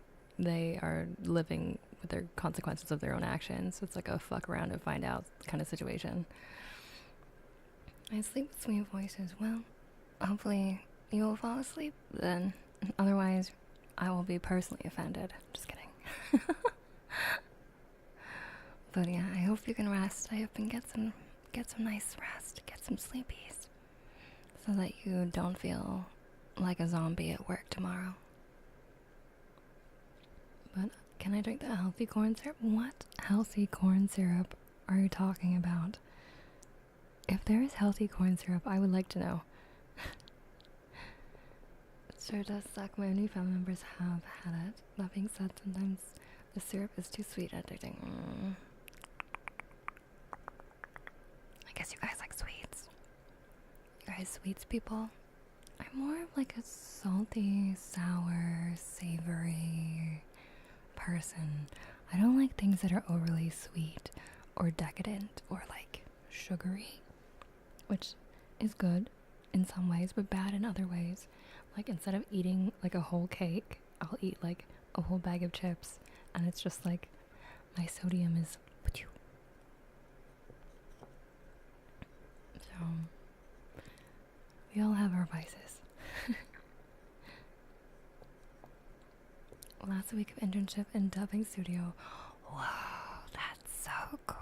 are living with their consequences of their own actions. It's like a fuck around and find out kind of situation. I sleep with sweet voices. Well, hopefully you will fall asleep then. Otherwise, I will be personally offended. Just kidding. But yeah, I hope you can rest. I hope you can get some nice rest. Get some sleepies. So that you don't feel like a zombie at work tomorrow. But can I drink the healthy corn syrup? What healthy corn syrup are you talking about? If there is healthy corn syrup, I would like to know. It sure does suck. My new family members have had it. That being said, sometimes the syrup is too sweet and addicting. I guess you guys like sweets. You guys sweets people? I'm more of like a salty, sour, savory person. I don't like things that are overly sweet or decadent or like sugary, which is good in some ways but bad in other ways. Like instead of eating like a whole cake, I'll eat like a whole bag of chips and it's just like my sodium is so we all have our vices. Last week of internship in dubbing studio. Wow, that's so cool.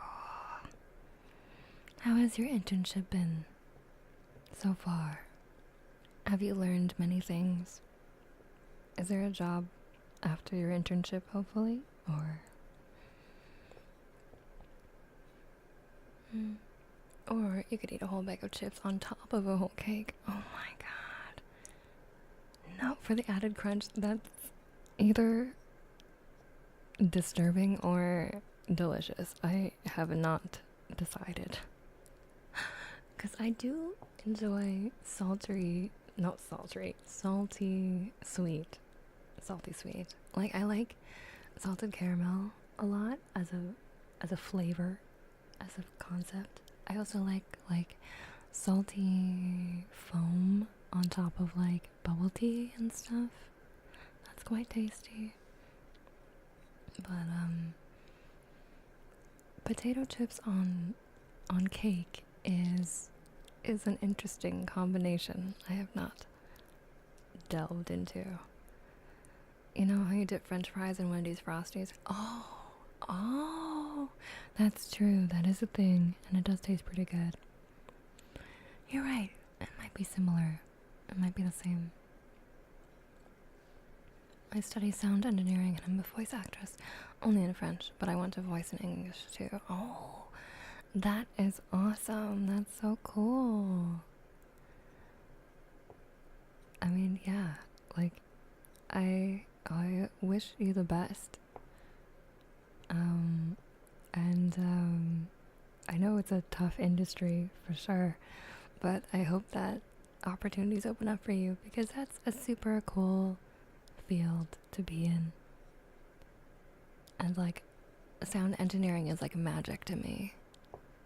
How has your internship been so far? Have you learned many things? Is there a job after your internship, hopefully? Or you could eat a whole bag of chips on top of a whole cake. Oh my god. No, for the added crunch, that's either disturbing or delicious. I have not decided. Because I do enjoy salty sweet. Salty sweet. Like I like salted caramel a lot as a flavor, as a concept. I also like salty foam on top of like bubble tea and stuff. That's quite tasty. But potato chips on cake is an interesting combination. I have not delved into. You know how you dip French fries in Wendy's Frosties? Oh, that's true. That is a thing, and it does taste pretty good. You're right. It might be similar. It might be the same. I study sound engineering and I'm a voice actress, only in French, but I want to voice in English too. Oh, that is awesome. That's so cool. I mean, yeah, like, I wish you the best. And I know it's a tough industry for sure, but I hope that opportunities open up for you because that's a super cool field to be in. And like, sound engineering is like magic to me.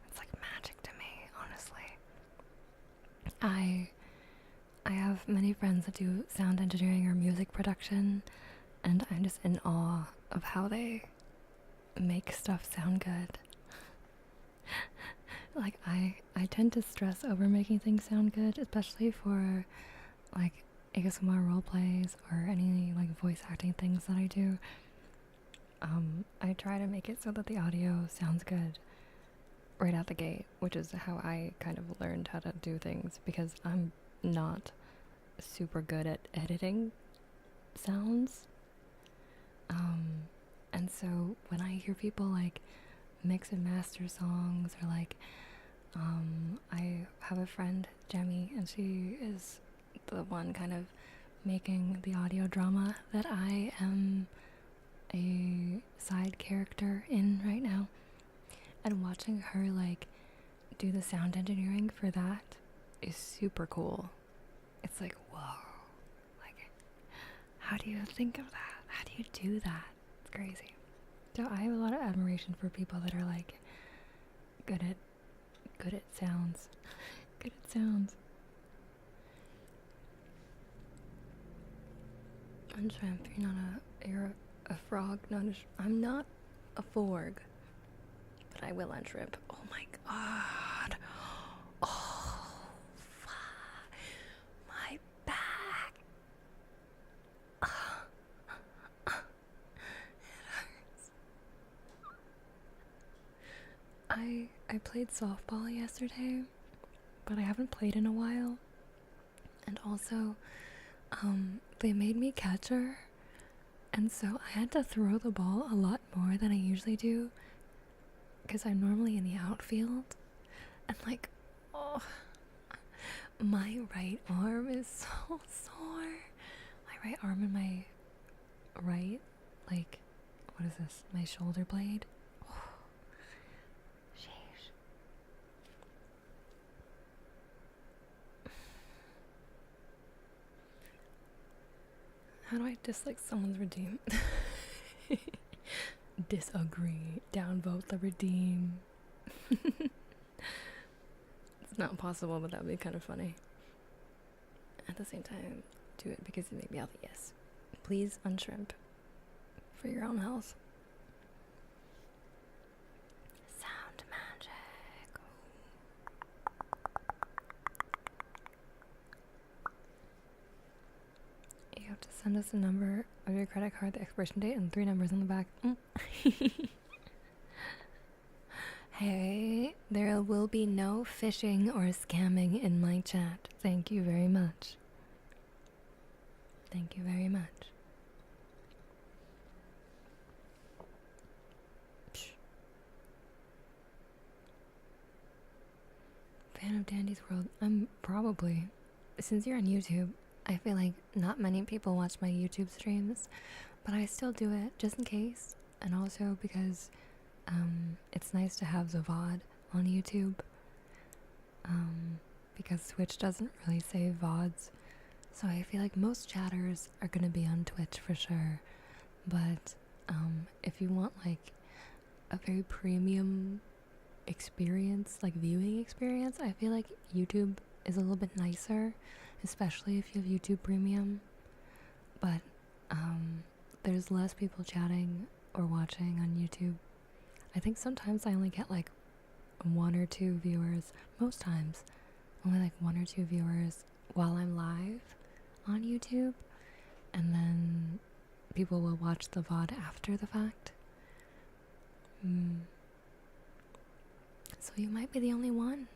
It's like magic to me, honestly. I have many friends that do sound engineering or music production, and I'm just in awe of how they make stuff sound good. Like, I tend to stress over making things sound good, especially for like ASMR role plays or any like voice acting things that I do. I try to make it so that the audio sounds good right out the gate, which is how I kind of learned how to do things because I'm not super good at editing sounds. And so when I hear people like mix and master songs or like I have a friend, Jemmy, and she is the one kind of making the audio drama that I am a side character in right now. And watching her like do the sound engineering for that is super cool. It's like, whoa, like, how do you think of that? How do you do that? It's crazy. So I have a lot of admiration for people that are like good at sounds. Good at sounds. I'm Shrimp, you're a frog. No, I'm not a forg. But I will unshrimp. Oh my god. Oh, fuck. My back. It hurts. I played softball yesterday, but I haven't played in a while. And also, they made me catcher, and so I had to throw the ball a lot more than I usually do because I'm normally in the outfield. And like, oh, my right arm is so sore. My right arm and my right, like, what is this? My shoulder blade. Oh, sheesh. How do I dislike someone's redeem? Disagree. Downvote the redeem. It's not possible, but that would be kind of funny. At the same time, do it because you make me healthy, yes. Please unshrimp. For your own health. Sound magic. You have to send us the number of your credit card, the expiration date, and 3 numbers on the back. Hey, there will be no phishing or scamming in my chat. Thank you very much. Thank you very much. Psh. Fan of Dandy's World? I'm probably. Since you're on YouTube, I feel like not many people watch my YouTube streams, but I still do it just in case, and also because it's nice to have the VOD on YouTube, because Twitch doesn't really save VODs, so I feel like most chatters are gonna be on Twitch for sure, but if you want like a very premium experience, like viewing experience, I feel like YouTube is a little bit nicer, especially if you have YouTube Premium, but there's less people chatting or watching on YouTube. I think sometimes I only get like 1 or 2 viewers, most times only like 1 or 2 viewers while I'm live on YouTube, and then people will watch the VOD after the fact. So you might be the only one.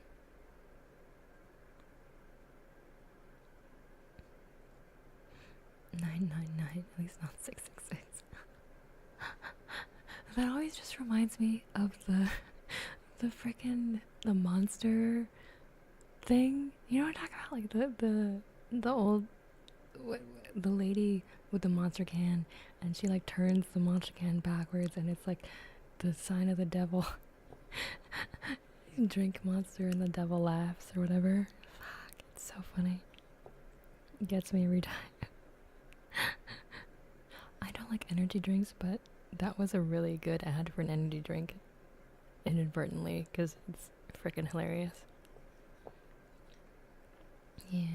999, at least not 666. That always just reminds me of the frickin' the monster thing. You know what I'm talking about? Like the old the lady with the monster can, and she like turns the monster can backwards, and it's like the sign of the devil. Drink monster and the devil laughs or whatever. Fuck, it's so funny. It gets me every time. I don't like energy drinks, but that was a really good ad for an energy drink inadvertently, because it's freaking hilarious. Yeah.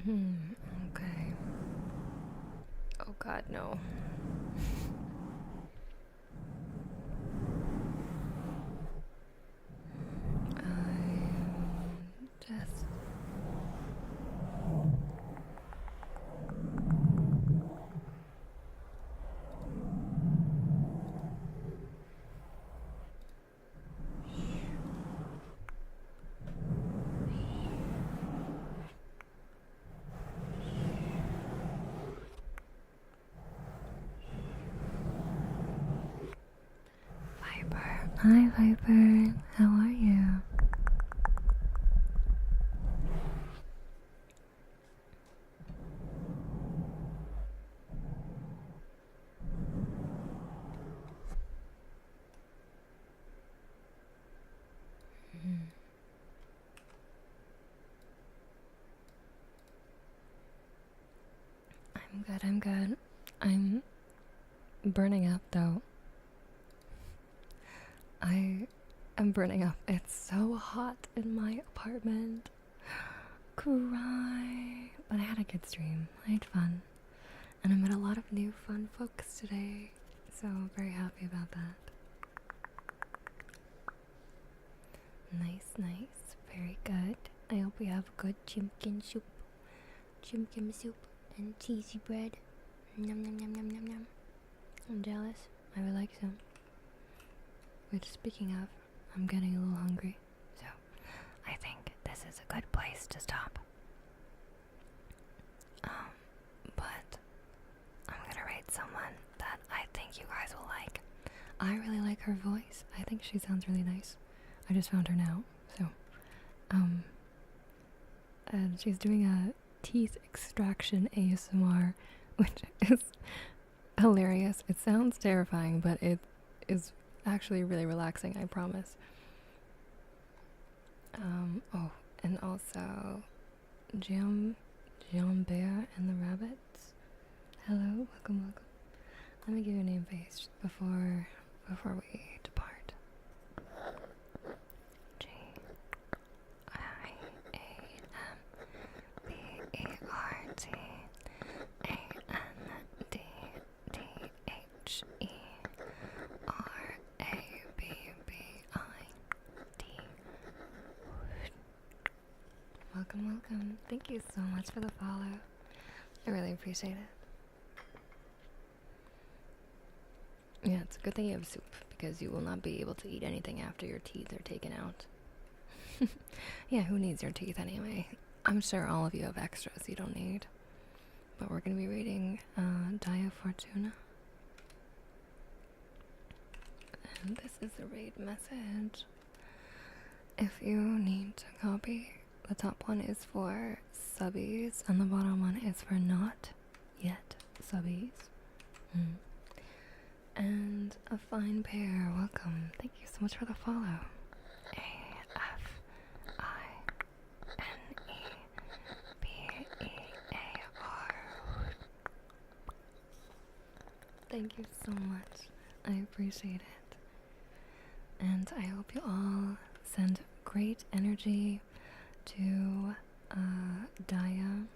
Okay. Oh god, no. I'm just... Viper. Hi, Viper. How are you? I'm good, I'm good. I'm burning up though. I am burning up. It's so hot in my apartment. Cry. But I had a good stream. I had fun. And I met a lot of new fun folks today. So very happy about that. Nice, nice. Very good. I hope we have good chimkin soup. Chimkin soup and cheesy bread. Yum yum yum yum yum yum. I'm jealous. I would like some. Which, speaking of, I'm getting a little hungry. So, I think this is a good place to stop. But I'm gonna rate someone that I think you guys will like. I really like her voice. I think she sounds really nice. I just found her now, so and she's doing a teeth extraction ASMR, which is hilarious. It sounds terrifying, but it is actually really relaxing, I promise. Oh, and also Bear and the Rabbits. Hello, welcome, welcome. Let me give you a name face before we depart. Welcome, welcome. Thank you so much for the follow. I really appreciate it. Yeah, it's a good thing you have soup, because you will not be able to eat anything after your teeth are taken out. Yeah, who needs your teeth anyway? I'm sure all of you have extras you don't need. But we're going to be reading Dia Fortuna. And this is a raid message. If you need to copy, the top one is for subbies, and the bottom one is for not yet subbies. And a fine pair, welcome. Thank you so much for the follow. AFINEBEAR. Thank you so much. I appreciate it. And I hope you all send great energy to Dia,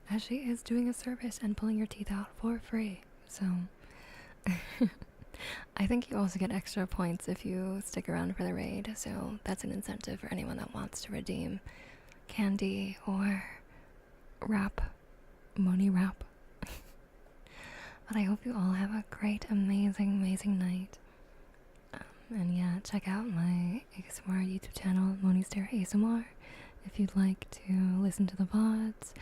as she is doing a service and pulling your teeth out for free. So I think you also get extra points if you stick around for the raid, so that's an incentive for anyone that wants to redeem candy or money wrap. But I hope you all have a great, amazing night. And yeah, check out my ASMR YouTube channel, Moneyster ASMR, if you'd like to listen to the VODs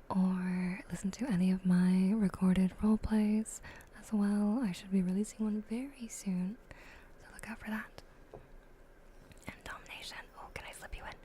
or listen to any of my recorded roleplays as well. I should be releasing one very soon, so look out for that. And Domination, oh, can I slip you in?